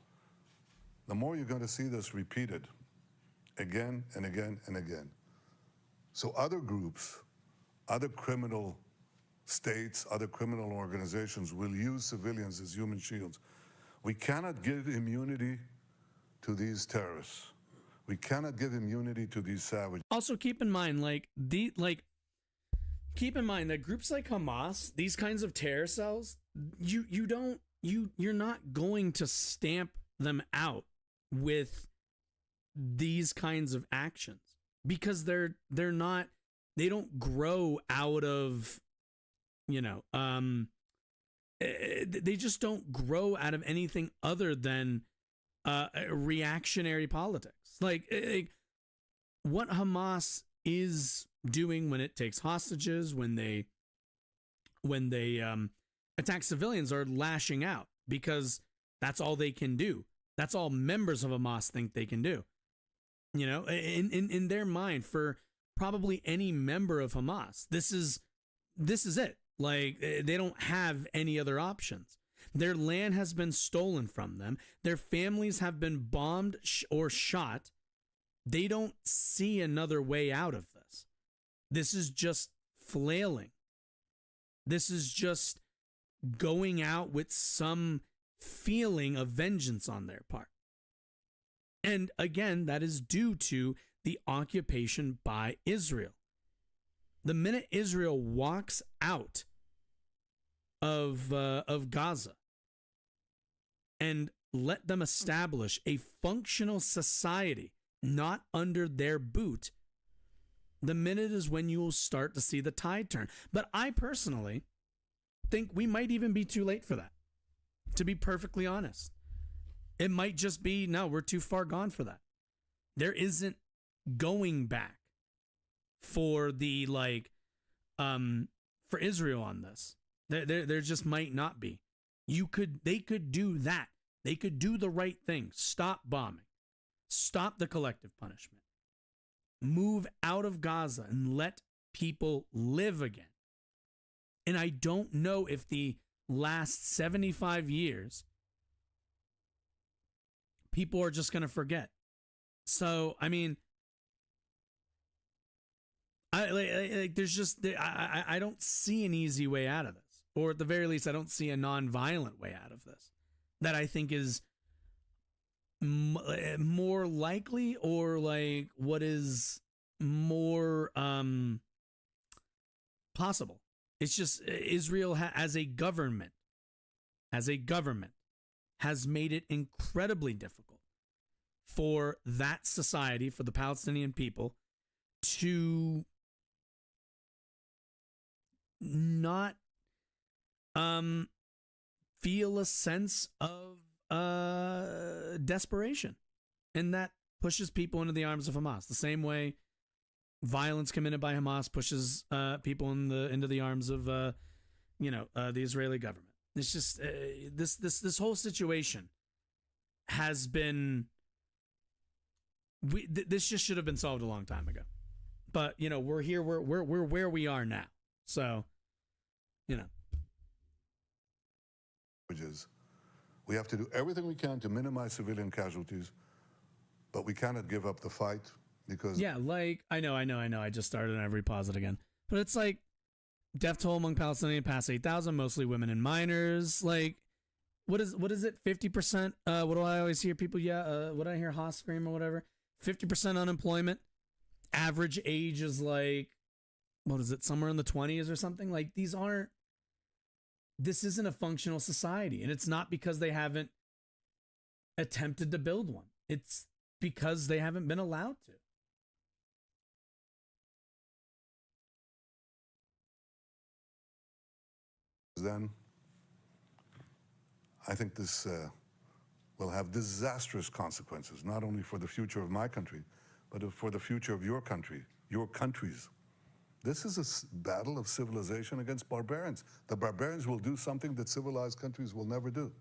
the more you're going to see this repeated again and again and again. So other groups, other criminal states, other criminal organizations will use civilians as human shields. We cannot give immunity to these terrorists. We cannot give immunity to these savages. Also, keep in mind, keep in mind that groups like Hamas, these kinds of terror cells, you're not going to stamp them out with these kinds of actions because they don't grow out of, they just don't grow out of anything other than reactionary politics. Like what Hamas is doing when it takes hostages, when they attack civilians, are lashing out because that's all they can do. That's all members of Hamas think they can do. In their mind, for probably any member of Hamas, this is it. Like, they don't have any other options. Their land has been stolen from them. Their families have been bombed or shot. They don't see another way out of this. This is just flailing. This is just going out with some feeling of vengeance on their part. And again, that is due to the occupation by Israel. The minute Israel walks out of Gaza and let them establish a functional society not under their boot, the minute is when you will start to see the tide turn. But I personally think we might even be too late for that, to be perfectly honest. It might just be, no, we're too far gone for that. There isn't going back for the, for Israel on this. There just might not be. They could do that. They could do the right thing. Stop bombing. Stop the collective punishment. Move out of Gaza and let people live again. And I don't know if the last 75 years people are just going to forget. So, I mean, I don't see an easy way out of this. Or at the very least, I don't see a non-violent way out of this that I think is more likely, or like what is more possible. It's just Israel as a government has made it incredibly difficult for that society, for the Palestinian people, to not feel a sense of desperation, and that pushes people into the arms of Hamas. The same way violence committed by Hamas pushes people into the arms of the Israeli government. It's just this whole situation has been. This just should have been solved a long time ago, but we're here. We're where we are now. So, which is, we have to do everything we can to minimize civilian casualties, but we cannot give up the fight because. Yeah, I know. I just started on every pause it again, but it's like death toll among Palestinians past 8,000, mostly women and minors. Like, what is it? 50%? What do I always hear people? What do I hear? Haas scream or whatever. 50% unemployment. Average age is like, what is it? Somewhere in the 20s or something. Like, this isn't a functional society, and it's not because they haven't attempted to build one. It's because they haven't been allowed to. Then I think this will have disastrous consequences, not only for the future of my country, but for the future of your country, your countries. This is a battle of civilization against barbarians. The barbarians will do something that civilized countries will never do.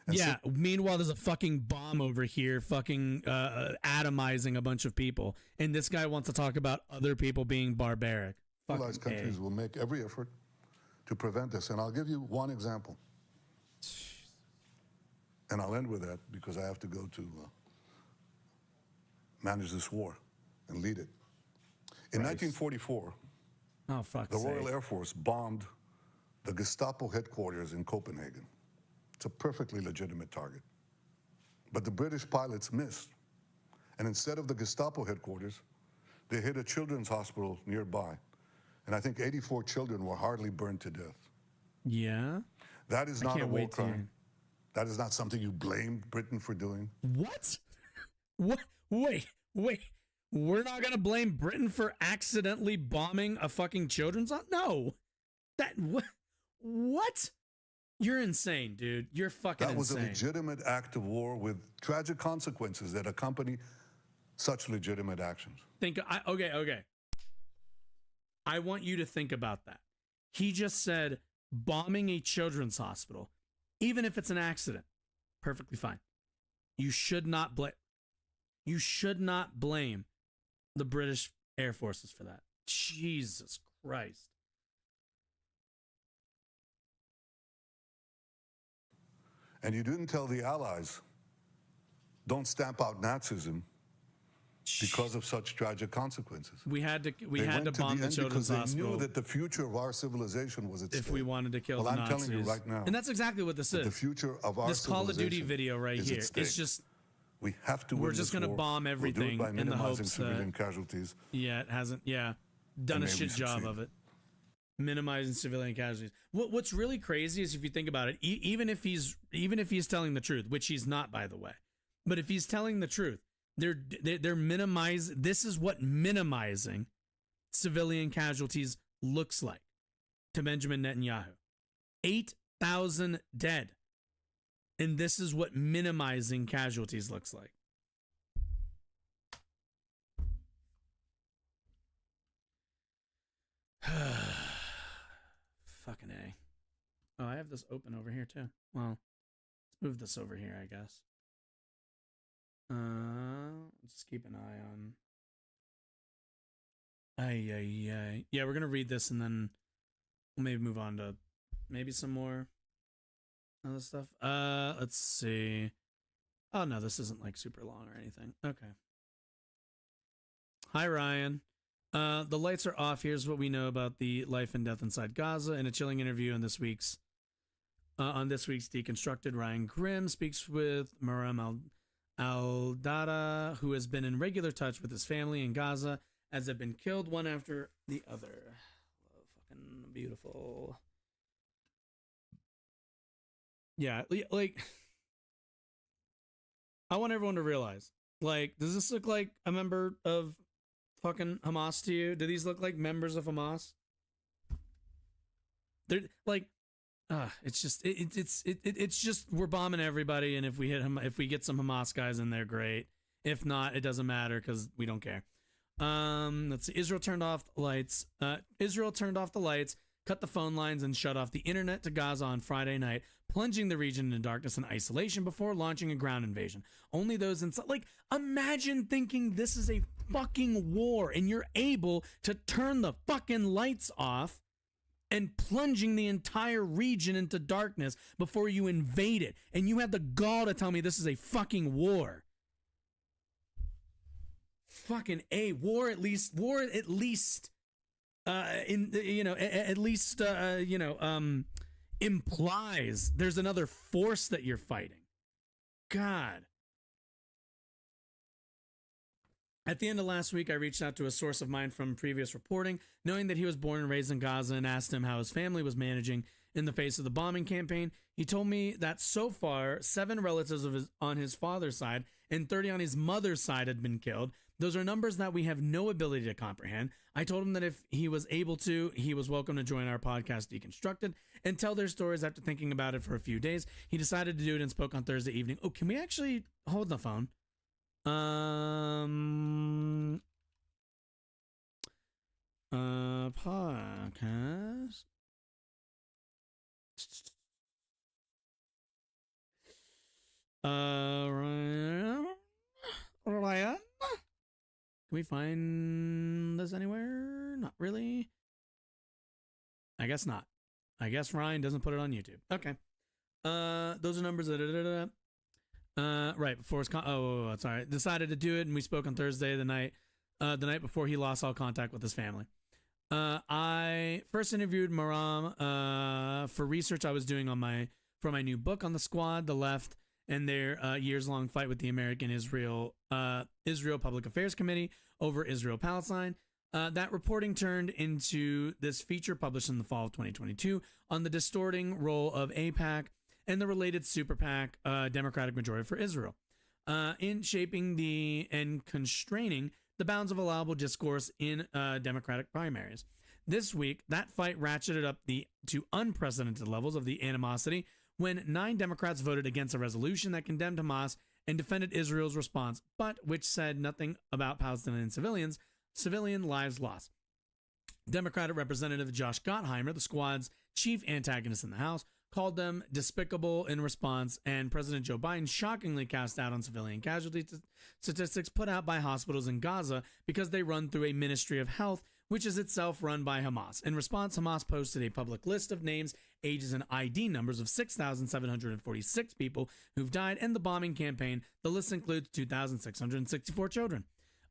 And meanwhile, there's a fucking bomb over here fucking atomizing a bunch of people. And this guy wants to talk about other people being barbaric. Civilized countries will make every effort to prevent this. And I'll give you one example. And I'll end with that because I have to go to manage this war and lead it. In 1944, the Royal Air Force bombed the Gestapo headquarters in Copenhagen. It's a perfectly legitimate target. But the British pilots missed. And instead of the Gestapo headquarters, they hit a children's hospital nearby. And I think 84 children were hardly burned to death. Yeah? That is not a war crime. That is not something you blame Britain for doing. What? What? Wait. We're not going to blame Britain for accidentally bombing a fucking children's hospital? No. What? You're insane, dude. You're fucking insane. That was a legitimate act of war with tragic consequences that accompany such legitimate actions. Okay. I want you to think about that. He just said bombing a children's hospital, even if it's an accident, perfectly fine. You should not blame the British Air Forces for that. Jesus Christ. And you didn't tell the Allies, don't stamp out Nazism because of such tragic consequences. We had to They bomb went to the end children's because they hospital knew that the future of our civilization was at stake. if we wanted to kill well, the I'm Nazis. telling you right now. And that's exactly what this that is. The future of our this Call of Duty civilization video right is here. at stake. It's just we have to we're win just this gonna war. bomb everything we'll do it by in the minimizing hopes civilian that casualties. it hasn't done And a may we shit job succeed. of it. Minimizing civilian casualties. What's really crazy is if you think about it, even if he's telling the truth, which he's not, by the way, but if he's telling the truth, they're minimize. This is what minimizing civilian casualties looks like to Benjamin Netanyahu. 8,000 dead, and this is what minimizing casualties looks like. Fucking A. Oh, I have this open over here too. Well, let's move this over here, I guess. Just keep an eye on. Yeah, we're gonna read this and then we'll maybe move on to maybe some more other stuff. Let's see. Oh no, this isn't like super long or anything. Okay. Hi, Ryan. The lights are off. Here's what we know about the life and death inside Gaza. In a chilling interview on this week's Deconstructed, Ryan Grimm speaks with Maram Al-Dada, who has been in regular touch with his family in Gaza as they've been killed one after the other. Oh, fucking beautiful. Yeah, like, I want everyone to realize, like, does this look like a member of fucking Hamas to you? Do these look like members of Hamas? They're like, it's just it's just we're bombing everybody, and if we get some Hamas guys in there, great. If not, it doesn't matter because we don't care. Let's see. Israel turned off the lights, cut the phone lines, and shut off the internet to Gaza on Friday night, plunging the region into darkness and isolation before launching a ground invasion. Only those inside, like, imagine thinking this is a fucking war and you're able to turn the fucking lights off and plunging the entire region into darkness before you invade it. And you have the gall to tell me this is a fucking war. Fucking A. War at least implies there's another force that you're fighting. God. At the end of last week, I reached out to a source of mine from previous reporting, knowing that he was born and raised in Gaza, and asked him how his family was managing in the face of the bombing campaign. He told me that so far, 7 relatives on his father's side and 30 on his mother's side had been killed. Those are numbers that we have no ability to comprehend. I told him that if he was able to, he was welcome to join our podcast Deconstructed and tell their stories. After thinking about it for a few days, he decided to do it and spoke on Thursday evening. Oh, can we actually hold the phone? Podcast. Ryan? Can we find this anywhere? Not really. I guess not. I guess Ryan doesn't put it on YouTube. Okay. Those are numbers. Right before his sorry. Decided to do it, and we spoke on Thursday, the night before he lost all contact with his family. I first interviewed Maram for research I was doing for my new book on the Squad, the left, and their years-long fight with the American Israel Public Affairs Committee over Israel-Palestine. That reporting turned into this feature published in the fall of 2022 on the distorting role of AIPAC and the related super PAC, Democratic Majority for Israel, in shaping and constraining the bounds of allowable discourse in Democratic primaries. This week, that fight ratcheted up to unprecedented levels of the animosity when 9 Democrats voted against a resolution that condemned Hamas and defended Israel's response, but which said nothing about Palestinian civilian lives lost. Democratic Representative Josh Gottheimer, the Squad's chief antagonist in the House, called them despicable in response, and President Joe Biden shockingly cast doubt on civilian casualty statistics put out by hospitals in Gaza because they run through a Ministry of Health, which is itself run by Hamas. In response, Hamas posted a public list of names, ages, and ID numbers of 6,746 people who've died in the bombing campaign. The list includes 2,664 children.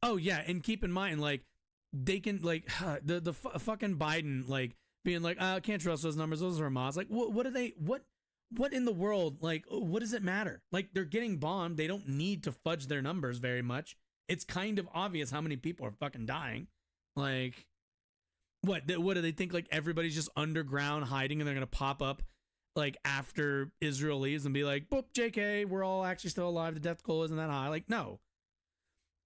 Oh, yeah, and keep in mind, like, they can, like, the fucking Biden, like, being like, I can't trust those numbers, those are Hamas. Like, what are they, what in the world, like, what does it matter? Like, they're getting bombed. They don't need to fudge their numbers very much. It's kind of obvious how many people are fucking dying. Like, what do they think? Like, everybody's just underground hiding and they're going to pop up, like, after Israel leaves and be like, boop, JK, we're all actually still alive. The death toll isn't that high. Like, no.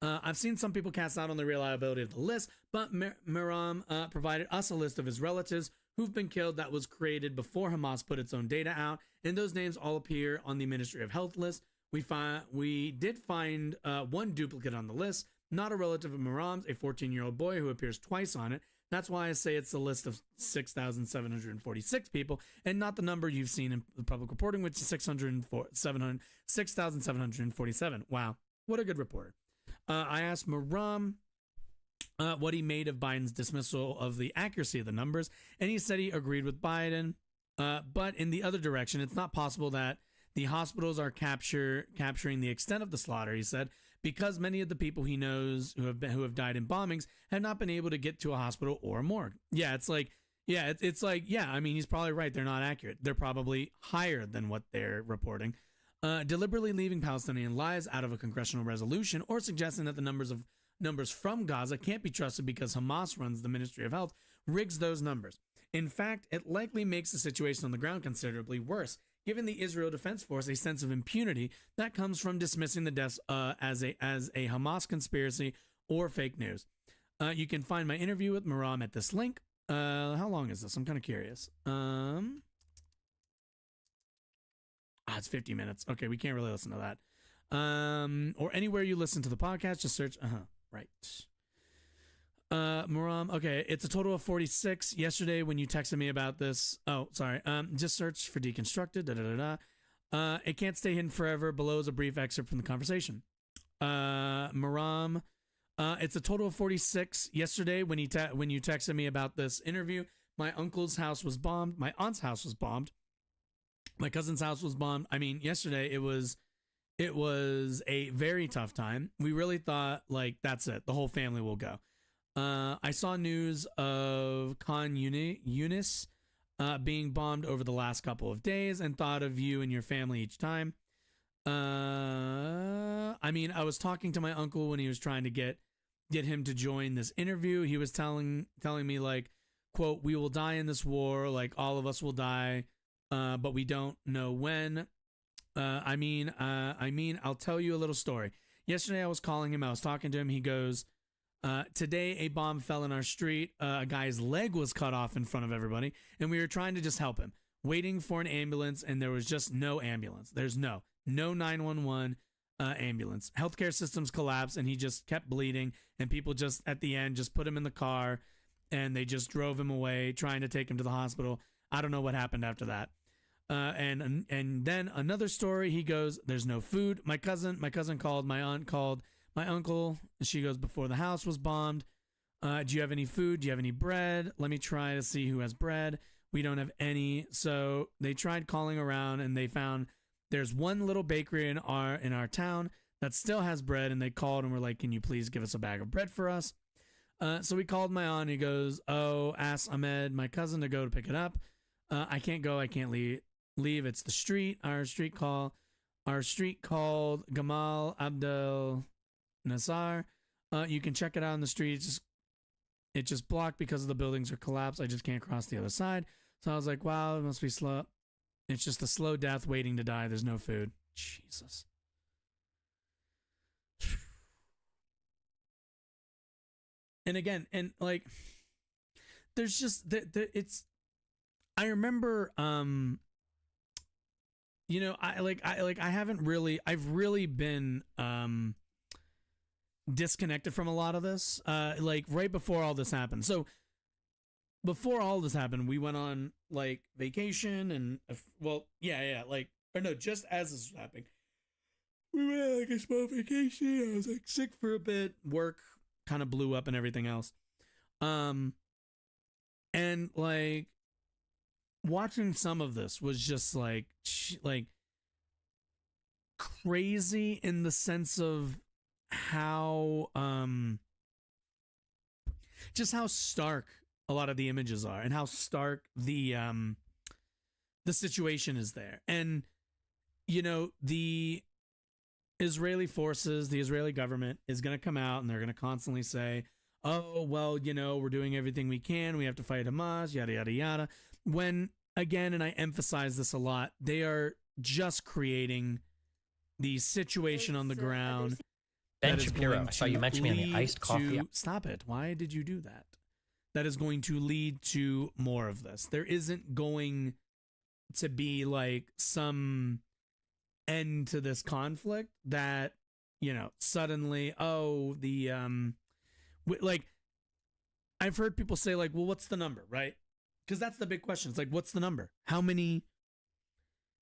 I've seen some people cast out on the reliability of the list, but Miram provided us a list of his relatives who've been killed that was created before Hamas put its own data out, and those names all appear on the Ministry of Health list. We did find one duplicate on the list, not a relative of Miram's, a 14-year-old boy who appears twice on it. That's why I say it's the list of 6,746 people, and not the number you've seen in the public reporting, which is 6,747. Wow, what a good reporter. I asked Miram what he made of Biden's dismissal of the accuracy of the numbers, and he said he agreed with Biden. But in the other direction, it's not possible that the hospitals are capturing the extent of the slaughter, he said, because many of the people he knows who have died in bombings have not been able to get to a hospital or a morgue. Yeah, it's like, I mean, he's probably right. They're not accurate. They're probably higher than what they're reporting. Deliberately leaving Palestinian lives out of a congressional resolution or suggesting that the numbers from Gaza can't be trusted because Hamas runs the Ministry of Health rigs those numbers. In fact, it likely makes the situation on the ground considerably worse, giving the Israel Defense Force a sense of impunity that comes from dismissing the deaths as a Hamas conspiracy or fake news. You can find my interview with Miram at this link. How long is this? I'm kind of curious. It's 50 minutes. Okay, we can't really listen to that. Or anywhere you listen to the podcast, just search. Right. Miram, okay, it's a total of 46. Yesterday, when you texted me about this, just search for Deconstructed. It can't stay hidden forever. Below is a brief excerpt from the conversation. Miram, it's a total of 46. Yesterday, when you texted me about this interview, my uncle's house was bombed. My aunt's house was bombed. My cousin's house was bombed. I mean, yesterday it was a very tough time. We really thought, like, that's it. The whole family will go. I saw news of Khan Yunis being bombed over the last couple of days and thought of you and your family each time. I mean, I was talking to my uncle when he was trying to get him to join this interview. He was telling me, like, quote, we will die in this war, like all of us will die, but we don't know when. I mean, I'll tell you a little story. Yesterday I was calling him, I was talking to him, he goes, today a bomb fell in our street, a guy's leg was cut off in front of everybody, and we were trying to just help him, waiting for an ambulance, and there was just no ambulance. There's no 911 ambulance. Healthcare systems collapsed, and he just kept bleeding, and people just, at the end, just put him in the car, and they just drove him away, trying to take him to the hospital. I don't know what happened after that. And then another story, he goes, there's no food. My cousin called, my aunt called my uncle, and she goes, before the house was bombed, do you have any food? Do you have any bread? Let me try to see who has bread. We don't have any. So they tried calling around, and they found there's one little bakery in our town that still has bread, and they called and were like, can you please give us a bag of bread for us? So we called my aunt, and he goes, oh, ask Ahmed, my cousin, to go to pick it up. I can't go. I can't leave. It's the street. Our street called Gamal Abdel Nassar. You can check it out on the street. It just blocked because the buildings are collapsed. I just can't cross the other side. So I was like, wow, it must be slow. It's just a slow death waiting to die. There's no food. Jesus. And again, and like, there's just it's. I remember, you know, I've really been disconnected from a lot of this. Like right before all this happened. So before all this happened, we went on like vacation and just as this was happening, we went on like a small vacation. I was like sick for a bit. Work kind of blew up and everything else. And like watching some of this was just like crazy in the sense of how just how stark a lot of the images are and how stark the situation is there. And you know, the Israeli forces, the Israeli government is going to come out and they're going to constantly say, oh, well, you know, we're doing everything we can. We have to fight Hamas, yada, yada, yada. When, again, and I emphasize this a lot, they are just creating the situation on the ground. Ben Shapiro, I saw you mention me on the iced coffee. Stop it. Why did you do that? That is going to lead to more of this. There isn't going to be like some end to this conflict that, you know, suddenly, oh, the like I've heard people say like, well, what's the number, right? Because that's the big question. It's like, what's the number? How many,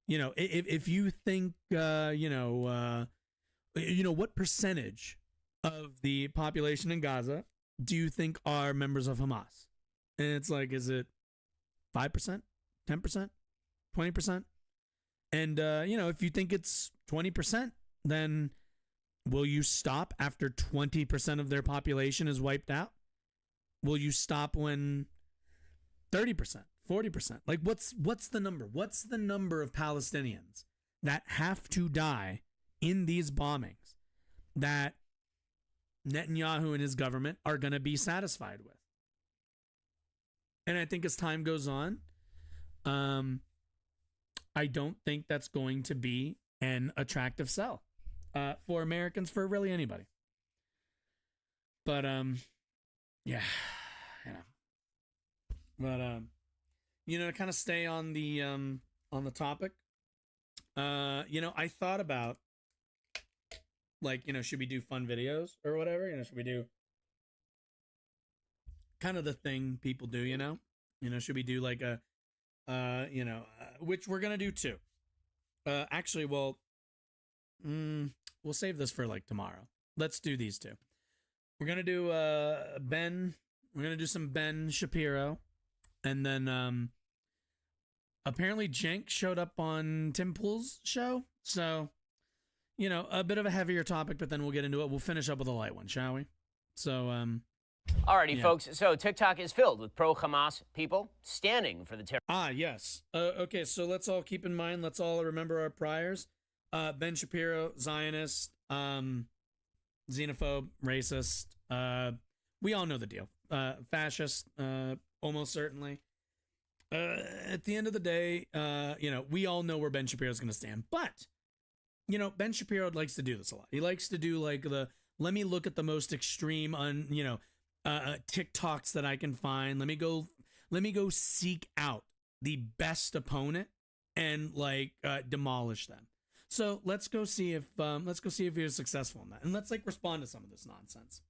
you know, if you think you know, what percentage of the population in Gaza do you think are members of Hamas? And it's like, is it 5%, 10%, 20%? And, you know, if you think it's 20%, then will you stop after 20% of their population is wiped out? Will you stop when 30%, 40%? Like, what's the number? What's the number of Palestinians that have to die in these bombings that Netanyahu and his government are going to be satisfied with? And I think as time goes on, I don't think that's going to be an attractive sell for Americans, for really anybody. But yeah, you know. But you know, to kind of stay on the topic, you know, I thought about like, you know, should we do fun videos or whatever? You know, should we do kind of the thing people do? You know, should we do like a you know, which we're gonna do too. Actually, well, we'll save this for like tomorrow. Let's do these two. We're gonna do Ben. We're gonna do some Ben Shapiro, and then apparently Cenk showed up on Tim Pool's show. So, you know, a bit of a heavier topic, but then we'll get into it. We'll finish up with a light one, shall we? So, Alrighty, folks. So TikTok is filled with pro-Hamas people standing for the terror. Ah, yes. Okay, so let's all keep in mind, let's all remember our priors. Ben Shapiro, Zionist, xenophobe, racist. We all know the deal. Fascist, almost certainly. At the end of the day, you know, we all know where Ben Shapiro's going to stand. But, you know, Ben Shapiro likes to do this a lot. He likes to do like let me look at the most extreme you know, TikToks that I can find. Let me go seek out the best opponent and like demolish them. So let's go see if you're successful in that, and let's like respond to some of this nonsense.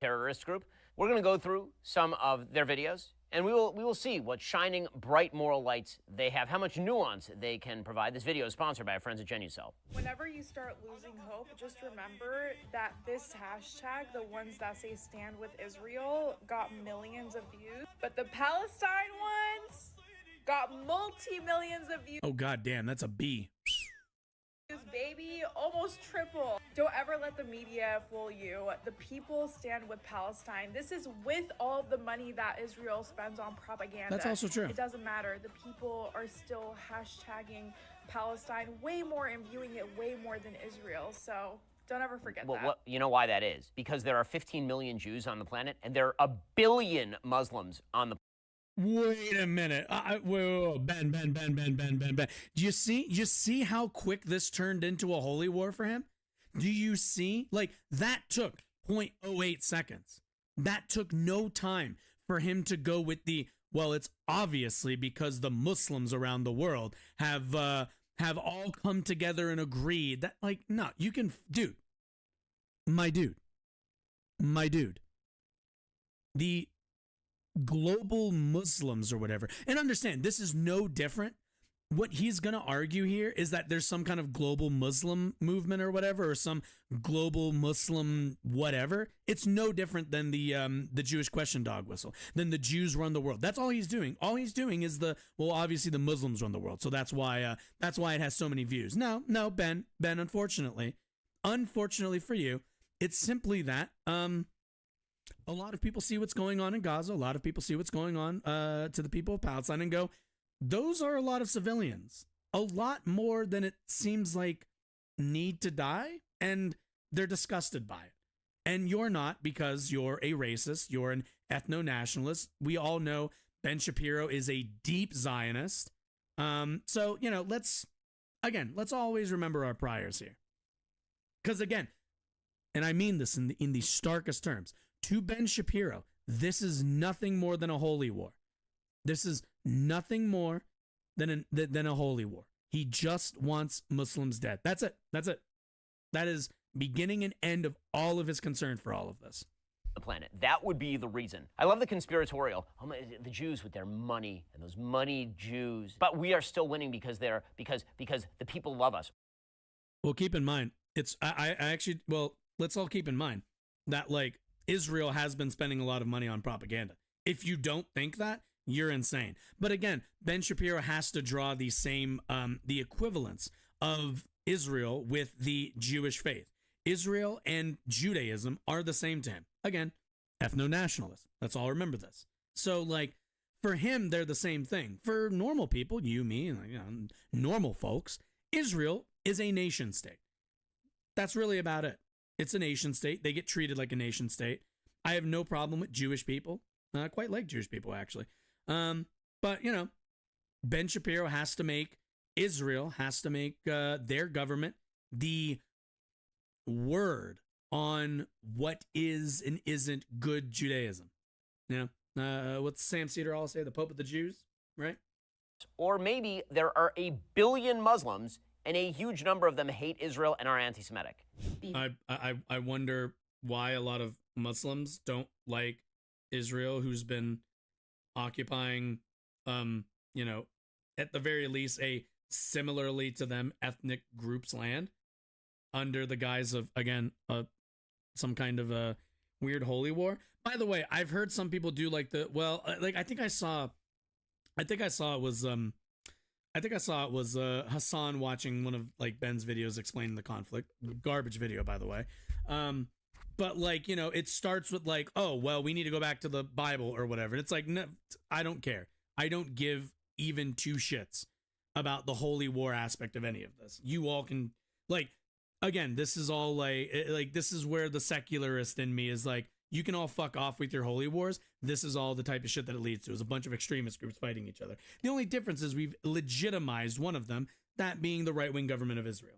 Terrorist group. We're going to go through some of their videos, and we will see what shining bright moral lights they have, how much nuance they can provide. This video is sponsored by our friends at Genucel. Whenever you start losing hope, just remember that this hashtag, the ones that say stand with Israel, got millions of views, but the Palestine ones got multi-millions of views. Oh, god damn, that's a B. Baby, almost triple. Don't ever let the media fool you. The people stand with Palestine. This is with all of the money that Israel spends on propaganda. That's also true. It doesn't matter. The people are still hashtagging Palestine way more and viewing it way more than Israel. So don't ever forget that. You know why that is? Because there are 15 million Jews on the planet, and there are 1 billion Muslims on the planet. Wait a minute. Whoa, Ben. Do you see how quick this turned into a holy war for him? Do you see? Like, that took 0.08 seconds. That took no time for him to go with well, it's obviously because the Muslims around the world have all come together and agreed that, like, no, you can, my dude. The global Muslims or whatever. And understand, this is no different what he's going to argue here is that there's some kind of global Muslim movement or whatever, or some global Muslim whatever. It's no different than the Jewish question dog whistle. Then the Jews run the world. That's all he's doing. All he's doing is obviously the Muslims run the world. So that's why it has so many views. No, Ben, unfortunately for you, it's simply that a lot of people see what's going on in Gaza. A lot of people see what's going on to the people of Palestine and go, those are a lot of civilians, a lot more than it seems like need to die, and they're disgusted by it. And you're not, because you're a racist, you're an ethno-nationalist. We all know Ben Shapiro is a deep Zionist. So, let's always remember our priors here. Because again, and I mean this in the starkest terms, to Ben Shapiro, this is nothing more than a holy war. This is nothing more than a holy war. He just wants Muslims dead. That's it. That is beginning and end of all of his concern for all of this. The planet. That would be the reason. I love the conspiratorial. The Jews with their money and those money Jews. But we are still winning because the people love us. Well, keep in mind, let's all keep in mind that Israel has been spending a lot of money on propaganda. If you don't think that, you're insane. But again, Ben Shapiro has to draw the same, the equivalence of Israel with the Jewish faith. Israel and Judaism are the same to him. Again, ethno-nationalist. Let's all remember this. So, for him, they're the same thing. For normal people, you, me, normal folks, Israel is a nation state. That's really about it. It's a nation state. They get treated like a nation state. I have no problem with Jewish people. I quite like Jewish people, actually. But, Ben Shapiro has to make their government the word on what is and isn't good Judaism. What's Sam Cedar all say? The Pope of the Jews, right? Or maybe there are 1 billion Muslims and a huge number of them hate Israel and are anti-Semitic. I wonder why a lot of Muslims don't like Israel, who's been occupying, at the very least, a similarly to them ethnic group's land under the guise of, again, some kind of a weird holy war. By the way, I've heard some people do I think I saw it was Hassan watching one of Ben's videos explaining the conflict. Garbage video, by the way. But it starts with oh, well, we need to go back to the Bible or whatever. And it's no, I don't care. I don't give even two shits about the holy war aspect of any of this. You all can again, this is all this is where the secularist in me is you can all fuck off with your holy wars. This is all the type of shit that it leads to, is a bunch of extremist groups fighting each other. The only difference is we've legitimized one of them, that being the right-wing government of Israel.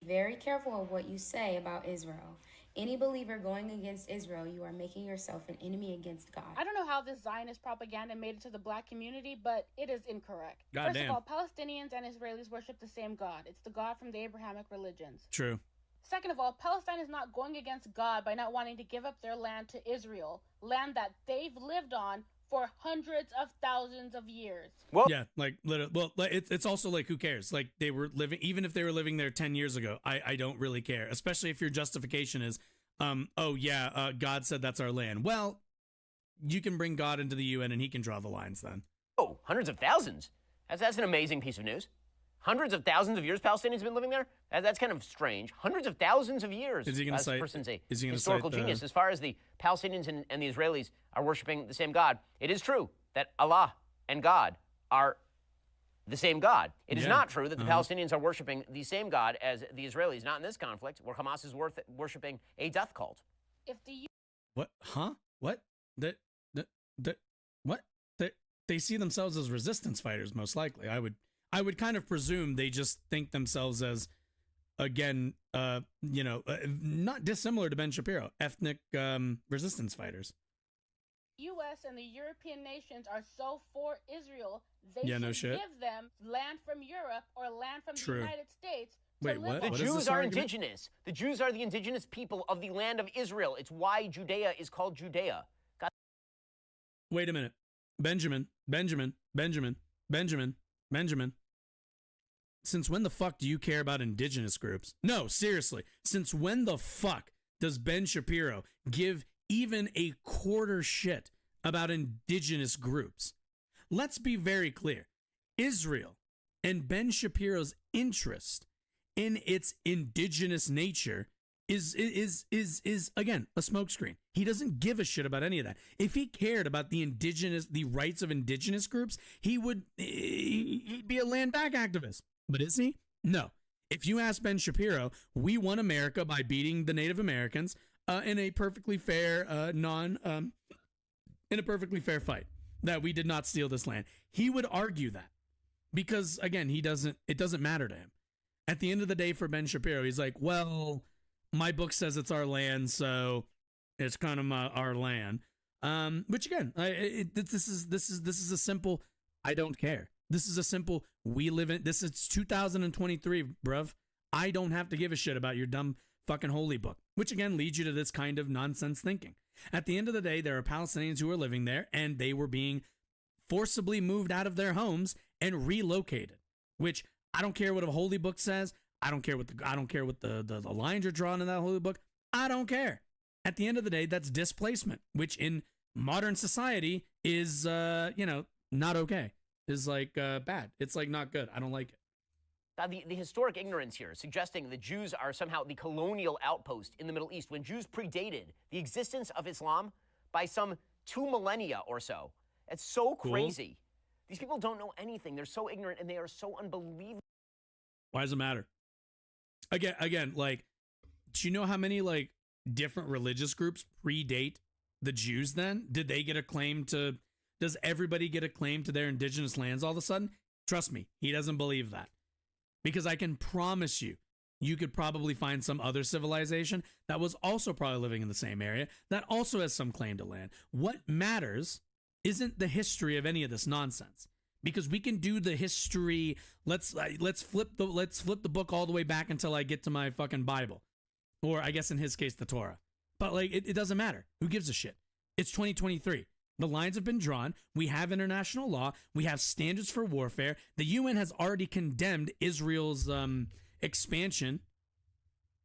Very careful of what you say about Israel. Any believer going against Israel, you are making yourself an enemy against God. I don't know how this Zionist propaganda made it to the black community, but it is incorrect. Goddamn. First of all, Palestinians and Israelis worship the same God. It's the God from the Abrahamic religions. True. Second of all, Palestine is not going against God by not wanting to give up their land to Israel, land that they've lived on for hundreds of thousands of years. Well, yeah, literally. Well, it's also who cares? They were living, even if they were living there 10 years ago, I don't really care, especially if your justification is, God said that's our land. Well, you can bring God into the UN and he can draw the lines then. Oh, hundreds of thousands. That's an amazing piece of news. Hundreds of thousands of years Palestinians have been living there? That's kind of strange. Hundreds of thousands of years. Is he going to cite? Person's a historical genius. As far as the Palestinians and the Israelis are worshiping the same God, it is true that Allah and God are the same God. It is not true that the Palestinians are worshiping the same God as the Israelis, not in this conflict, where Hamas is worshiping a death cult. If the What? Huh? What? What? They see themselves as resistance fighters, most likely. I would kind of presume they just think themselves as, again, not dissimilar to Ben Shapiro, ethnic resistance fighters. U.S. and the European nations are so for Israel, they should give them land from Europe or land from the United States. Wait, what? The Jews are indigenous. The Jews are the indigenous people of the land of Israel. It's why Judea is called Judea. Wait a minute. Benjamin. Benjamin, since when the fuck do you care about indigenous groups? No, seriously. Since when the fuck does Ben Shapiro give even a quarter shit about indigenous groups? Let's be very clear. Israel and Ben Shapiro's interest in its indigenous nature is again a smokescreen. He doesn't give a shit about any of that. If he cared about the rights of indigenous groups, he'd be a land back activist. But is he? No. If you ask Ben Shapiro, we won America by beating the Native Americans in a perfectly fair in a perfectly fair fight, that we did not steal this land. He would argue that because again, it doesn't matter to him. At the end of the day, for Ben Shapiro, he's like, well, my book says it's our land, so it's kind of our land. Which again, this is a simple, I don't care. This is a simple, we live in, this is 2023, bruv. I don't have to give a shit about your dumb fucking holy book, which again leads you to this kind of nonsense thinking. At the end of the day, there are Palestinians who are living there, and they were being forcibly moved out of their homes and relocated, which I don't care what a holy book says. I don't care what the lines are drawn in that holy book. I don't care. At the end of the day, that's displacement, which in modern society is, not okay. Is like bad. It's like not good. I don't like it. The historic ignorance here, suggesting the Jews are somehow the colonial outpost in the Middle East, when Jews predated the existence of Islam by some 2 millennia or so. It's so crazy. These people don't know anything. They're so ignorant, and they are so unbelievable. Why does it matter? Again, like, do you know how many like different religious groups predate the Jews then? Did they get a claim to, does everybody get a claim to their indigenous lands all of a sudden? Trust me, he doesn't believe that. Because I can promise you, you could probably find some other civilization that was also probably living in the same area that also has some claim to land. What matters isn't the history of any of this nonsense. Because we can do the history. Let's flip the book all the way back until I get to my fucking Bible, or I guess in his case the Torah. But like it doesn't matter. Who gives a shit? It's 2023. The lines have been drawn. We have international law. We have standards for warfare. The UN has already condemned Israel's expansion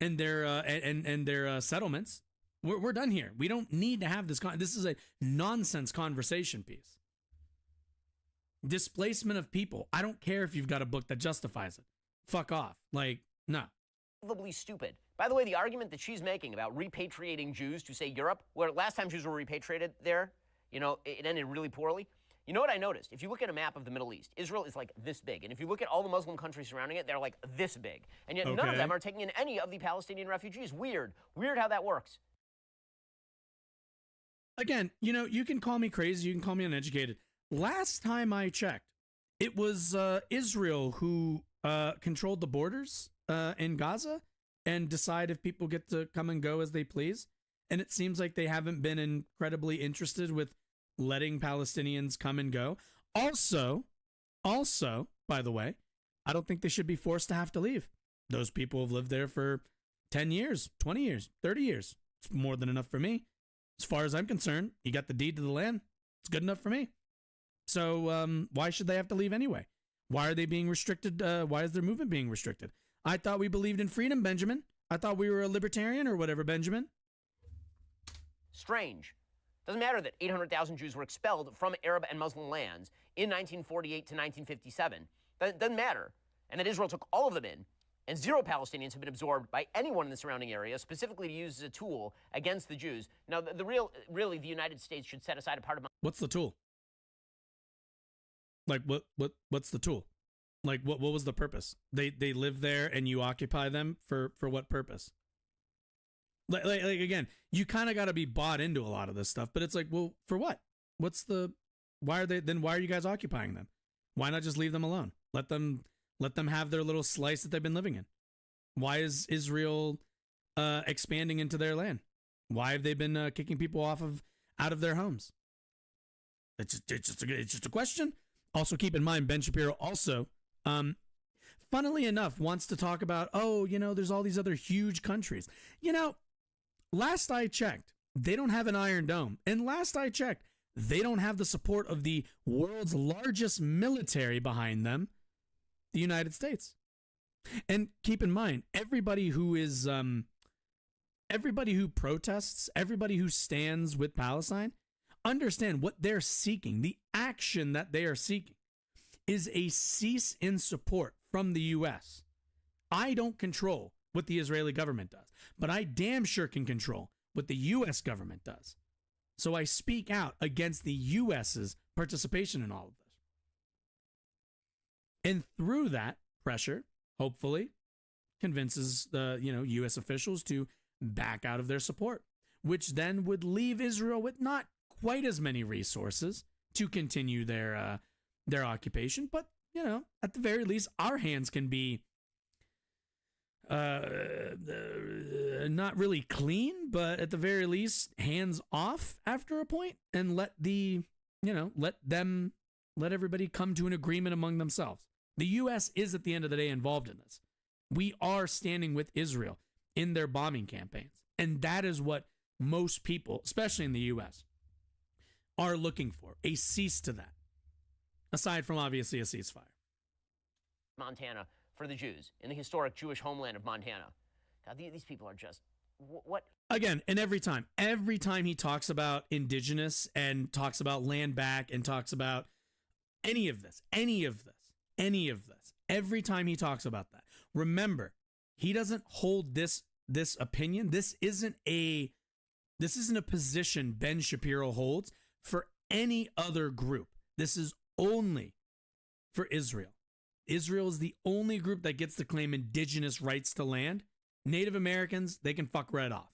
and their settlements. We're done here. We don't need to have this. This is a nonsense conversation piece. Displacement of people. I don't care if you've got a book that justifies it. Fuck off. Like, no. Unbelievably stupid. By the way, the argument that she's making about repatriating Jews to, say, Europe, where last time Jews were repatriated there, it ended really poorly. You know what I noticed? If you look at a map of the Middle East, Israel is like this big. And if you look at all the Muslim countries surrounding it, they're like this big. And yet none of them are taking in any of the Palestinian refugees. Weird. Weird how that works. Again, you can call me crazy. You can call me uneducated. Last time I checked, it was Israel who controlled the borders in Gaza and decide if people get to come and go as they please. And it seems like they haven't been incredibly interested with letting Palestinians come and go. Also, by the way, I don't think they should be forced to have to leave. Those people have lived there for 10 years, 20 years, 30 years. It's more than enough for me. As far as I'm concerned, you got the deed to the land. It's good enough for me. So why should they have to leave anyway? Why are they being restricted? Why is their movement being restricted? I thought we believed in freedom, Benjamin. I thought we were a libertarian or whatever, Benjamin. Strange. Doesn't matter that 800,000 Jews were expelled from Arab and Muslim lands in 1948 to 1957. That doesn't matter. And that Israel took all of them in, and 0 Palestinians have been absorbed by anyone in the surrounding area, specifically to use as a tool against the Jews. Now, really, the United States should set aside a part of. What's the tool? Like what's the tool? Like what was the purpose? They live there and you occupy them for what purpose? Like again, you kind of got to be bought into a lot of this stuff, but it's like, well, for what? Why are you guys occupying them? Why not just leave them alone? Let them have their little slice that they've been living in. Why is Israel expanding into their land? Why have they been kicking people out of their homes? It's just a question. Also, keep in mind, Ben Shapiro also, funnily enough, wants to talk about, there's all these other huge countries. Last I checked, they don't have an Iron Dome. And last I checked, they don't have the support of the world's largest military behind them, the United States. And keep in mind, everybody who is, everybody who protests, everybody who stands with Palestine, understand what they're seeking. The action that they are seeking is a cease in support from the U.S. I don't control what the Israeli government does, but I damn sure can control what the U.S. government does. So I speak out against the U.S.'s participation in all of this. And through that pressure, hopefully, convinces the U.S. officials to back out of their support, which then would leave Israel with not quite as many resources to continue their occupation. But, at the very least, our hands can be not really clean, but at the very least, hands off after a point, and let everybody come to an agreement among themselves. The U.S. is, at the end of the day, involved in this. We are standing with Israel in their bombing campaigns. And that is what most people, especially in the U.S., are looking for, a cease to that. Aside from, obviously, a ceasefire. Montana for the Jews, in the historic Jewish homeland of Montana. God, these people are just, what? Again, and every time he talks about indigenous and talks about land back and talks about any of this, every time he talks about that, remember, he doesn't hold this opinion. This isn't a position Ben Shapiro holds for any other group. This is only for Israel. Israel is the only group that gets to claim indigenous rights to land. Native Americans, they can fuck right off.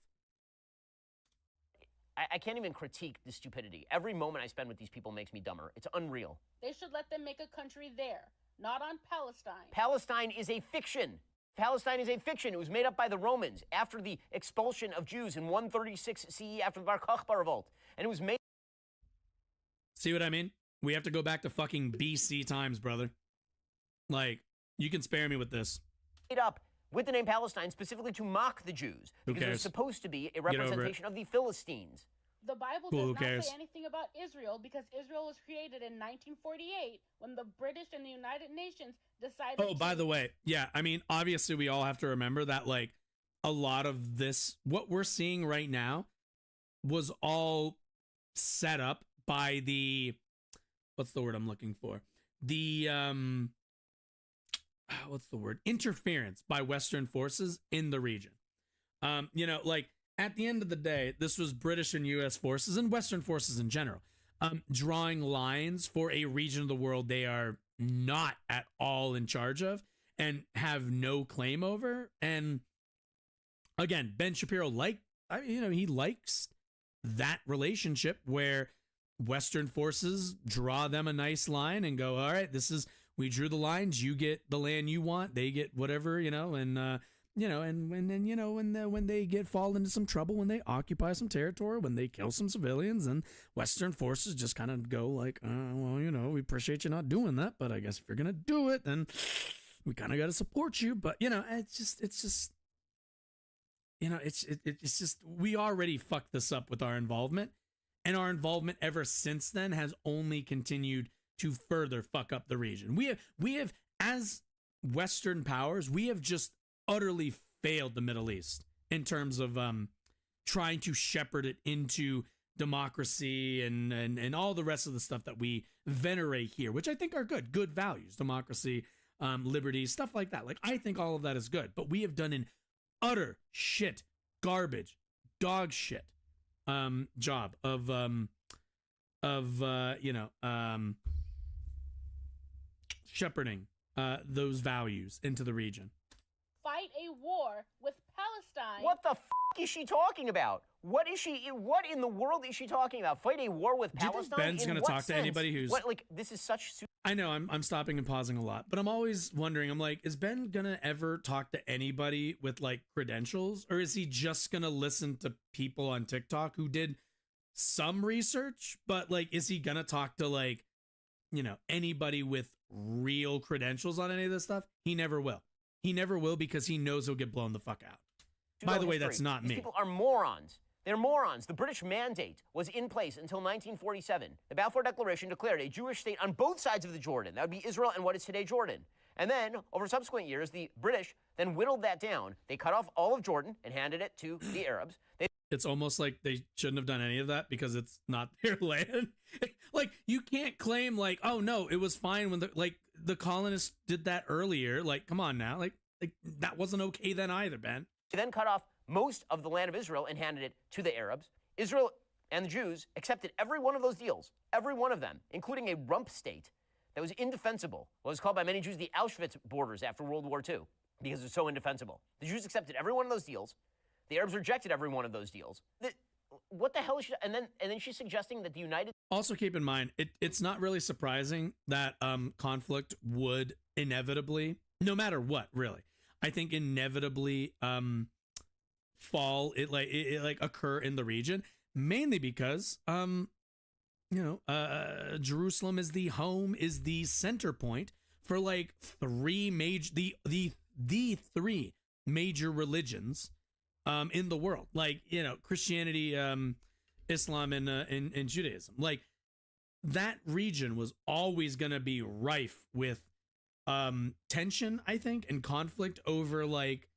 I can't even critique the stupidity. Every moment I spend with these people makes me dumber. It's unreal. They should let them make a country there, not on Palestine. Palestine is a fiction. Palestine is a fiction. It was made up by the Romans after the expulsion of Jews in 136 CE after the Bar Kokhba revolt. And it was made... See what I mean? We have to go back to fucking BC times, brother. Like, you can spare me with this. Made up with the name Palestine specifically to mock the Jews. Because it was supposed to be a representation of the Philistines. The Bible does not say anything about Israel because Israel was created in 1948 when the British and the United Nations decided Oh, by the way, yeah, I mean, obviously we all have to remember that, like, a lot of this, what we're seeing right now, was all set up by the, what's the word I'm looking for? The, what's the word? Interference by Western forces in the region. Like, at the end of the day, this was British and U.S. forces and Western forces in general, drawing lines for a region of the world they are not at all in charge of and have no claim over. And again, Ben Shapiro, he likes that relationship where Western forces draw them a nice line and go, all right, we drew the lines, you get the land you want, they get whatever, and when they fall into some trouble, when they occupy some territory, when they kill some civilians, and Western forces just kind of go like, we appreciate you not doing that, but I guess if you're going to do it, then we kind of got to support you. But, it's just, we already fucked this up with our involvement, and our involvement ever since then has only continued to further fuck up the region. We have, as Western powers, we have just utterly failed the Middle East in terms of trying to shepherd it into democracy and all the rest of the stuff that we venerate here, which I think are good values, democracy, liberty, stuff like that. Like, I think all of that is good, but we have done an utter shit, garbage, dog shit job of shepherding those values into the region. Fight a war with Palestine. What the is she talking about? What in the world is she talking about? Fight a war with Palestine? Ben's going to talk to anybody who's... this is such... I know, I'm stopping and pausing a lot, but I'm always wondering, I'm like, is Ben going to ever talk to anybody with, like, credentials? Or is he just going to listen to people on TikTok who did some research? But, like, is he going to talk to, like, anybody with real credentials on any of this stuff? He never will. He never will because he knows he'll get blown the fuck out. By the way, that's not me. These people are morons. They're morons. The British mandate was in place until 1947. The Balfour Declaration declared a Jewish state on both sides of the Jordan. That would be Israel and what is today Jordan. And then, over subsequent years, the British then whittled that down. They cut off all of Jordan and handed it to the Arabs. It's almost like they shouldn't have done any of that because it's not their land. Like, you can't claim like, oh no, it was fine when the colonists did that earlier. Like, come on now. Like that wasn't okay then either, Ben. They then cut off most of the land of Israel and handed it to the Arabs. Israel and the Jews accepted every one of those deals, every one of them, including a rump state that was indefensible. What was called by many Jews the Auschwitz borders after World War II because it was so indefensible. The Jews accepted every one of those deals. The Arabs rejected every one of those deals. What the hell is she? And then she's suggesting that the United. Also, keep in mind, it's not really surprising that conflict would inevitably, no matter what, really, I think inevitably occur in the region, mainly because Jerusalem is the center point for like three major religions in the world, like, Christianity, Islam, and Judaism. Like, that region was always going to be rife with tension, I think, and conflict over like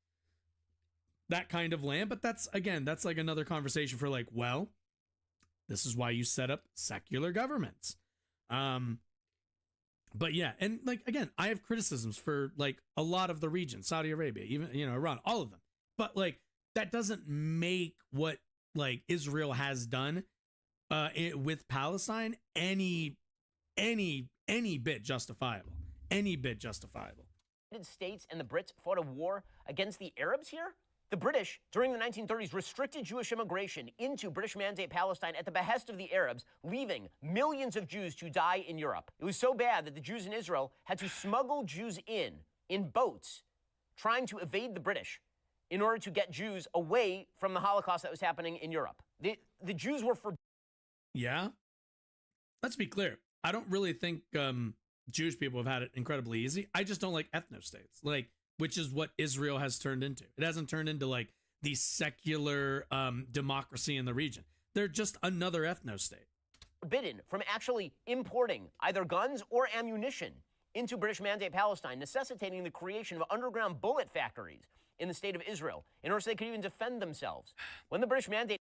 that kind of land. But that's like another conversation for like, well, this is why you set up secular governments. But yeah, and like, again, I have criticisms for like a lot of the region, Saudi Arabia, even, Iran, all of them. But like, that doesn't make what like Israel has done with Palestine any bit justifiable. Any bit justifiable. The United States and the Brits fought a war against the Arabs here? The British, during the 1930s, restricted Jewish immigration into British Mandate Palestine at the behest of the Arabs, leaving millions of Jews to die in Europe. It was so bad that the Jews in Israel had to smuggle Jews in boats, trying to evade the British in order to get Jews away from the Holocaust that was happening in Europe. The Jews were forbidden. Yeah? Let's be clear. I don't really think Jewish people have had it incredibly easy. I just don't like ethno-states, like, which is what Israel has turned into. It hasn't turned into like the secular democracy in the region. They're just another ethno-state. Forbidden from actually importing either guns or ammunition into British Mandate Palestine, necessitating the creation of underground bullet factories in the state of Israel in order so they could even defend themselves. When the British Mandate...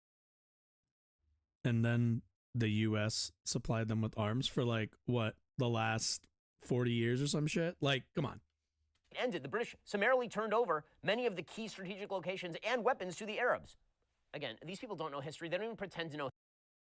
And then the U.S. supplied them with arms for like, what, the last 40 years or some shit? Like, come on. Ended, the British summarily turned over many of the key strategic locations and weapons to the Arabs. Again, these people don't know history. They don't even pretend to know.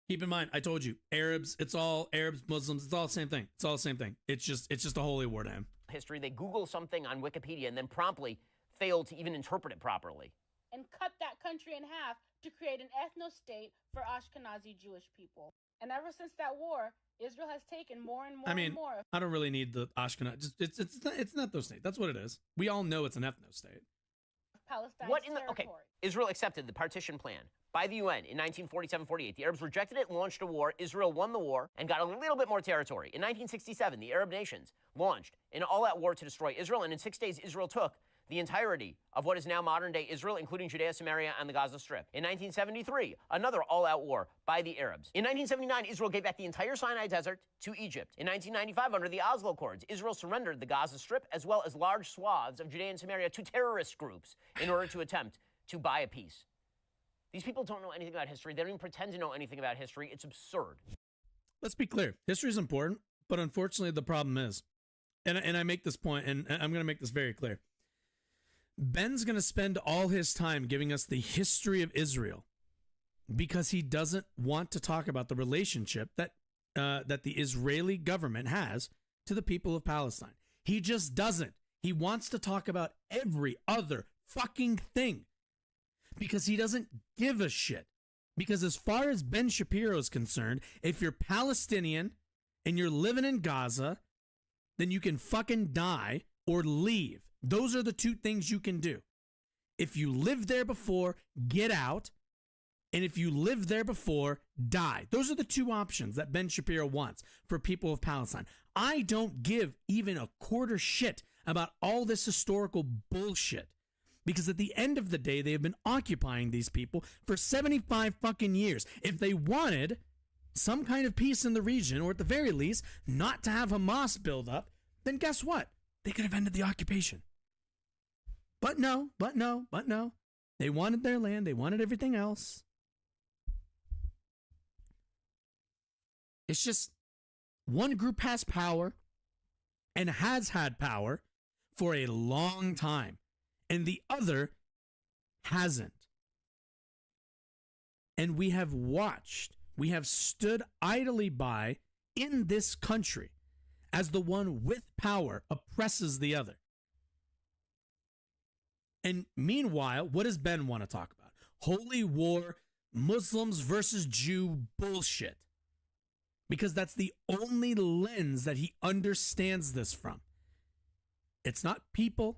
Keep in mind, I told you, Arabs, it's all Arabs, Muslims, it's all the same thing. It's all the same thing. It's just a holy war to him. History, they Google something on Wikipedia and then promptly fail to even interpret it properly. And cut that country in half to create an ethno-state for Ashkenazi Jewish people. And ever since that war, Israel has taken more and more and more. I don't really need the Ashkenazi. It's an ethno-state. That's what it is. We all know it's an ethno-state. Palestine's territory. Okay, Israel accepted the partition plan by the UN in 1947-48. The Arabs rejected it and launched a war. Israel won the war and got a little bit more territory. In 1967, the Arab nations launched an all-out war to destroy Israel, and in 6 days, Israel took the entirety of what is now modern-day Israel, including Judea, Samaria, and the Gaza Strip. In 1973, another all-out war by the Arabs. In 1979, Israel gave back the entire Sinai Desert to Egypt. In 1995, under the Oslo Accords, Israel surrendered the Gaza Strip as well as large swaths of Judea and Samaria to terrorist groups in order to attempt to buy a peace. These people don't know anything about history. They don't even pretend to know anything about history. It's absurd. Let's be clear. History is important, but unfortunately the problem is, and I make this point, and I'm going to make this very clear, Ben's going to spend all his time giving us the history of Israel because he doesn't want to talk about the relationship that the Israeli government has to the people of Palestine. He just doesn't. He wants to talk about every other fucking thing because he doesn't give a shit. Because as far as Ben Shapiro is concerned, if you're Palestinian and you're living in Gaza, then you can fucking die or leave. Those are the two things you can do. If you lived there before, get out. And if you lived there before, die. Those are the two options that Ben Shapiro wants for people of Palestine. I don't give even a quarter shit about all this historical bullshit. Because at the end of the day, they have been occupying these people for 75 fucking years. If they wanted some kind of peace in the region, or at the very least, not to have Hamas build up, then guess what? they could have ended the occupation. But no. They wanted their land. They wanted everything else. It's just one group has power and has had power for a long time, and the other hasn't. And we have watched, we have stood idly by in this country as the one with power oppresses the other. And meanwhile, what does Ben want to talk about? Holy war, Muslims versus Jew bullshit. Because that's the only lens that he understands this from. It's not people.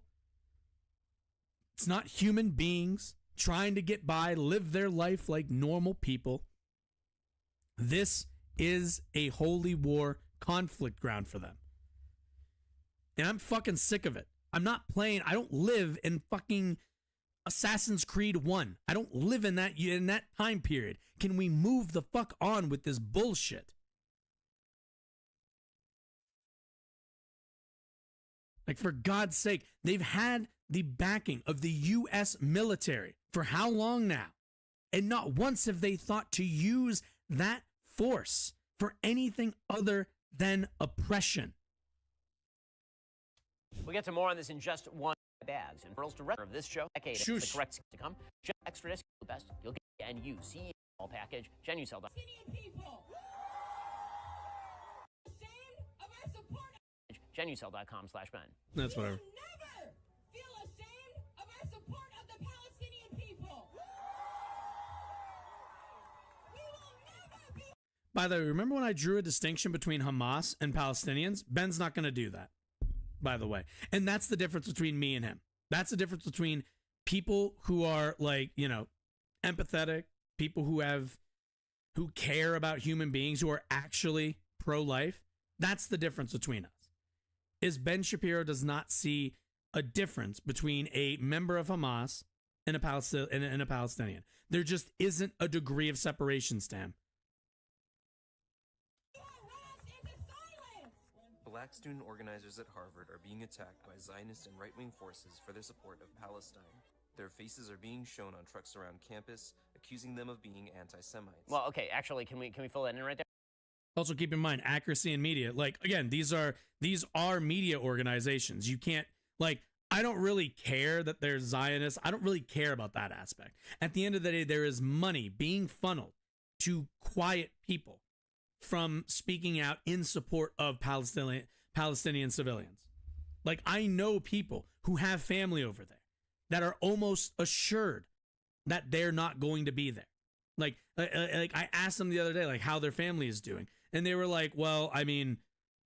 It's not human beings trying to get by, live their life like normal people. This is a holy war conflict ground for them. And I'm fucking sick of it. I'm not playing. I don't live in fucking Assassin's Creed 1. I don't live in that time period. Can we move the fuck on with this bullshit? Like, for God's sake, they've had the backing of the U.S. military for how long now? And not once have they thought to use that force for anything other than oppression. We'll get to more on this in just one bags. And Pearl's director of this show, decade the correct to come. Just extra disc, the best. You'll get NUC all package. Genucel.com. Genucel.com/Ben. That's whatever. By the way, remember when I drew a distinction between Hamas and Palestinians? Ben's not going to do that, by the way. And that's the difference between me and him. That's the difference between people who are, like, you know, empathetic, people who care about human beings, who are actually pro-life. That's the difference between us. Is Ben Shapiro does not see a difference between a member of Hamas and a Palestinian. There just isn't a degree of separation, Stam. Black student organizers at Harvard are being attacked by Zionist and right-wing forces for their support of Palestine. Their faces are being shown on trucks around campus, accusing them of being anti-Semites. Well, okay, actually, can we fill that in right there? Also, keep in mind, accuracy in media. Like, again, these are media organizations. You can't, like, I don't really care that they're Zionists. I don't really care about that aspect. At the end of the day, there is money being funneled to quiet people from speaking out in support of Palestinian civilians. Like, I know people who have family over there that are almost assured that they're not going to be there. Like I asked them the other day, like, how their family is doing. And they were like, well, I mean,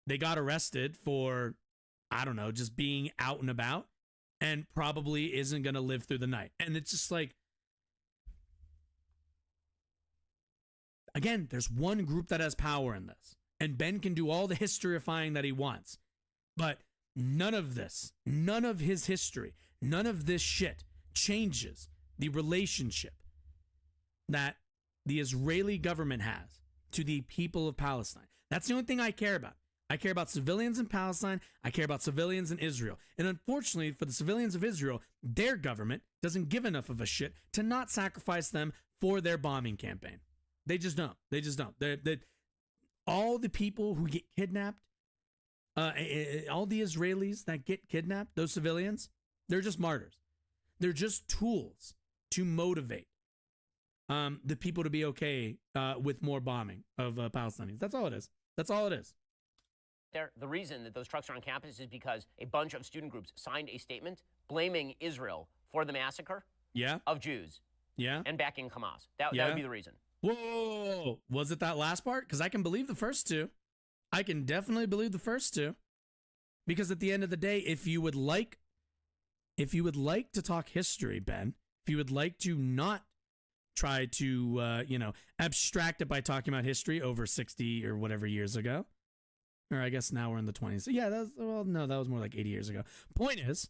they got arrested for, I don't know, just being out and about, and probably isn't going to live through the night. And it's just like, again, there's one group that has power in this. And Ben can do all the historyifying that he wants. But none of this, none of his history, none of this shit changes the relationship that the Israeli government has to the people of Palestine. That's the only thing I care about. I care about civilians in Palestine. I care about civilians in Israel. And unfortunately, for the civilians of Israel, their government doesn't give enough of a shit to not sacrifice them for their bombing campaign. They just don't. They just don't. All the people who get kidnapped, all the Israelis that get kidnapped, those civilians, they're just martyrs. They're just tools to motivate the people to be okay with more bombing of Palestinians. That's all it is. That's all it is. The reason that those trucks are on campus is because a bunch of student groups signed a statement blaming Israel for the massacre of Jews and backing Hamas. That would be the reason. Whoa! Was it that last part? Because I can believe the first two. I can definitely believe the first two. Because at the end of the day, if you would like to talk history, Ben, if you would like to not try to, abstract it by talking about history over 60 or whatever years ago, or I guess now we're in the 20s. Yeah, that was more like 80 years ago. Point is,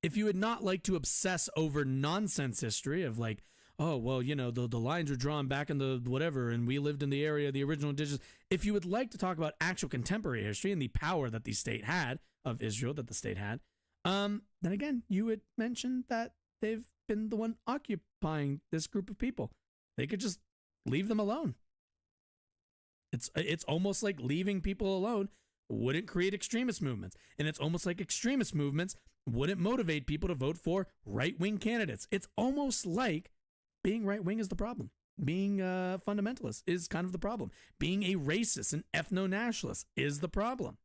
if you would not like to obsess over nonsense history of like, oh, well, the lines were drawn back in the whatever, and we lived in the area of the original indigenous. If you would like to talk about actual contemporary history and the power that the state had, of Israel that the state had, then again, you would mention that they've been the one occupying this group of people. They could just leave them alone. It's almost like leaving people alone wouldn't create extremist movements. And it's almost like extremist movements wouldn't motivate people to vote for right-wing candidates. It's almost like being right-wing is the problem. Being fundamentalist is kind of the problem. Being a racist and ethno-nationalist is the problem.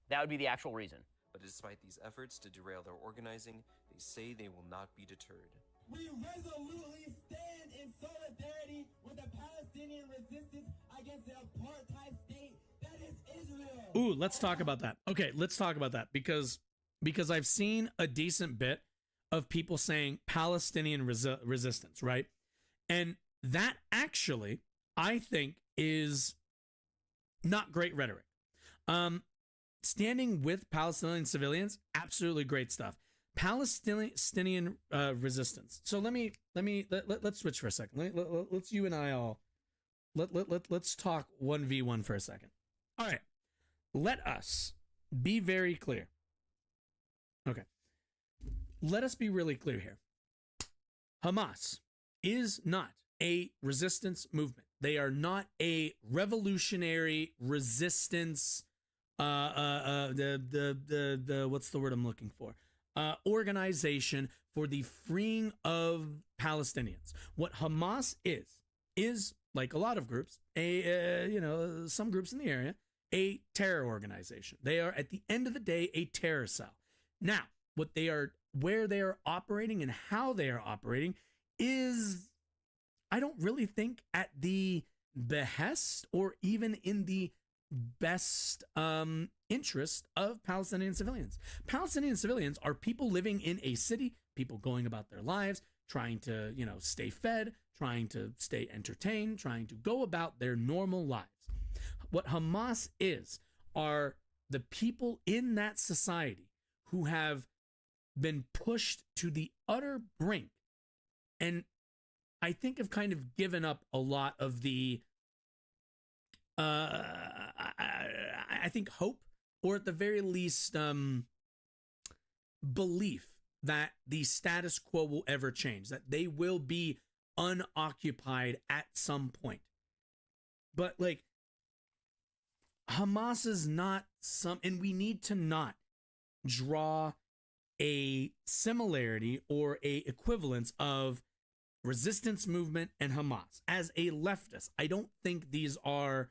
That would be the actual reason. But despite these efforts to derail their organizing, they say they will not be deterred. We resolutely stand in solidarity with the Palestinian resistance against the apartheid state that is Israel. Ooh, let's talk about that. Okay, let's talk about that because I've seen a decent bit of people saying Palestinian resistance, right? And that actually, I think, is not great rhetoric. Standing with Palestinian civilians, absolutely great stuff. Palestinian resistance. So let's switch for a second. Let's you and I all let's talk 1v1 for a second. All right, let us be very clear. Okay, let us be really clear here. Hamas is not a resistance movement. They are not a revolutionary resistance. What's the word I'm looking for? Organization for the freeing of Palestinians. What Hamas is like a lot of groups, some groups in the area, a terror organization. They are, at the end of the day, a terror cell. Now, where they are operating and how they are operating is, I don't really think, at the behest or even in the best interest of Palestinian civilians. Palestinian civilians are people living in a city, people going about their lives, trying to, stay fed, trying to stay entertained, trying to go about their normal lives. What Hamas are the people in that society who have been pushed to the utter brink, and I think have kind of given up a lot of the I think hope, or at the very least belief that the status quo will ever change, that they will be unoccupied at some point. But like, Hamas is not and we need to not draw a similarity or a equivalence of resistance movement and Hamas. As a leftist, I don't think these aren't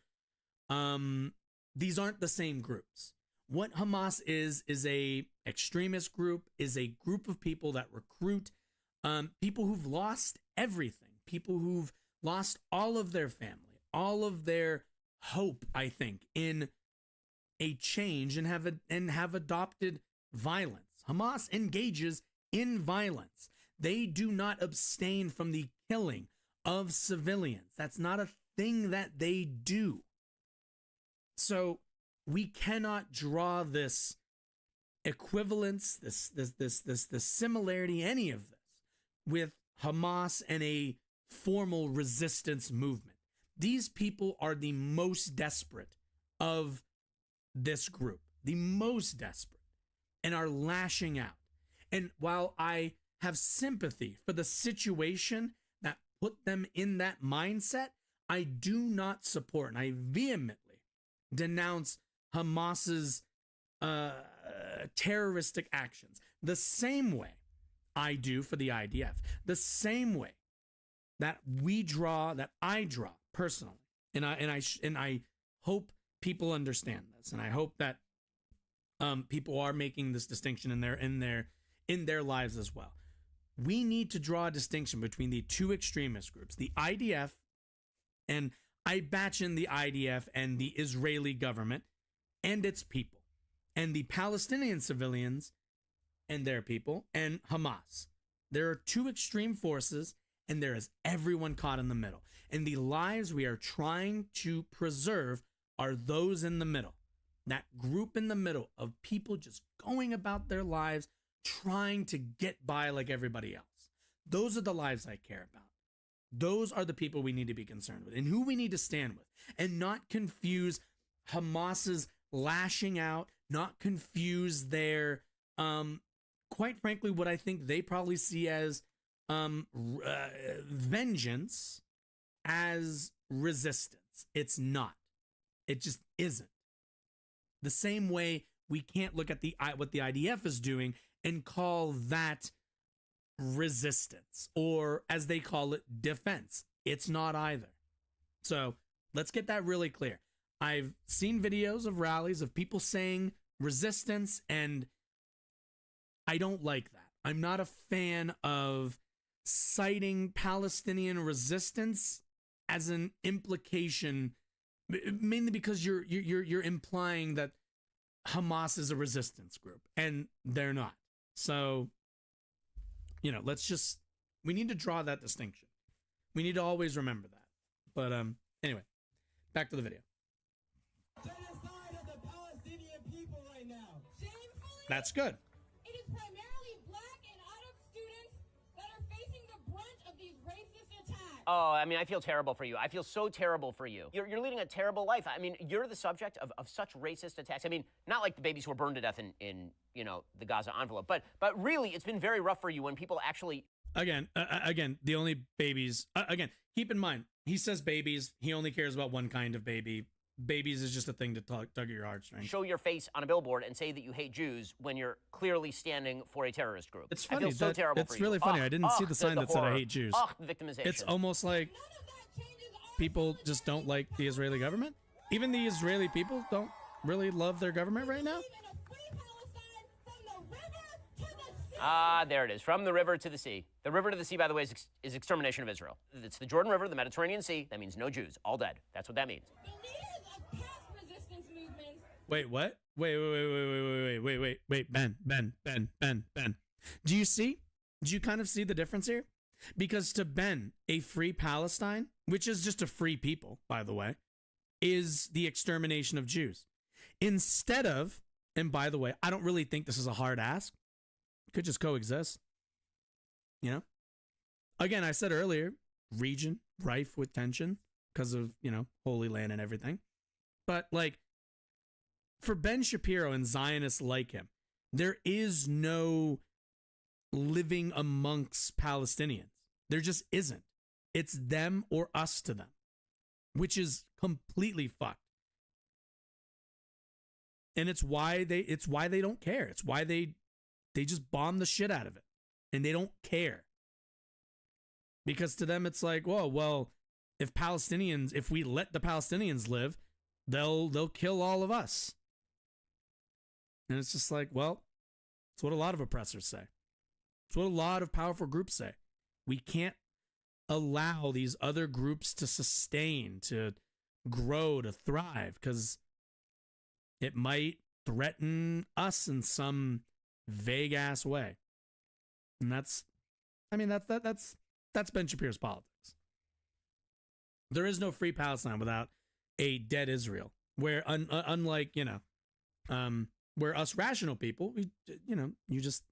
the same groups. What Hamas is a extremist group, is a group of people that recruit people who've lost everything, people who've lost all of their family, all of their hope, I think, in a change, and have adopted violence. Hamas engages in violence. They do not abstain from the killing of civilians. That's not a thing that they do. So we cannot draw this equivalence, this similarity, any of this, with Hamas and a formal resistance movement. These people are the most desperate of this group, the most desperate, and are lashing out. And while I have sympathy for the situation that put them in that mindset, I do not support, and I vehemently denounce Hamas's terroristic actions the same way I do for the IDF, the same way that I draw personally, and I hope people understand this, and I hope that people are making this distinction in their lives as well. We need to draw a distinction between the two extremist groups, the IDF, and I batch in the IDF and the Israeli government and its people, and the Palestinian civilians and their people, and Hamas. There are two extreme forces, and there is everyone caught in the middle. And the lives we are trying to preserve are those in the middle. That group in the middle of people just going about their lives, trying to get by like everybody else. Those are the lives I care about. Those are the people we need to be concerned with and who we need to stand with, and not confuse Hamas's lashing out, not confuse their, quite frankly, what I think they probably see as vengeance as resistance. It's not. It just isn't. The same way we can't look at what the IDF is doing and call that resistance, or as they call it, defense. It's not either. So let's get that really clear. I've seen videos of rallies of people saying resistance, and I don't like that. I'm not a fan of citing Palestinian resistance as an implication, mainly because you're implying that Hamas is a resistance group, and they're not. So, you know, we need to draw that distinction. We need to always remember that. But anyway, back to the video. Genocide of the Palestinian people right now. Shamefully, That's good. it is primarily black and Arab students that are facing the brunt of these racist attacks. Oh, I mean, I feel terrible for you. I feel so terrible for you. You're leading a terrible life. I mean, you're the subject of such racist attacks. I mean, not like the babies who were burned to death in you know, the Gaza envelope, but really, it's been very rough for you when people actually... Again, the only babies... again, keep in mind, he says babies. He only cares about one kind of baby. Babies is just a thing to tug at your heartstrings. Show your face on a billboard and say that you hate Jews when you're clearly standing for a terrorist group. It's funny. I feel so terrible for It's you. really funny. I didn't see the sign that said I hate Jews. Victimization. It's almost like people just don't like the Israeli government. Even the Israeli people don't really love their government right now. There it is. From the river to the sea. The river to the sea, by the way, is extermination of Israel. It's the Jordan River, the Mediterranean Sea. That means no Jews. All dead. That's what that means. Wait, what? Wait, Ben. Do you see? Do you kind of see the difference here? Because to Ben, a free Palestine, which is just a free people, by the way, is the extermination of Jews. Instead of, and by the way, I don't really think this is a hard ask. Could just coexist. You know? Again, I said earlier, region rife with tension because of, you know, Holy Land and everything. But like, for Ben Shapiro and Zionists like him, there is no living amongst Palestinians. There just isn't. It's them or us to them, which is completely fucked. And it's why they don't care. It's why they just bomb the shit out of it. And they don't care. Because to them it's like, whoa, well, if we let the Palestinians live, they'll kill all of us. And it's just like, well, it's what a lot of oppressors say. It's what a lot of powerful groups say. We can't allow these other groups to sustain, to grow, to thrive, because it might threaten us in some vague ass way. And that's Ben Shapiro's politics. There is no free Palestine without a dead Israel. Where unlike, you know, where us rational people, you just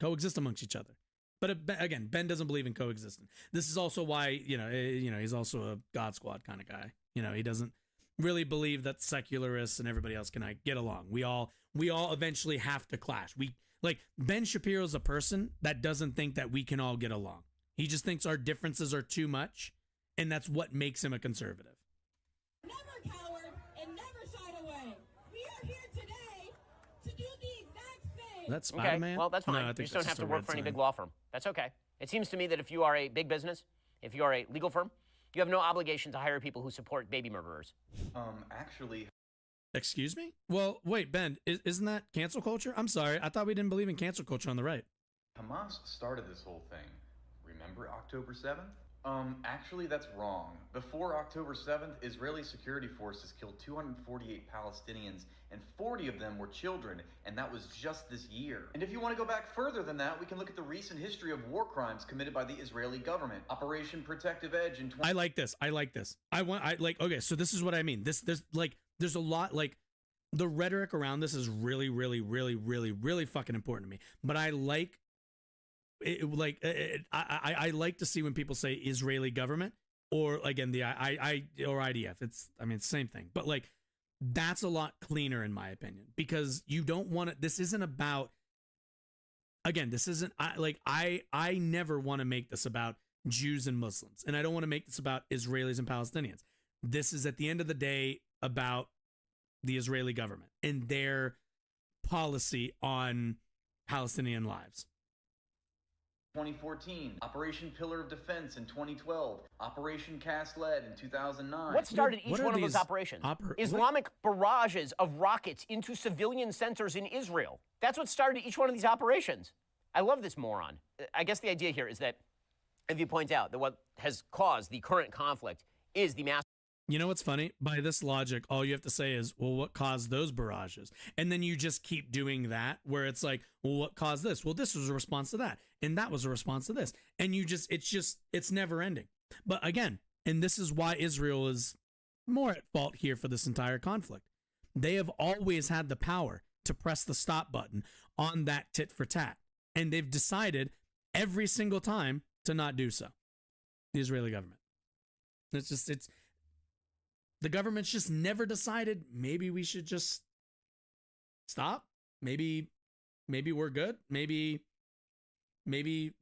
coexist amongst each other. But again, Ben doesn't believe in coexistence. This is also why, he's also a God Squad kind of guy. You know, he doesn't really believe that secularists and everybody else can get along. We all eventually have to clash. Ben Shapiro's a person that doesn't think that we can all get along. He just thinks our differences are too much, and that's what makes him a conservative. Never cowered and never shied away. We are here today to do the exact same. That's Spider-Man? Okay, well, that's fine. No, I You think just don't that's have just to a work red for any sign. big law firm. That's okay. It seems to me that if you are a big business, if you are a legal firm, you have no obligation to hire people who support baby murderers. Actually... Excuse me? Well, wait, Ben, isn't that cancel culture? I'm sorry. I thought we didn't believe in cancel culture on the right. Hamas started this whole thing. Remember October 7th? Actually, that's wrong. Before October 7th, Israeli security forces killed 248 Palestinians, and 40 of them were children, and that was just this year. And if you want to go back further than that, we can look at the recent history of war crimes committed by the Israeli government. Operation Protective Edge in... I like this. Okay, so this is what I mean. There's a lot, the rhetoric around this is really, really, really, really, really fucking important to me. But I like I like to see when people say Israeli government or again the or IDF. It's the same thing. But That's a lot cleaner in my opinion, because you don't want to, this isn't about, again, this isn't I never want to make this about Jews and Muslims, and I don't want to make this about Israelis and Palestinians. This is at the end of the day about the Israeli government and their policy on Palestinian lives. 2014, Operation Pillar of Defense in 2012, Operation Cast Lead in 2009. What started each one of those operations? Islamic barrages of rockets into civilian centers in Israel. That's what started each one of these operations. I love this moron. I guess the idea here is that, if you point out that what has caused the current conflict is the mass. You know what's funny? By this logic, all you have to say is, well, what caused those barrages? And then you just keep doing that, where it's like, well, what caused this? Well, this was a response to that. And that was a response to this. And it's never ending. But again, and this is why Israel is more at fault here for this entire conflict. They have always had the power to press the stop button on that tit for tat. And they've decided every single time to not do so. The Israeli government. The government's just never decided, maybe we should just stop. Maybe we're good. Maybe we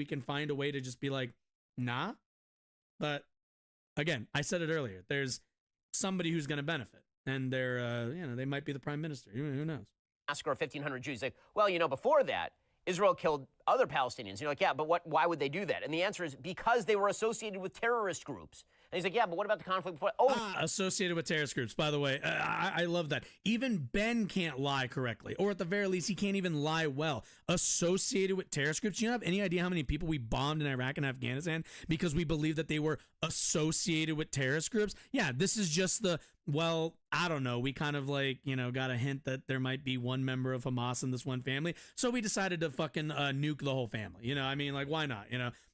can find a way to just be like, nah. But again, I said it earlier, there's somebody who's going to benefit, and they might be the prime minister. Who knows? Massacre of 1,500 Jews. Like, well, before that, Israel killed other Palestinians. You're like, yeah, but why would they do that? And the answer is because they were associated with terrorist groups. And he's like, yeah, but what about the conflict before? Associated with terrorist groups. By the way, I love that. Even Ben can't lie correctly, or at the very least, he can't even lie well. Associated with terrorist groups. You have any idea how many people we bombed in Iraq and Afghanistan because we believe that they were associated with terrorist groups? Yeah, this is just I don't know. We kind of got a hint that there might be one member of Hamas in this one family. So we decided to fucking nuke the whole family. Why not?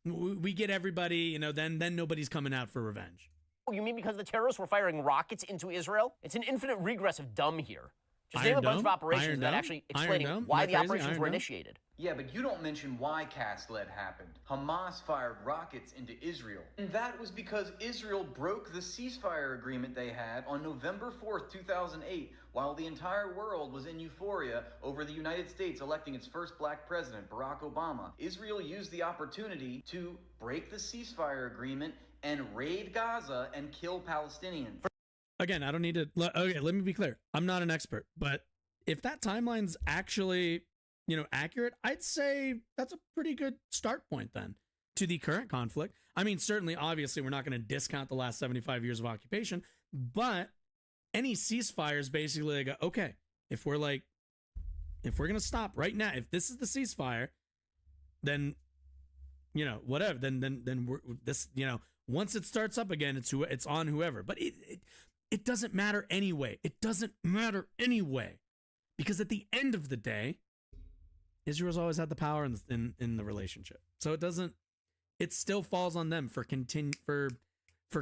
We get everybody, then nobody's coming out for revenge. Oh, you mean because the terrorists were firing rockets into Israel? It's an infinite regress of dumb here. Just name a bunch of operations that actually explaining why the operations were initiated. Yeah, but you don't mention why Cast Lead happened. Hamas fired rockets into Israel. And that was because Israel broke the ceasefire agreement they had on November 4th, 2008, while the entire world was in euphoria over the United States electing its first black president, Barack Obama. Israel used the opportunity to break the ceasefire agreement and raid Gaza and kill Palestinians. Again, I don't need to. Okay, let me be clear. I'm not an expert, but if that timeline's actually, accurate, I'd say that's a pretty good start point then to the current conflict. I mean, certainly, obviously, we're not going to discount the last 75 years of occupation, but any ceasefire is basically like, okay, if we're going to stop right now, if this is the ceasefire, then, whatever, then we're this, once it starts up again, it's on whoever. But it doesn't matter anyway. It doesn't matter anyway, because at the end of the day, Israel's always had the power in the relationship. So it still falls on them for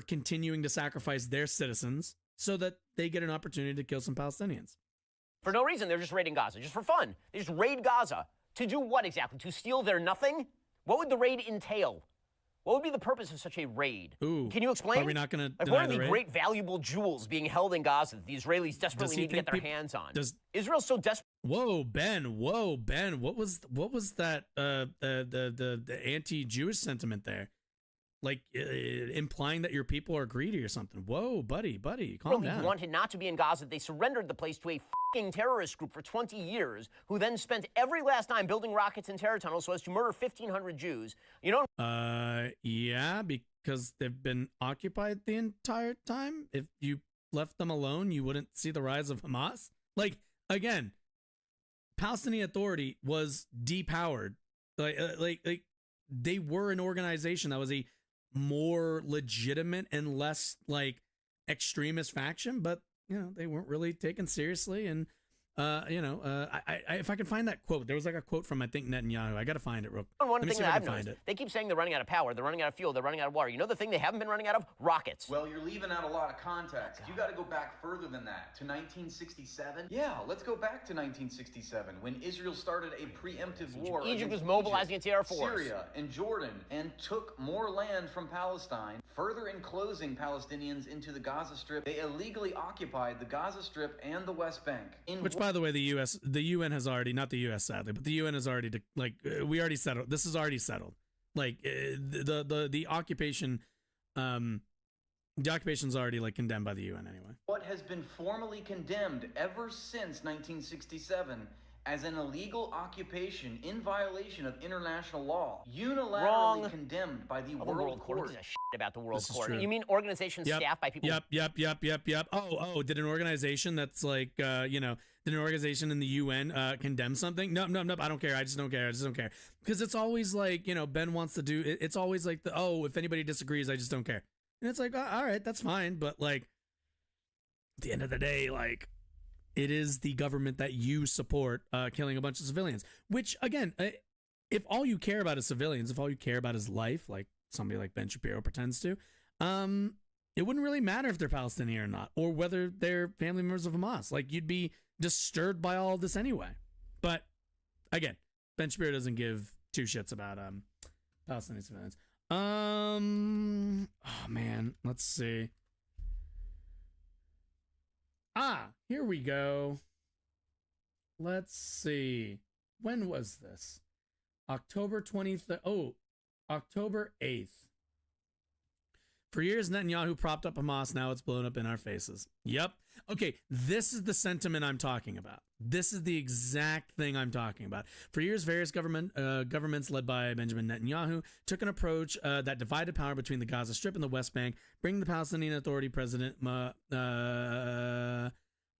continuing to sacrifice their citizens so that they get an opportunity to kill some Palestinians. For no reason, they're just raiding Gaza, just for fun. They just raid Gaza. To do what exactly? To steal their nothing? What would the raid entail? What would be the purpose of such a raid? Ooh, can you explain? Are we not going to deny what are the the raid? great valuable jewels being held in Gaza that the Israelis desperately need to get their hands on? Israel's so desperate. Whoa, Ben. What was that? The anti-Jewish sentiment there, implying that your people are greedy or something. Whoa, buddy, calm down. Wanted not to be in Gaza. They surrendered the place to a fucking terrorist group for 20 years, who then spent every last dime building rockets and terror tunnels so as to murder 1,500 Jews. Yeah, because they've been occupied the entire time. If you left them alone, you wouldn't see the rise of Hamas. Again, Palestinian Authority was depowered. They were an organization that was a more legitimate and less extremist faction, but they weren't really taken seriously. And if I can find that quote, there was a quote from I think Netanyahu. I got to find it real quick. One thing that I've noticed, they keep saying they're running out of power, they're running out of fuel, they're running out of water. You know the thing they haven't been running out of? Rockets. Well, you're leaving out a lot of context. You got to go back further than that to 1967. Yeah, let's go back to 1967 when Israel started a preemptive war. Egypt was mobilizing its air force. Syria and Jordan, and took more land from Palestine further enclosing Palestinians into the Gaza Strip. They illegally occupied the Gaza Strip and the West Bank. Which, by the way, the UN has already, not the US sadly, but the UN has already, we already settled. This is already settled. Like the occupation, the occupation's already like condemned by the UN anyway. What has been formally condemned ever since 1967 as an illegal occupation in violation of international law, unilaterally condemned by the World Court. Who gives a shit about the World Court? True. You mean organizations staffed by people? Yep. Oh, did an organization that's like, did an organization in the UN condemn something? No, I don't care. I just don't care. Because it's always like, Ben wants to do, it's always like, if anybody disagrees, I just don't care. And it's like, all right, that's fine. But like, at the end of the day, like, it is the government that you support killing a bunch of civilians, which, again, if all you care about is civilians, if all you care about is life, like somebody like Ben Shapiro pretends to, it wouldn't really matter if they're Palestinian or not, or whether they're family members of Hamas. Like, you'd be disturbed by all of this anyway. But, again, Ben Shapiro doesn't give two shits about Palestinian civilians. Oh, man, let's see. Here we go. Let's see. When was this? October 23rd. Oh, October 8th. For years, Netanyahu propped up Hamas. Now it's blown up in our faces. Yep. Okay, this is the sentiment I'm talking about. This is the exact thing I'm talking about. For years, various governments led by Benjamin Netanyahu took an approach that divided power between the Gaza Strip and the West Bank, bringing the Palestinian Authority president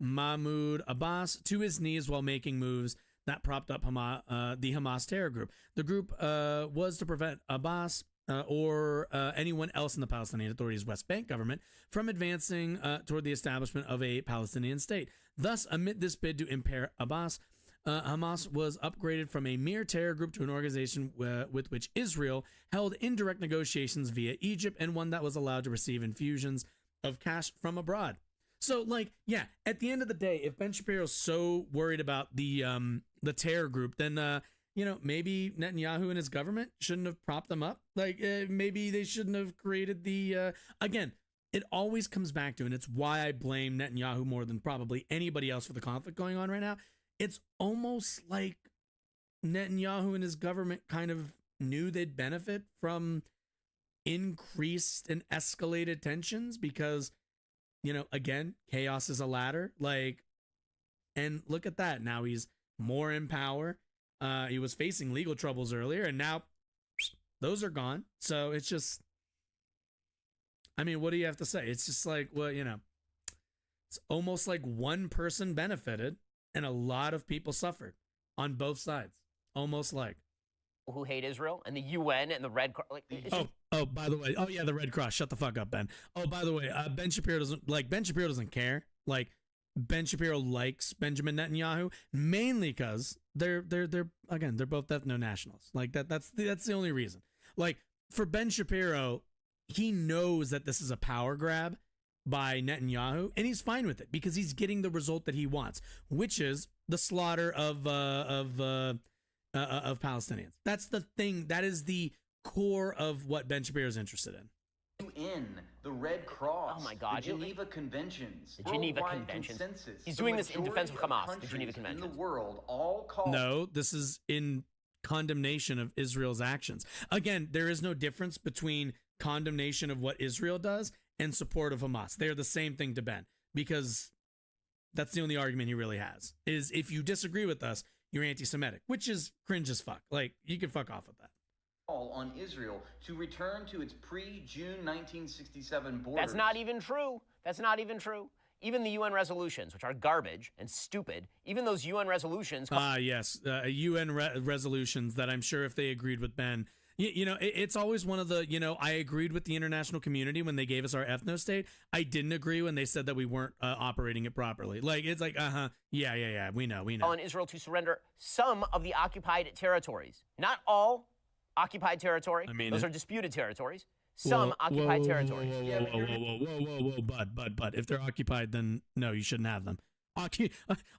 Mahmoud Abbas to his knees while making moves that propped up the Hamas terror group. The group was to prevent Abbas or anyone else in the Palestinian Authority's West Bank government from advancing toward the establishment of a Palestinian state. Thus, amid this bid to impair Abbas, Hamas was upgraded from a mere terror group to an organization with which Israel held indirect negotiations via Egypt, and one that was allowed to receive infusions of cash from abroad. So, like, yeah, at the end of the day, if Ben Shapiro's so worried about the terror group, then maybe Netanyahu and his government shouldn't have propped them up. Like, maybe they shouldn't have created the, again, it always comes back to, and it's why I blame Netanyahu more than probably anybody else for the conflict going on right now. It's almost like Netanyahu and his government kind of knew they'd benefit from increased and escalated tensions because, again, chaos is a ladder. Like, and look at that. Now he's more in power. He was facing legal troubles earlier, and now those are gone. So it's just, I mean, what do you have to say? It's just like, well, it's almost like one person benefited and a lot of people suffered on both sides. Almost like. Who hate Israel and the UN and the Red Cross. Like, by the way. Oh, yeah, the Red Cross. Shut the fuck up, Ben. Oh, by the way, Ben Shapiro doesn't care. Like, Ben Shapiro likes Benjamin Netanyahu mainly because they're both ethno-nationals. Like that's the only reason. Like, for Ben Shapiro, he knows that this is a power grab by Netanyahu, and he's fine with it because he's getting the result that he wants, which is the slaughter of Palestinians. That's the thing. That is the core of what Ben Shapiro is interested in. The Red Cross, oh my God, the Geneva Conventions, the Geneva Conventions. Consensus. He's doing this in defense of Hamas. The Geneva Conventions. In the world, all call. No, this is in condemnation of Israel's actions. Again, there is no difference between condemnation of what Israel does and support of Hamas. They are the same thing to Ben, because that's the only argument he really has. Is if you disagree with us, you're anti-Semitic, which is cringe as fuck. Like, you can fuck off with that. On Israel to return to its pre-June 1967 borders. That's not even true. Even the UN resolutions, which are garbage and stupid, even those UN resolutions. Yes, UN resolutions that I'm sure if they agreed with Ben, it's always one of the, I agreed with the international community when they gave us our ethno-state. I didn't agree when they said that we weren't operating it properly. Like, it's like, yeah, we know. On Israel to surrender some of the occupied territories. Not all occupied territory. I mean, those are disputed territories. Some occupied territories. Whoa, bud. If they're occupied, then no, you shouldn't have them.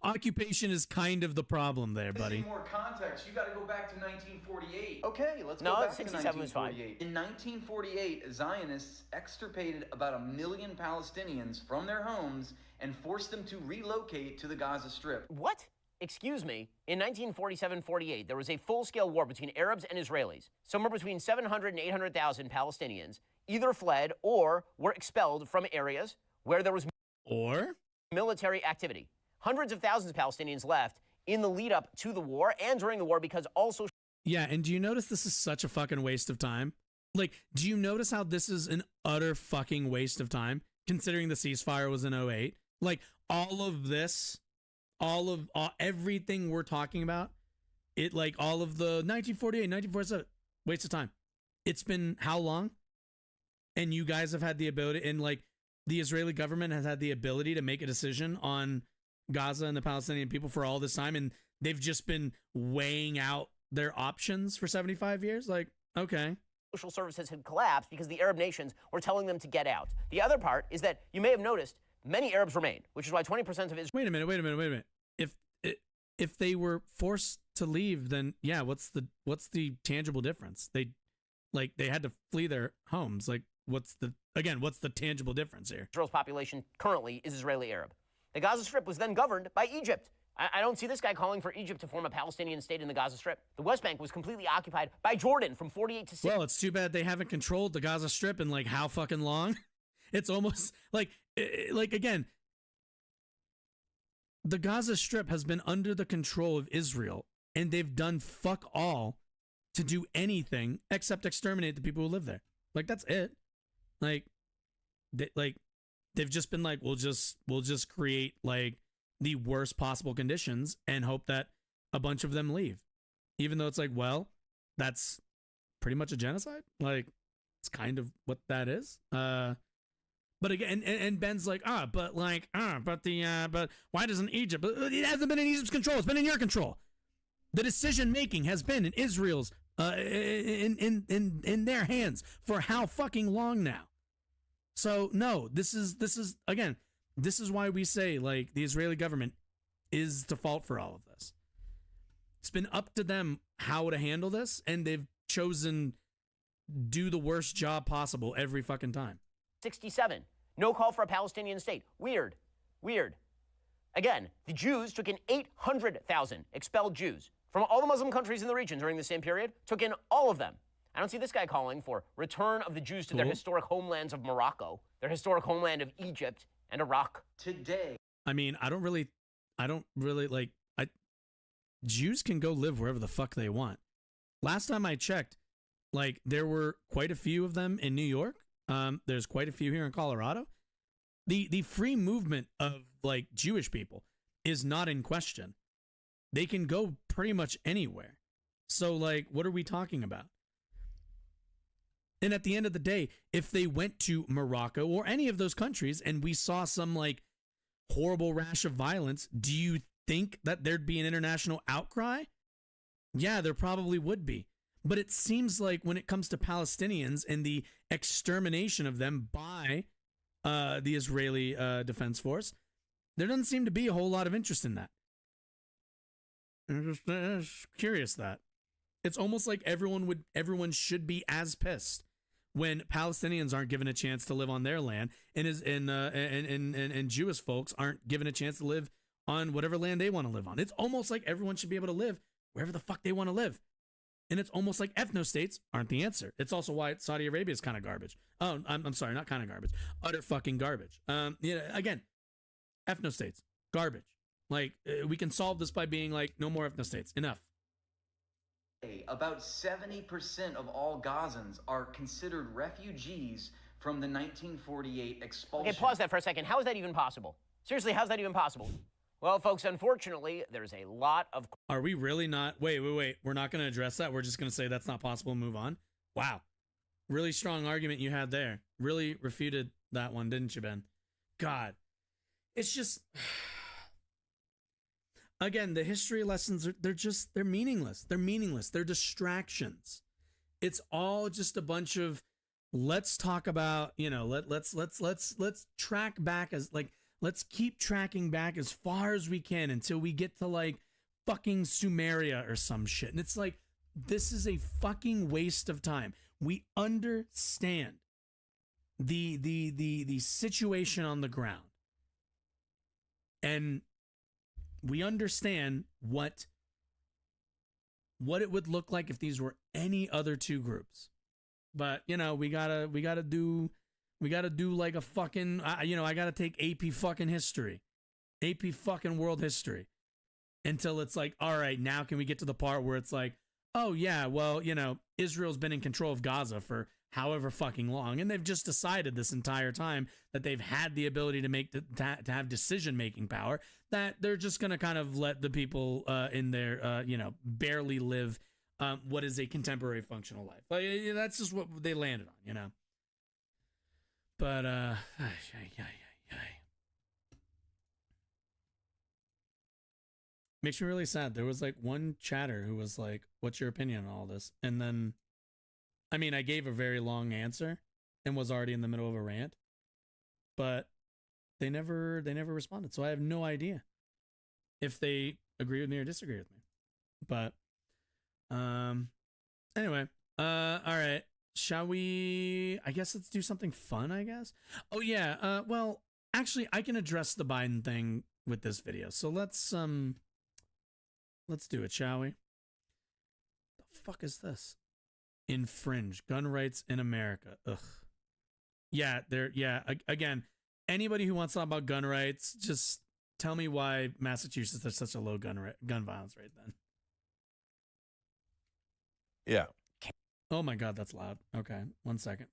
Occupation is kind of the problem there, buddy. Need more context. You got to go back to 1948. Okay, let's No, go back to 67 was fine. 1948. In 1948, Zionists extirpated about 1 million Palestinians from their homes and forced them to relocate to the Gaza Strip. What? Excuse me. In 1947-48, there was a full-scale war between Arabs and Israelis. Somewhere between 700 and 800,000 Palestinians either fled or were expelled from areas where there was military activity. Hundreds of thousands of Palestinians left in the lead up to the war and during the war because also... Yeah, and do you notice this is such a fucking waste of time? Like, do you notice how this is an utter fucking waste of time, considering the ceasefire was in 08? Like, all of this, everything we're talking about, it, like, all of the 1948, 1947, waste of time. It's been how long? And you guys have had the ability, and, like, the Israeli government has had the ability to make a decision on Gaza and the Palestinian people for all this time, and they've just been weighing out their options for 75 years? Like, okay. Social services had collapsed because the Arab nations were telling them to get out. The other part is that you may have noticed many Arabs remained, which is why 20% of Israel... Wait a minute. If they were forced to leave, then yeah, what's the tangible difference? They had to flee their homes. Like, what's the tangible difference here? Israel's population currently is Israeli Arab. The Gaza Strip was then governed by Egypt. I don't see this guy calling for Egypt to form a Palestinian state in the Gaza Strip. The West Bank was completely occupied by Jordan from 48 to 60. Well, it's too bad they haven't controlled the Gaza Strip in, like, how fucking long? It's almost like again, the Gaza Strip has been under the control of Israel, and they've done fuck all to do anything except exterminate the people who live there. Like, that's it. Like, they've just been like, we'll just create, like, the worst possible conditions and hope that a bunch of them leave. Even though it's like, well, that's pretty much a genocide. Like, it's kind of what that is. But again, and Ben's like, but why doesn't Egypt? It hasn't been in Egypt's control. It's been in your control. The decision making has been in Israel's, in their hands for how fucking long now? So no, this is again, this is why we say, like, the Israeli government is to fault for all of this. It's been up to them how to handle this, and they've chosen do the worst job possible every fucking time. 67. No call for a Palestinian state. Weird. Again, the Jews took in 800,000 expelled Jews from all the Muslim countries in the region during the same period, took in all of them. I don't see this guy calling for return of the Jews to their historic homelands of Morocco, their historic homeland of Egypt and Iraq. Today. I mean, I don't really like, Jews can go live wherever the fuck they want. Last time I checked, like, there were quite a few of them in New York. There's quite a few here in Colorado. The free movement of, like, Jewish people is not in question. They can go pretty much anywhere. So, like, what are we talking about? And at the end of the day, if they went to Morocco or any of those countries and we saw some, like, horrible rash of violence, do you think that there'd be an international outcry? Yeah, there probably would be. But it seems like when it comes to Palestinians and the extermination of them by the Israeli Defense Force, there doesn't seem to be a whole lot of interest in that. I'm just curious that. It's almost like everyone should be as pissed when Palestinians aren't given a chance to live on their land, and Jewish folks aren't given a chance to live on whatever land they want to live on. It's almost like everyone should be able to live wherever the fuck they want to live. And it's almost like ethno-states aren't the answer. It's also why Saudi Arabia is kind of garbage. Oh, I'm sorry, not kind of garbage. Utter fucking garbage. Again, ethno-states, garbage. Like, we can solve this by being like, no more ethno-states. Enough. About 70% of all Gazans are considered refugees from the 1948 expulsion. Okay, pause that for a second. How is that even possible? Seriously, how's that even possible? Well, folks, unfortunately, there's a lot of... Are we really not... Wait. We're not going to address that? We're just going to say that's not possible and move on? Wow. Really strong argument you had there. Really refuted that one, didn't you, Ben? God. It's just... Again, the history lessons, they're meaningless. They're meaningless. They're distractions. It's all just a bunch of, let's talk about, let's track back as, like, Let's keep tracking back as far as we can until we get to like fucking Sumeria or some shit. And it's like, this is a fucking waste of time. We understand the situation on the ground. And we understand what it would look like if these were any other two groups. But, you know, we gotta do like a fucking, I gotta take AP fucking history, AP fucking world history, until it's like, all right, now can we get to the part where it's like, oh yeah, well, you know, Israel's been in control of Gaza for however fucking long, and they've just decided this entire time that they've had the ability to make to have decision-making power, that they're just gonna kind of let the people in their barely live what is a contemporary functional life. Like, that's just what they landed on, you know. But makes me really sad. There was like one chatter who was like, "What's your opinion on all this?" And then, I mean, I gave a very long answer and was already in the middle of a rant, but they never responded. So I have no idea if they agree with me or disagree with me. But anyway, all right. Shall we, I guess let's do something fun, I guess. Oh yeah, well, actually I can address the Biden thing with this video. So let's do it, shall we? The fuck is this? Infringe gun rights in America. Ugh. Yeah, again, anybody who wants to talk about gun rights, just tell me why Massachusetts has such a low gun violence rate then. Yeah. Oh my God, that's loud. Okay, 1 second.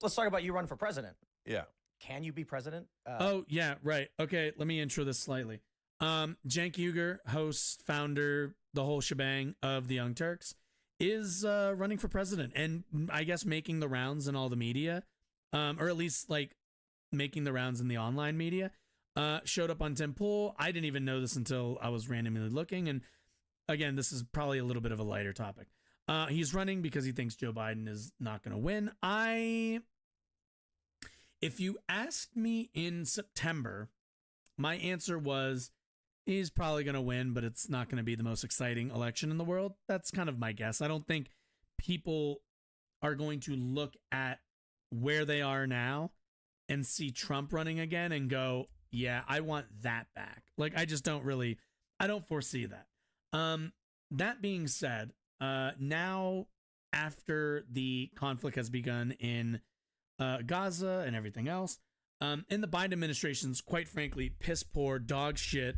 Let's talk about you run for president. Yeah. Can you be president? Oh yeah, right. Okay, let me intro this slightly. Cenk Uygur, host, founder, the whole shebang of the Young Turks, is running for president, and I guess making the rounds in all the media, or at least like making the rounds in the online media. Showed up on Tim Pool. I didn't even know this until I was randomly looking, and again, this is probably a little bit of a lighter topic. He's running because he thinks Joe Biden is not going to win. If you asked me in September, my answer was he's probably going to win, but it's not going to be the most exciting election in the world. That's kind of my guess. I don't think people are going to look at where they are now and see Trump running again and go, yeah, I want that back. Like, I don't foresee that. That being said, now after the conflict has begun in Gaza and everything else, in the Biden administration's, quite frankly, piss poor dog shit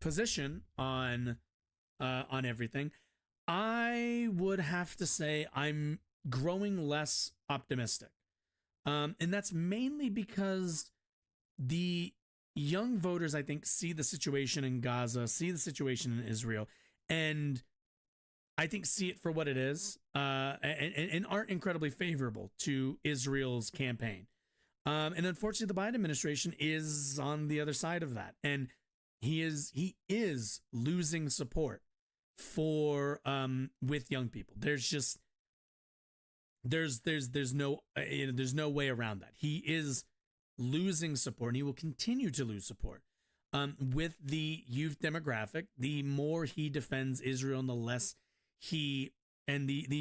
position on everything, I would have to say I'm growing less optimistic, and that's mainly because the young voters, I think, see the situation in Gaza, see the situation in Israel, and I think see it for what it is, and aren't incredibly favorable to Israel's campaign. And unfortunately, the Biden administration is on the other side of that, and he is losing support for with young people. There's no way around that. He is losing support, and he will continue to lose support with the youth demographic. The more he defends Israel, and the less the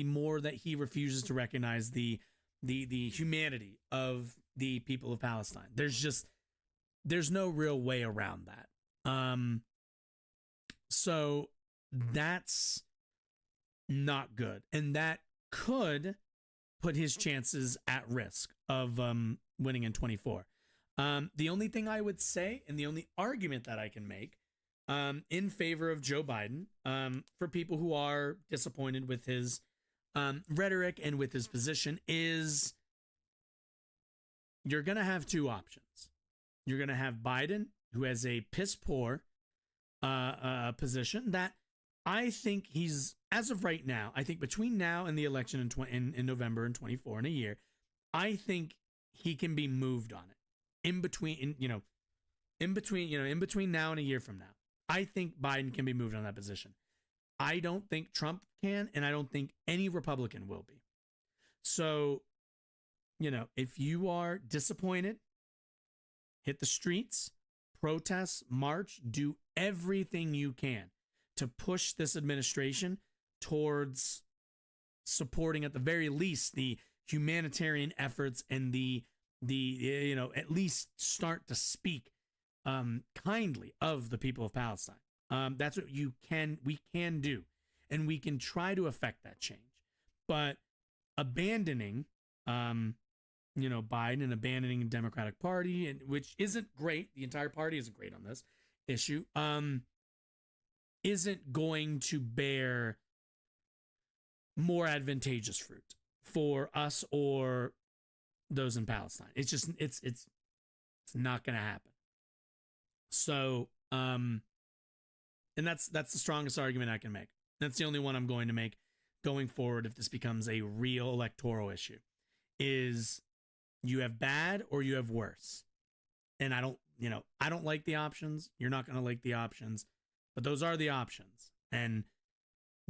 more that he refuses to recognize the humanity of the people of Palestine. There's no real way around that. So that's not good, and that could put his chances at risk of winning in 24. The only thing I would say, and the only argument that I can make in favor of Joe Biden, for people who are disappointed with his rhetoric and with his position, is you're going to have two options. You're going to have Biden, who has a piss poor position that I think he's, as of right now, I think between now and the election in November in 24, in a year, I think he can be moved on it. In between now and a year from now, I think Biden can be moved on that position. I don't think Trump can, and I don't think any Republican will be. So, if you are disappointed, hit the streets, protest, march, do everything you can to push this administration towards supporting, at the very least, the humanitarian efforts and the at least start to speak kindly of the people of Palestine. That's what we can do, and we can try to affect that change. But abandoning, Biden and abandoning the Democratic Party, and which isn't great. The entire party isn't great on this issue. Isn't going to bear more advantageous fruit for us or those in Palestine. It's just it's not going to happen. So, and that's the strongest argument I can make. That's the only one I'm going to make going forward if this becomes a real electoral issue, is you have bad or you have worse. And I don't like the options. You're not going to like the options, but those are the options. And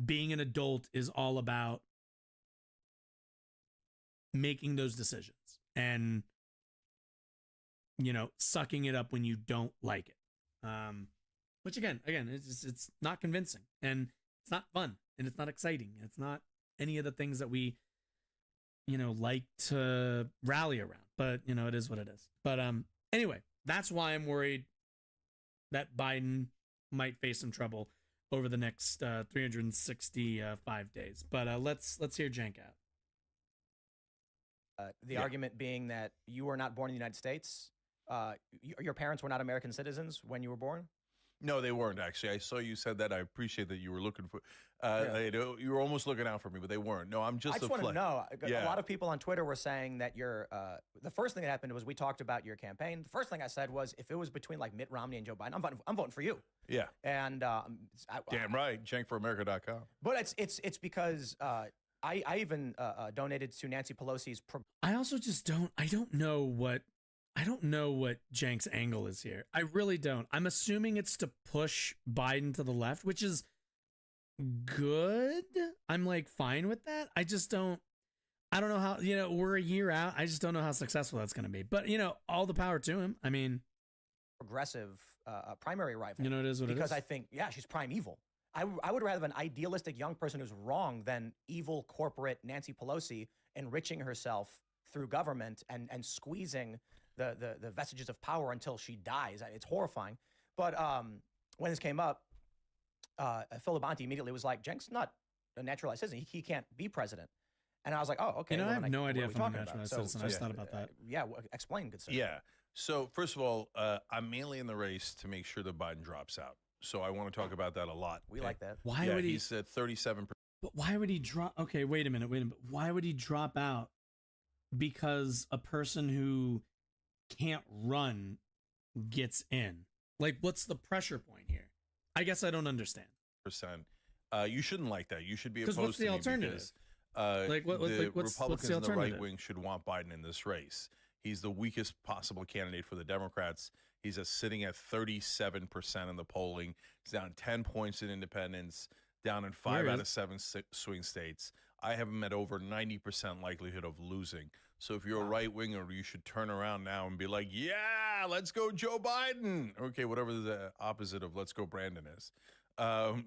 being an adult is all about making those decisions and, sucking it up when you don't like it. Which again, it's not convincing, and it's not fun, and it's not exciting. It's not any of the things that we, like to rally around, but it is what it is. But anyway, that's why I'm worried that Biden might face some trouble over the next 365 days. But let's hear Cenk out. The argument being that you were not born in the United States. Your parents were not American citizens when you were born? No, they weren't, actually. I saw you said that. I appreciate that you were looking for... you were almost looking out for me, but they weren't. No, I'm just I just want to know. A lot of people on Twitter were saying that you're... the first thing that happened was we talked about your campaign. The first thing I said was, if it was between like Mitt Romney and Joe Biden, I'm voting for you. Yeah. And... damn right. CenkForAmerica.com. But it's because... I even donated to Nancy Pelosi's... I also just don't know what Cenk's angle is here. I really don't. I'm assuming it's to push Biden to the left, which is good. I'm like fine with that. I don't know how, we're a year out. I just don't know how successful that's going to be. But, all the power to him. I mean, progressive primary rival. It is what it is. Because I think, she's prime evil. I would rather have an idealistic young person who's wrong than evil corporate Nancy Pelosi enriching herself through government and squeezing the vestiges of power until she dies. It's horrifying. But when this came up, Phil Labonte immediately was like, Cenk's not a naturalized citizen. He can't be president. And I was like, oh, okay. I have no idea if I'm a naturalized citizen. I just thought about that. Explain, good sir. Yeah. So first of all, I'm mainly in the race to make sure that Biden drops out. So I want to talk about that a lot. We like that. Why would he? He's at 37%. But why would he drop? Okay, wait a minute. Why would he drop out? Because a person who can't run gets in. Like, what's the pressure point here? I guess I don't understand. You shouldn't like that. You should be opposed what's the to alternative? Because, the Republicans and the alternative? right wing should want Biden in this race. He's the weakest possible candidate for the Democrats. He's sitting at 37% in the polling. He's down 10 points in independents, down in 5 out of 7 swing states. I have him at over 90% likelihood of losing. So if you're a right winger, you should turn around now and be like, yeah, let's go Joe Biden. Okay, whatever the opposite of let's go Brandon is.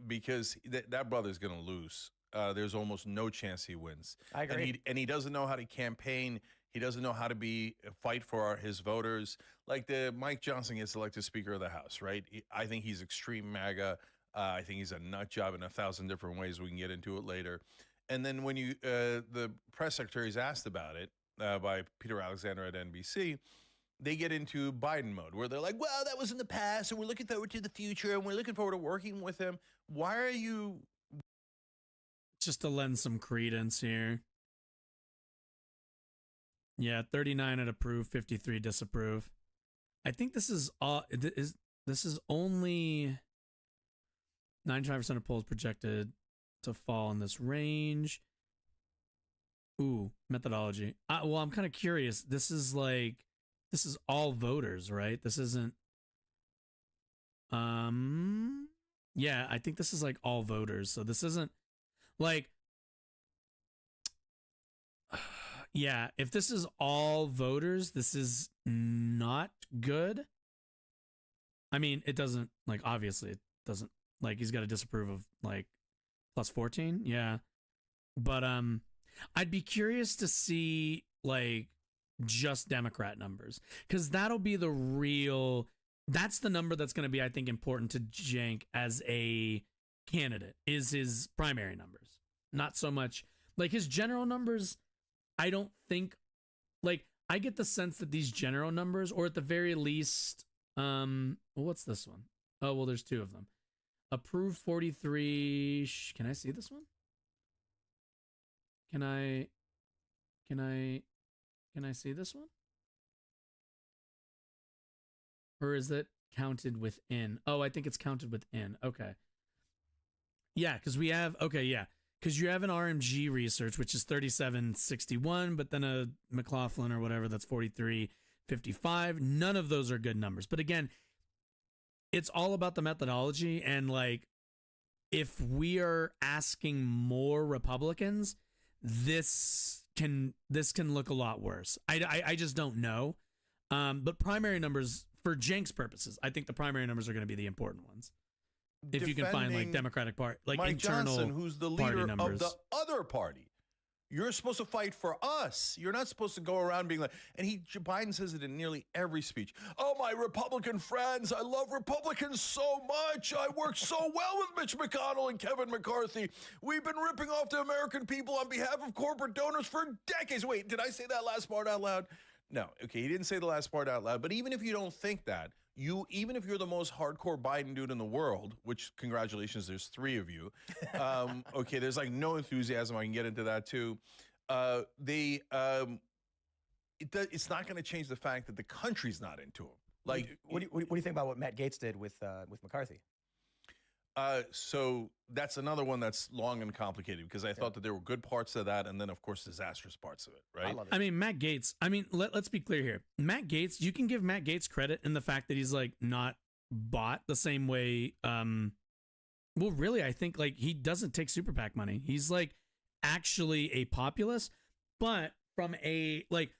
Because that brother's going to lose. There's almost no chance he wins. I agree. And he doesn't know how to campaign. He doesn't know how to fight for his voters. Like Mike Johnson gets elected Speaker of the House, right? I think he's extreme MAGA. I think he's a nut job in 1,000 different ways. We can get into it later. And then when the press secretary is asked about it by Peter Alexander at NBC, they get into Biden mode where they're like, well, that was in the past and we're looking forward to the future and we're looking forward to working with him. Why are you... Just to lend some credence here. Yeah, 39 approve, 53 disapprove. I think this is only 95% of polls projected to fall in this range. Ooh, methodology. Well, I'm kind of curious. This is all voters, right? This isn't. Yeah, I think this is like all voters. So this isn't like. Yeah, if this is all voters, this is not good. I mean, it doesn't, like, obviously, it doesn't, like, he's got to disapprove of, like, plus 14. Yeah. But I'd be curious to see, like, just Democrat numbers, because that'll be the real, that's the number that's going to be, I think, important to Cenk as a candidate, is his primary numbers. Not so much, like, his general numbers, I don't think, like, I get the sense that these general numbers, or at the very least, well, what's this one? Oh, well, there's two of them. Approved 43. Can I see this one? Can I see this one? Or is it counted within? Oh, I think it's counted within. Okay. Yeah, because we have, okay, yeah. Because you have an RMG research, which is 3761, but then a McLaughlin or whatever, that's 4355. None of those are good numbers. But again, it's all about the methodology. And, like, if we are asking more Republicans, this can look a lot worse. I just don't know. But primary numbers, for Cenk's purposes, I think the primary numbers are going to be the important ones. If you can find, like, Democratic Party, like Mike internal Johnson, who's the party leader numbers. of the other party. You're supposed to fight for us. You're not supposed to go around being like, and Biden says it in nearly every speech. Oh, my Republican friends, I love Republicans so much. I work so well with Mitch McConnell and Kevin McCarthy. We've been ripping off the American people on behalf of corporate donors for decades. Wait, did I say that last part out loud? No. Okay, he didn't say the last part out loud. But even if you don't think that, even if you're the most hardcore Biden dude in the world, which, congratulations, there's 3 of you. Okay, there's like no enthusiasm. I can get into that too. It's not going to change the fact that the country's not into him. Like, what do you think about what Matt Gaetz did with McCarthy? So that's another one that's long and complicated, because I thought that there were good parts of that, and then, of course, disastrous parts of it, right? I love it. I mean, Matt Gaetz, let's be clear here. Matt Gaetz, you can give Matt Gaetz credit in the fact that he's, like, not bought the same way. Well, really, I think, like, he doesn't take super PAC money. He's, like, actually a populist, but from a, like,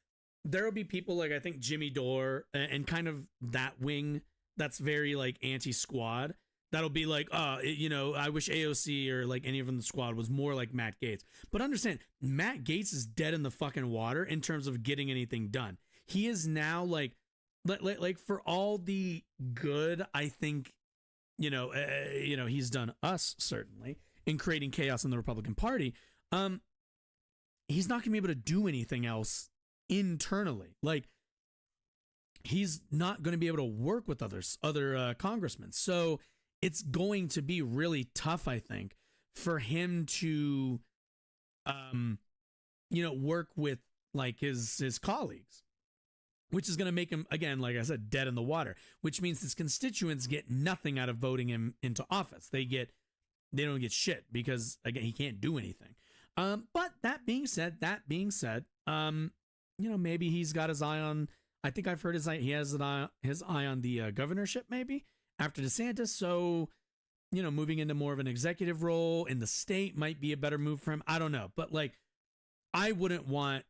there will be people like, I think, Jimmy Dore and kind of that wing that's very, like, anti-squad. That'll be like, I wish AOC or, like, any of them in the squad was more like Matt Gaetz. But understand, Matt Gaetz is dead in the fucking water in terms of getting anything done. He is now, like for all the good, I think, he's done us, certainly, in creating chaos in the Republican Party. He's not going to be able to do anything else internally. Like, he's not going to be able to work with other congressmen. So it's going to be really tough, I think, for him to, work with, like, his colleagues, which is going to make him, again, like I said, dead in the water, which means his constituents get nothing out of voting him into office. They don't get shit because, again, he can't do anything. But that being said, maybe he's got his eye on, I think I've heard he has his eye on the governorship, maybe, after DeSantis. So, moving into more of an executive role in the state might be a better move for him. I don't know. But, like, I wouldn't want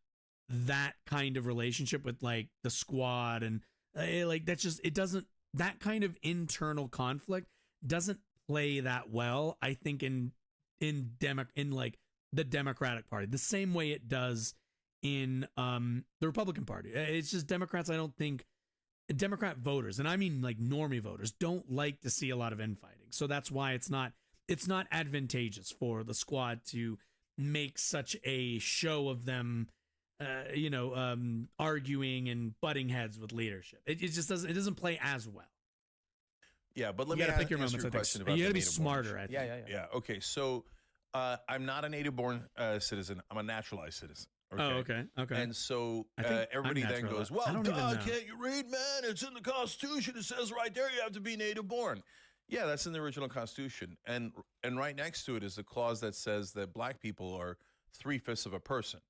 that kind of relationship with, like, the squad. And, that kind of internal conflict doesn't play that well, I think, in like the Democratic Party, the same way it does in the Republican Party. It's just Democrats, I don't think, Democrat voters, and I mean, like, normie voters, don't like to see a lot of infighting. So that's why it's not advantageous for the squad to make such a show of them, arguing and butting heads with leadership. It just doesn't play as well. Yeah, but let me ask you a question about you got to be native smarter, born. I think. Yeah. Okay, so I'm not a native-born citizen. I'm a naturalized citizen. Okay? Oh, okay. And so I think everybody I'm then natural. goes, well, I don't even know. can't you read, man? It's in the Constitution. It says right there you have to be native-born. Yeah, that's in the original Constitution. And right next to it is a clause that says that black people are 3/5 of a person.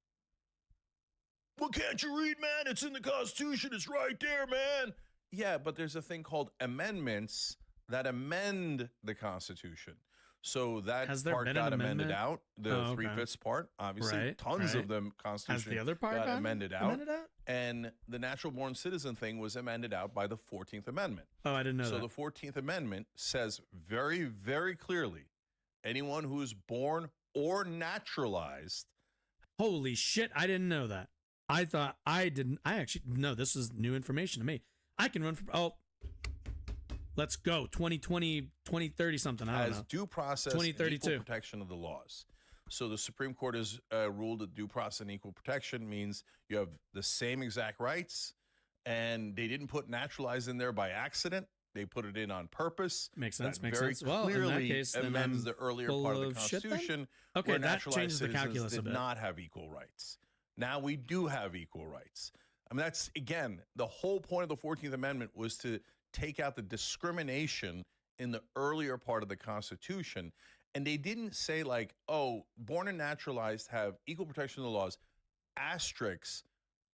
Well, can't you read, man? It's in the Constitution. It's right there, man. Yeah, but there's a thing called amendments that amend the Constitution. So that Has there part been an got amended amendment? out, the Oh, okay. 3/5 part. Obviously, Right, tons right. of the Constitution Has the other part got gotten amended out. amended out? And the natural born citizen thing was amended out by the 14th Amendment. Oh, I didn't know So that. the 14th Amendment says very, very clearly, anyone who is born or naturalized. Holy shit, I didn't know that. I thought I didn't. I actually, no, this is new information to me. I can run for, let's go. 2020, 2030 something. I don't Has know. due process and 2032. equal protection of the laws. So the Supreme Court has ruled that due process and equal protection means you have the same exact rights, and they didn't put naturalized in there by accident. They put it in on purpose. Makes sense, That makes very sense. Well, in that clearly case, then amends I'm the earlier full part of the of shit then? Constitution. Okay, where that naturalized changes the citizens calculus a did bit. not have equal rights. Now we do have equal rights. I mean, that's, again, the whole point of the 14th Amendment was to take out the discrimination in the earlier part of the Constitution. And they didn't say like, oh, born and naturalized have equal protection of the laws, asterisks,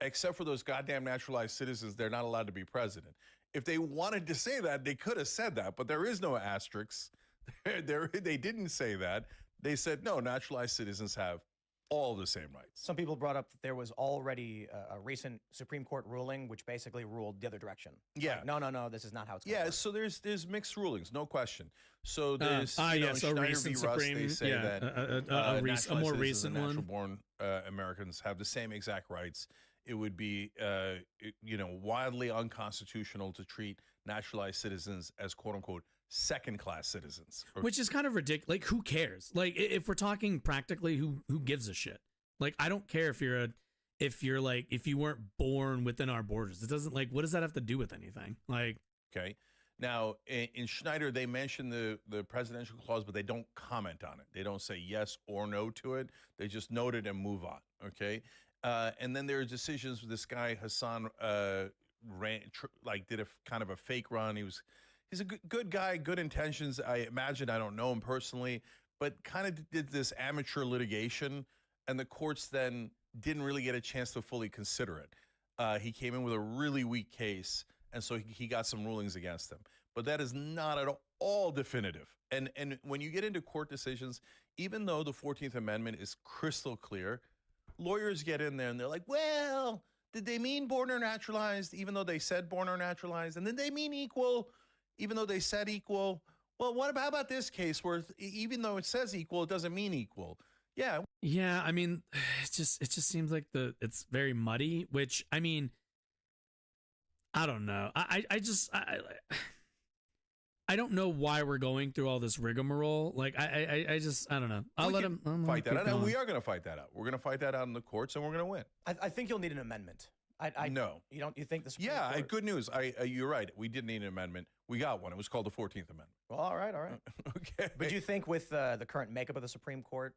except for those goddamn naturalized citizens, they're not allowed to be president. If they wanted to say that, they could have said that, but there is no asterisks. They didn't say that. They said, no, naturalized citizens have all the same rights. Some people brought up that there was already a recent Supreme Court ruling which basically ruled the other direction. Yeah. Like, no, this is not how it's going Yeah, to work. so there's mixed rulings, no question. So there's you know, yes, a Schneider v. recent Russ, Supreme, they say that a more naturalized recent citizens and one. natural-born Americans have the same exact rights. It would be wildly unconstitutional to treat naturalized citizens as quote unquote second-class citizens. Which is kind of ridiculous. Like, who cares? Like, if we're talking practically, who gives a shit? Like, I don't care if you weren't born within our borders. It doesn't, like, what does that have to do with anything? Like, Okay. Now, in Schneider, they mention the presidential clause, but they don't comment on it. They don't say yes or no to it. They just note it and move on. Okay. And then there are decisions. This guy Hassan did a kind of a fake run. He's a good guy, good intentions. I imagine, I don't know him personally, but kind of did this amateur litigation, and the courts then didn't really get a chance to fully consider it. He came in with a really weak case, and so he got some rulings against him. But that is not at all definitive. And when you get into court decisions, even though the 14th Amendment is crystal clear, lawyers get in there and they're like, well, did they mean born or naturalized, even though they said born or naturalized? And then they mean equal, even though they said equal. Well, how about this case where even though it says equal, it doesn't mean equal? Yeah. yeah, I mean, it just seems like it's very muddy, which, I mean, I don't know. I don't know why we're going through all this rigmarole. Like, I don't know. I'll let him fight that keep out. And going. we are going to fight that out. We're going to fight that out in the courts, and we're going to win. I think you'll need an amendment. No. You think the Supreme Yeah, Court? good news. You're right. We did need an amendment. We got one. It was called the 14th Amendment. Well, all right. Okay. But do you think with the current makeup of the Supreme Court,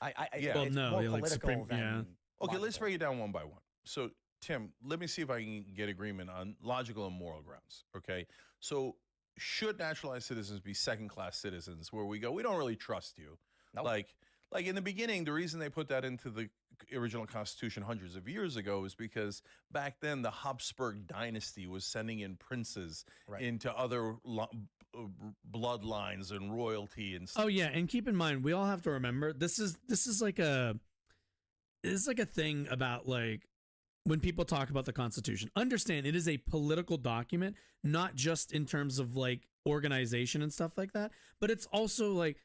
Yeah. Well, it's no, more yeah, like political Supreme- than yeah. Okay, let's logical? break it down one by one. So, Tim, let me see if I can get agreement on logical and moral grounds. Okay. So, should naturalized citizens be second-class citizens where we go, we don't really trust you? Nope. Like in the beginning, the reason they put that into the original Constitution hundreds of years ago is because back then the Habsburg dynasty was sending in princes into other bloodlines and royalty and stuff. Oh yeah, and keep in mind, we all have to remember this is like a thing about, like, when people talk about the Constitution. Understand it is a political document, not just in terms of like organization and stuff like that, but it's also like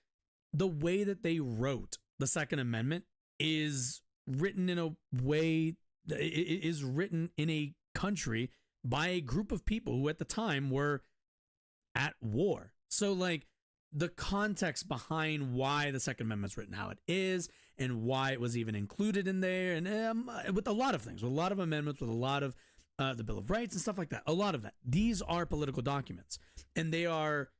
the way that they wrote the Second Amendment is written in a way that it is written in a country by a group of people who at the time were at war. So like the context behind why the Second Amendment's written how it is and why it was even included in there, and with a lot of things, with a lot of amendments, with a lot of the Bill of Rights and stuff like that, a lot of that. These are political documents, and they are,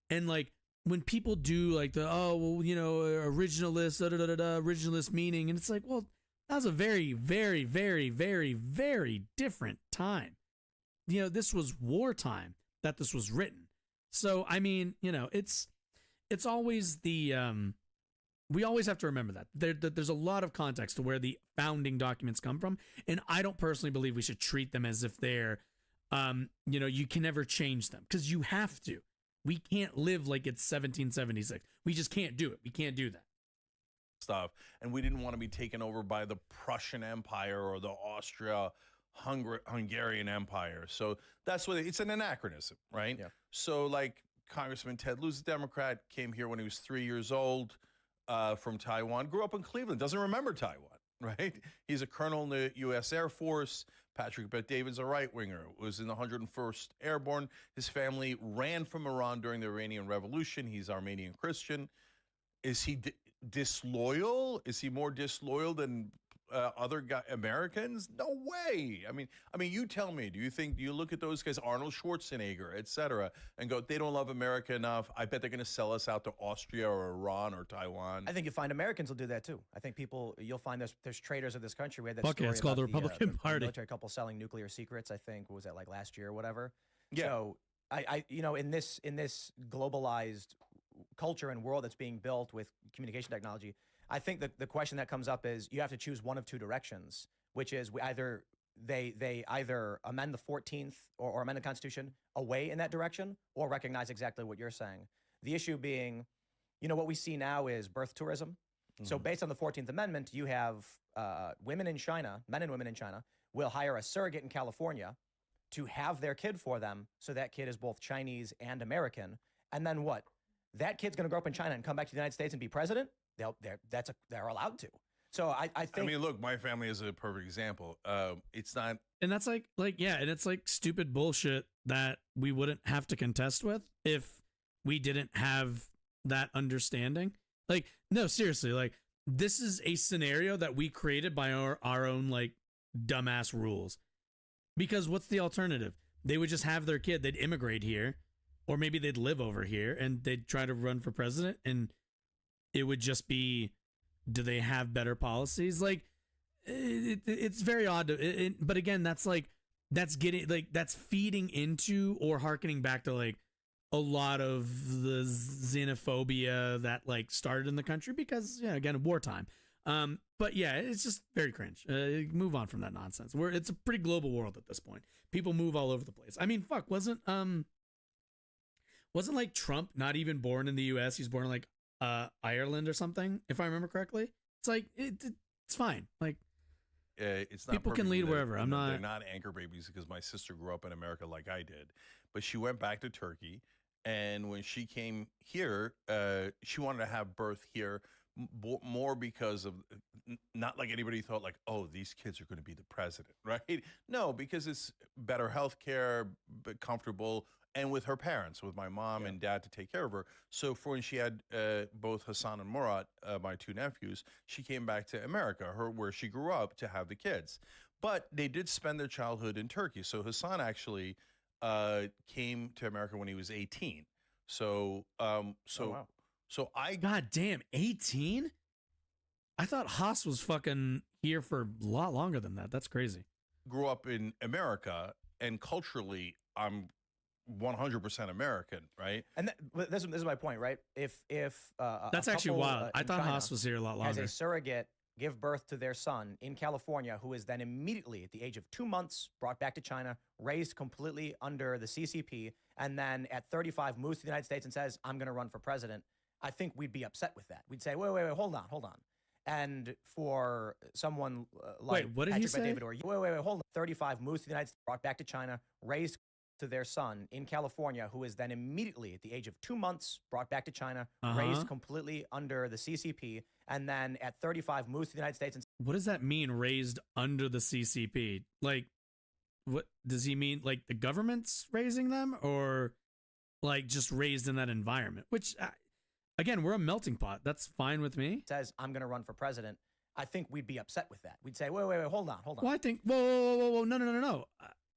and like when people do like the originalist, originalist meaning, and it's like, well, that was a very, very, very, very, very different time. This was wartime that this was written. So I mean, it's always the we always have to remember that there's a lot of context to where the founding documents come from, and I don't personally believe we should treat them as if they're you can never change them, because you have to. We can't live like it's 1776. We just can't do it. We can't do that. Stuff. And we didn't want to be taken over by the Prussian Empire or the Hungarian Empire. So that's what it's an anachronism, right? Yeah. So like Congressman Ted Lieu's a Democrat, came here when he was 3 years old from Taiwan, grew up in Cleveland, doesn't remember Taiwan, right? He's a colonel in the U.S. Air Force. Patrick Bet-David's a right-winger, was in the 101st Airborne. His family ran from Iran during the Iranian Revolution. He's Armenian Christian. Is he disloyal? Is he more disloyal than other Americans? No way. I mean, you tell me. Do you look at those guys, Arnold Schwarzenegger, et cetera, and go, they don't love America enough. I bet they're going to sell us out to Austria or Iran or Taiwan. I think you find Americans will do that too. I think you'll find there's traitors of this country. We had that Fuck yeah, story it's called about the Republican Party. The military couple selling nuclear secrets. I think what was that, like last year or whatever. Yeah. So I in this globalized culture and world that's being built with communication technology, I think that the question that comes up is you have to choose one of two directions, which is they either amend the 14th or amend the Constitution away in that direction or recognize exactly what you're saying. The issue being, what we see now is birth tourism. Mm-hmm. So based on the 14th Amendment, you have women in China, men and women in China, will hire a surrogate in California to have their kid for them. So that kid is both Chinese and American. And then what? That kid's going to grow up in China and come back to the United States and be president? They're allowed to. So I think. I mean, look, my family is a perfect example. It's not. And that's and it's like stupid bullshit that we wouldn't have to contest with if we didn't have that understanding. Like, no, seriously, like this is a scenario that we created by our own like dumbass rules. Because what's the alternative? They would just have their kid, they'd immigrate here, or maybe they'd live over here and they'd try to run for president, and it would just be, do they have better policies? Like, it's very odd but again, that's feeding into or hearkening back to like a lot of the xenophobia that like started in the country because, again, wartime. But yeah, it's just very cringe. Move on from that nonsense. It's a pretty global world at this point. People move all over the place. I mean, fuck, wasn't like Trump not even born in the U.S.? He's born in like Ireland or something, if I remember correctly. It's like it's fine. Like it's not people can lead wherever. They're not anchor babies because my sister grew up in America like I did, but she went back to Turkey, and when she came here, she wanted to have birth here more because of not like anybody thought like, oh, these kids are going to be the president, right? No, because it's better health care, comfortable, and with her parents, with my mom and dad to take care of her. So for when she had both Hassan and Murat, my two nephews, she came back to America, where she grew up, to have the kids. But they did spend their childhood in Turkey. So Hassan actually came to America when he was 18. So wow. So God damn, 18? I thought Haas was fucking here for a lot longer than that. That's crazy. Grew up in America, and culturally, I'm 100% American, right? And this is my point, right? If that's actually wild. I thought Haas was here a lot longer. As a surrogate, give birth to their son in California, who is then immediately at the age of 2 months brought back to China, raised completely under the CCP, and then at 35 moves to the United States and says, "I'm going to run for president." I think we'd be upset with that. We'd say, wait, hold on. And for someone like what did Patrick he say? Bet-David, or wait, hold on. 35 moves to the United States, brought back to China, raised to their son in California, who is then immediately at the age of 2 months brought back to China, raised completely under the CCP, and then at 35 moves to the United States. And what does that mean, raised under the CCP? Like, what does he mean? Like the government's raising them, or like just raised in that environment? Which, again, we're a melting pot. That's fine with me. Says, I'm going to run for president. I think we'd be upset with that. We'd say, wait, hold on. Well, I think, whoa, no.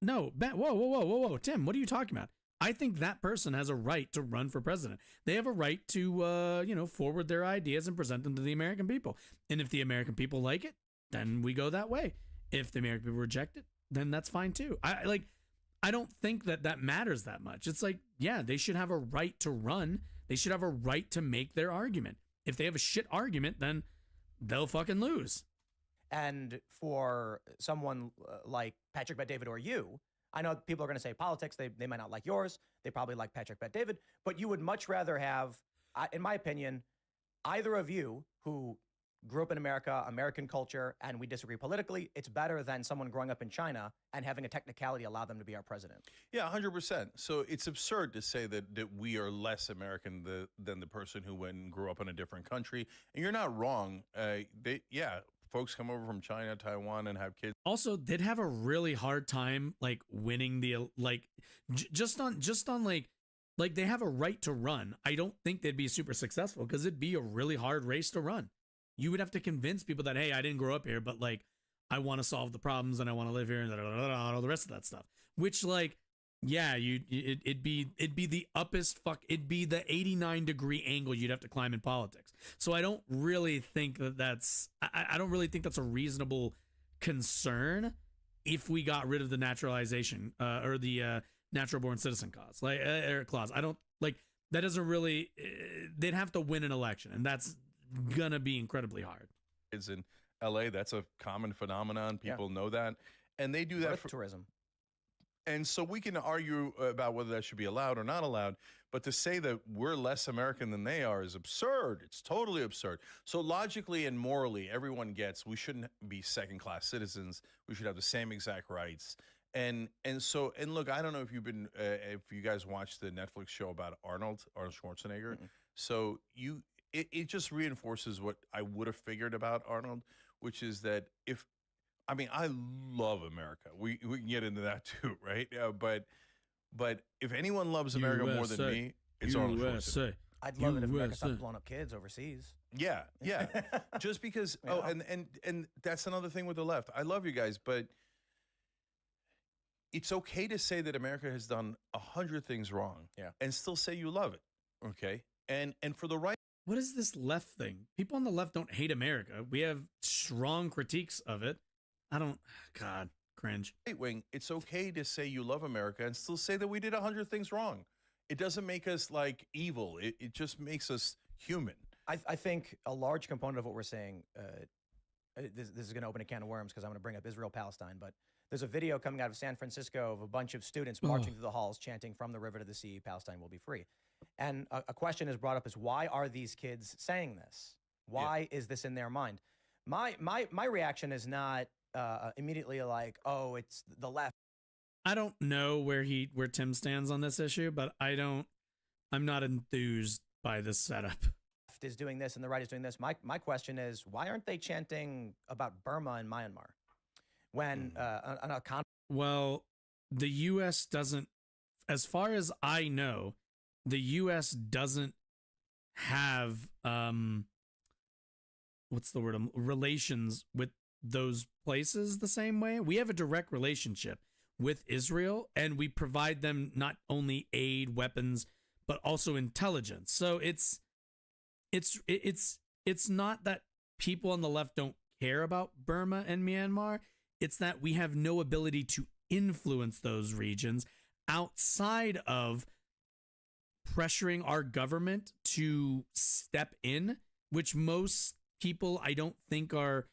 No, whoa, Tim, what are you talking about? I think that person has a right to run for president. They have a right to, forward their ideas and present them to the American people. And if the American people like it, then we go that way. If the American people reject it, then that's fine too. I don't think that matters that much. It's like, yeah, they should have a right to run. They should have a right to make their argument. If they have a shit argument, then they'll fucking lose. And for someone like Patrick Bet-David or you, I know people are going to say politics. They might not like yours. They probably like Patrick Bet-David. But you would much rather have, in my opinion, either of you who grew up in America, American culture, and we disagree politically, it's better than someone growing up in China and having a technicality allow them to be our president. Yeah, 100%. So it's absurd to say that we are less American than the person who went and grew up in a different country. And you're not wrong. Folks come over from China, Taiwan, and have kids. Also, they'd have a really hard time like winning the just on like they have a right to run. I don't think they'd be super successful because it'd be a really hard race to run. You would have to convince people that, hey, I didn't grow up here, but like I want to solve the problems and I want to live here and all the rest of that stuff. Which like, yeah, it'd be the uppest it'd be the 89-degree angle you'd have to climb in politics. So I don't really think that's I don't really think that's a reasonable concern if we got rid of the naturalization or the natural born citizen clause, clause. I don't like that. Doesn't really. They'd have to win an election, and that's gonna be incredibly hard. Kids in LA, that's a common phenomenon. People know that, and they do that for tourism. And so we can argue about whether that should be allowed or not allowed, but to say that we're less American than they are is absurd. It's totally absurd. So logically and morally, everyone gets we shouldn't be second-class citizens. We should have the same exact rights. And look, I don't know if if you guys watched the Netflix show about Arnold Schwarzenegger. Mm-hmm. So it just reinforces what I would have figured about Arnold, which is that I love America. We can get into that too, right? But if anyone loves America more than me, it's Arnold Schwarzenegger. I'd love it if America stopped blowing up kids overseas. Yeah. Just because. And that's another thing with the left. I love you guys, but it's okay to say that America has done 100 things wrong, and still say you love it. Okay, and for the right. What is this left thing? People on the left don't hate America. We have strong critiques of it. God, cringe. Right wing, it's okay to say you love America and still say that we did 100 things wrong. It doesn't make us like evil. It just makes us human. I think a large component of what we're saying, this is going to open a can of worms because I'm going to bring up Israel-Palestine, but there's a video coming out of San Francisco of a bunch of students marching through the halls chanting "From the river to the sea, Palestine will be free." And a question is brought up is, why are these kids saying this? Why is this in their mind? My reaction is not immediately like, oh, it's the left. I don't know where Tim stands on this issue, but I'm not enthused by this setup. Left is doing this and the right is doing this. My question is, why aren't they chanting about Burma and Myanmar? When well, the U.S. doesn't, as far as I know, the U.S. doesn't have what's the word? Relations with those places the same way. We have a direct relationship with Israel, and we provide them not only aid, weapons, but also intelligence. So it's not that people on the left don't care about Burma and Myanmar. It's that we have no ability to influence those regions outside of pressuring our government to step in, which most people I don't think are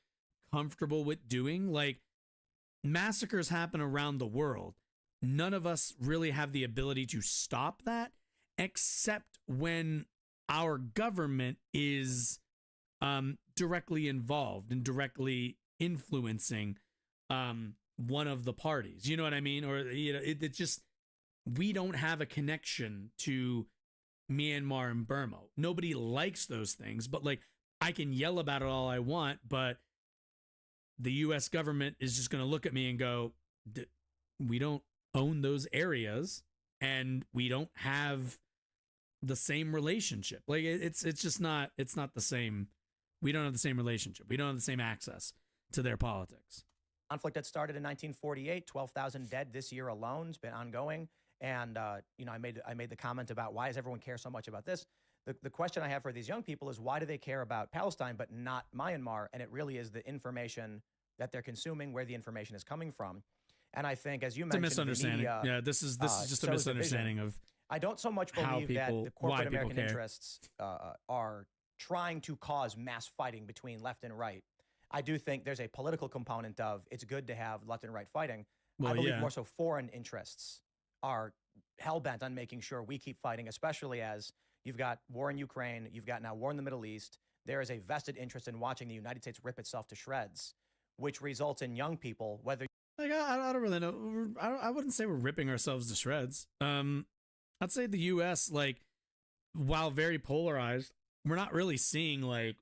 comfortable with doing. Like, massacres happen around the world. None of us really have the ability to stop that, except when our government is directly involved and directly influencing one of the parties. You know what I mean? Or it just, we don't have a connection to Myanmar and Burma. Nobody likes those things, but like, I can yell about it all I want, but the U.S. government is just going to look at me and go, we don't own those areas and we don't have the same relationship. Like, it's just not, it's not the same. We don't have the same relationship. We don't have the same access to their politics. Conflict that started in 1948, 12,000 dead this year alone. It's been ongoing. And, I made the comment about why does everyone care so much about this? The question I have for these young people is, why do they care about Palestine but not Myanmar? And it really is the information that they're consuming, where the information is coming from. And I think, as you mentioned, it's a misunderstanding. Yeah, this is just a misunderstanding of. I don't so much believe that the corporate American interests are trying to cause mass fighting between left and right. I do think there's a political component of it's good to have left and right fighting. Well, I believe yeah. more so foreign interests are hell-bent on making sure we keep fighting, especially as you've got war in Ukraine, you've got now war in the Middle East. There is a vested interest in watching the United States rip itself to shreds, which results in young people, whether Like, I don't really know. I wouldn't say we're ripping ourselves to shreds. I'd say the U.S., like, while very polarized, we're not really seeing, like,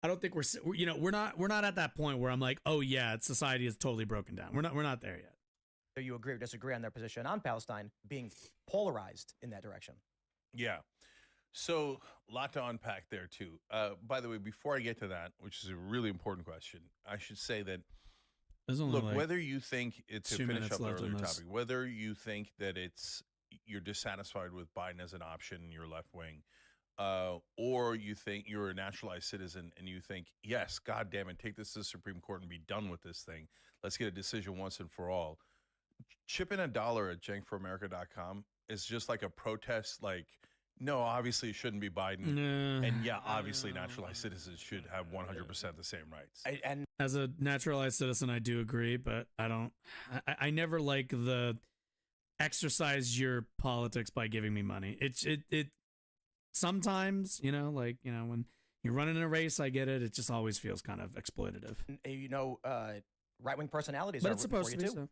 I don't think we're not at that point where I'm like, oh yeah, society is totally broken down. We're not there yet. you agree or disagree on their position on Palestine being polarized in that direction. Yeah. So a lot to unpack there too. By the way, before I get to that, which is a really important question, I should say that look, like whether you think it's to 2 finish minutes up the left on earlier this. topic, whether you think that you're dissatisfied with Biden as an option, you're left wing, or you think you're a naturalized citizen and you think, yes, God damn it, take this to the Supreme Court and be done with this thing. Let's get a decision once and for all. Chipping $1 at jankforamerica.com is just like a protest, like, no, obviously it shouldn't be Biden. And yeah, obviously naturalized citizens should have 100% the same rights. And as a naturalized citizen, I do agree, but I never like the exercise your politics by giving me money. It sometimes, when you're running a race, I get it. It just always feels kind of exploitative. Right-wing personalities But are it's supposed rooting to for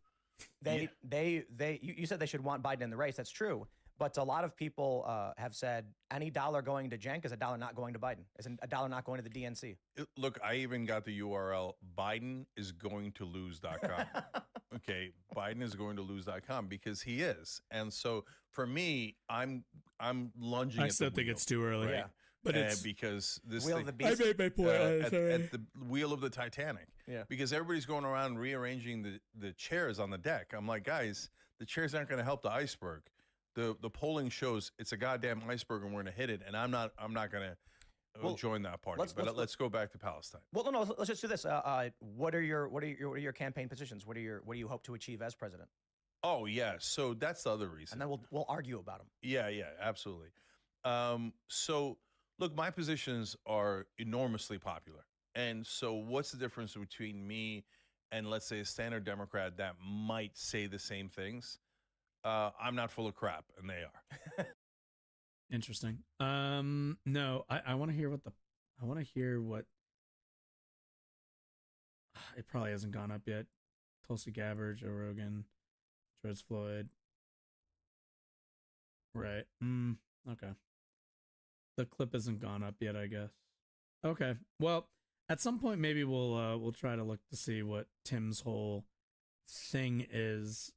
be you too. You said they should want Biden in the race. That's true. But a lot of people have said any dollar going to Cenk is a dollar not going to Biden. Is a dollar not going to the DNC. Look, I even got the URL, BidenIsGoingToLose.com. Okay, BidenIsGoingToLose.com because he is. And so for me, I'm lunging I at still the think wheel, it's too early. right? Yeah. But it's because this Wheel thing, of the beast. I made my point. at the wheel of the Titanic. Yeah. Because everybody's going around rearranging the chairs on the deck. I'm like, guys, the chairs aren't going to help the iceberg. The polling shows it's a goddamn iceberg and we're going to hit it. And I'm not going to join that party. Let's go back to Palestine. Well, no, let's just do this. What are your campaign positions? What do you hope to achieve as president? Oh yeah, so that's the other reason. And then we'll argue about them. Yeah, absolutely. So look, my positions are enormously popular. And so what's the difference between me and let's say a standard Democrat that might say the same things? I'm not full of crap, and they are. Interesting. No, I want to hear what it probably hasn't gone up yet. Tulsi Gabbard, Joe Rogan, George Floyd. Right. Okay. The clip hasn't gone up yet, I guess. Okay. Well, at some point maybe we'll try to look to see what Tim's whole thing is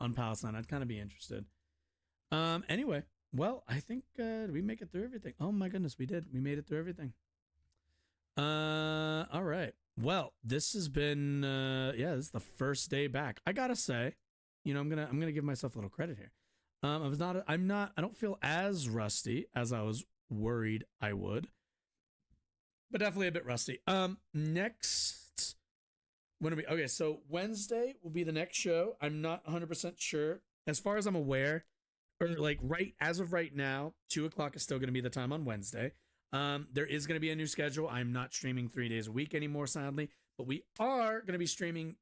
on Palestine. I'd kind of be interested. Anyway, well, I think did we make it through everything? Oh my goodness, we did. We made it through everything. All right. Well, this has been this is the first day back. I gotta say, I'm gonna give myself a little credit here. I don't feel as rusty as I was worried I would, but definitely a bit rusty. Next, okay, so Wednesday will be the next show. I'm not 100% sure. As far as I'm aware, or like as of right now, 2:00 is still going to be the time on Wednesday. There is going to be a new schedule. I'm not streaming 3 days a week anymore, sadly, but we are going to be streaming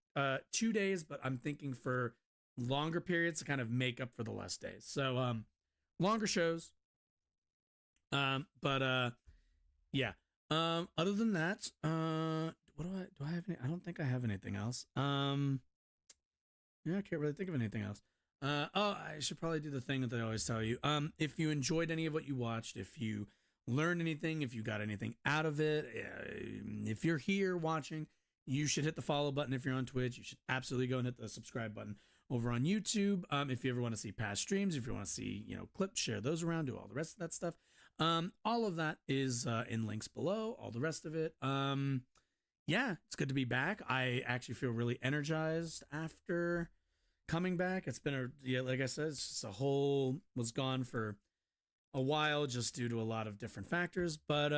2 days, but I'm thinking for longer periods to kind of make up for the less days. So longer shows. Yeah. Other than that, do I have any? I don't think I have anything else. Yeah, I can't really think of anything else. I should probably do the thing that they always tell you. If you enjoyed any of what you watched, if you learned anything, if you got anything out of it, if you're here watching, you should hit the follow button. If you're on Twitch, you should absolutely go and hit the subscribe button over on YouTube. If you ever want to see past streams, if you want to see, clips, share those around, do all the rest of that stuff. All of that is in links below, all the rest of it. Yeah, it's good to be back. I actually feel really energized after coming back. It's been like I said, it's just was gone for a while just due to a lot of different factors, but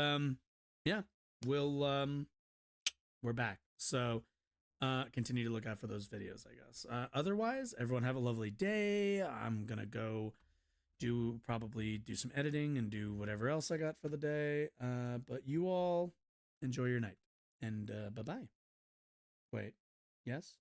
yeah, we're back. So continue to look out for those videos, I guess. Otherwise, everyone have a lovely day. I'm gonna go probably do some editing and do whatever else I got for the day. But you all enjoy your night, and bye-bye. Wait, yes.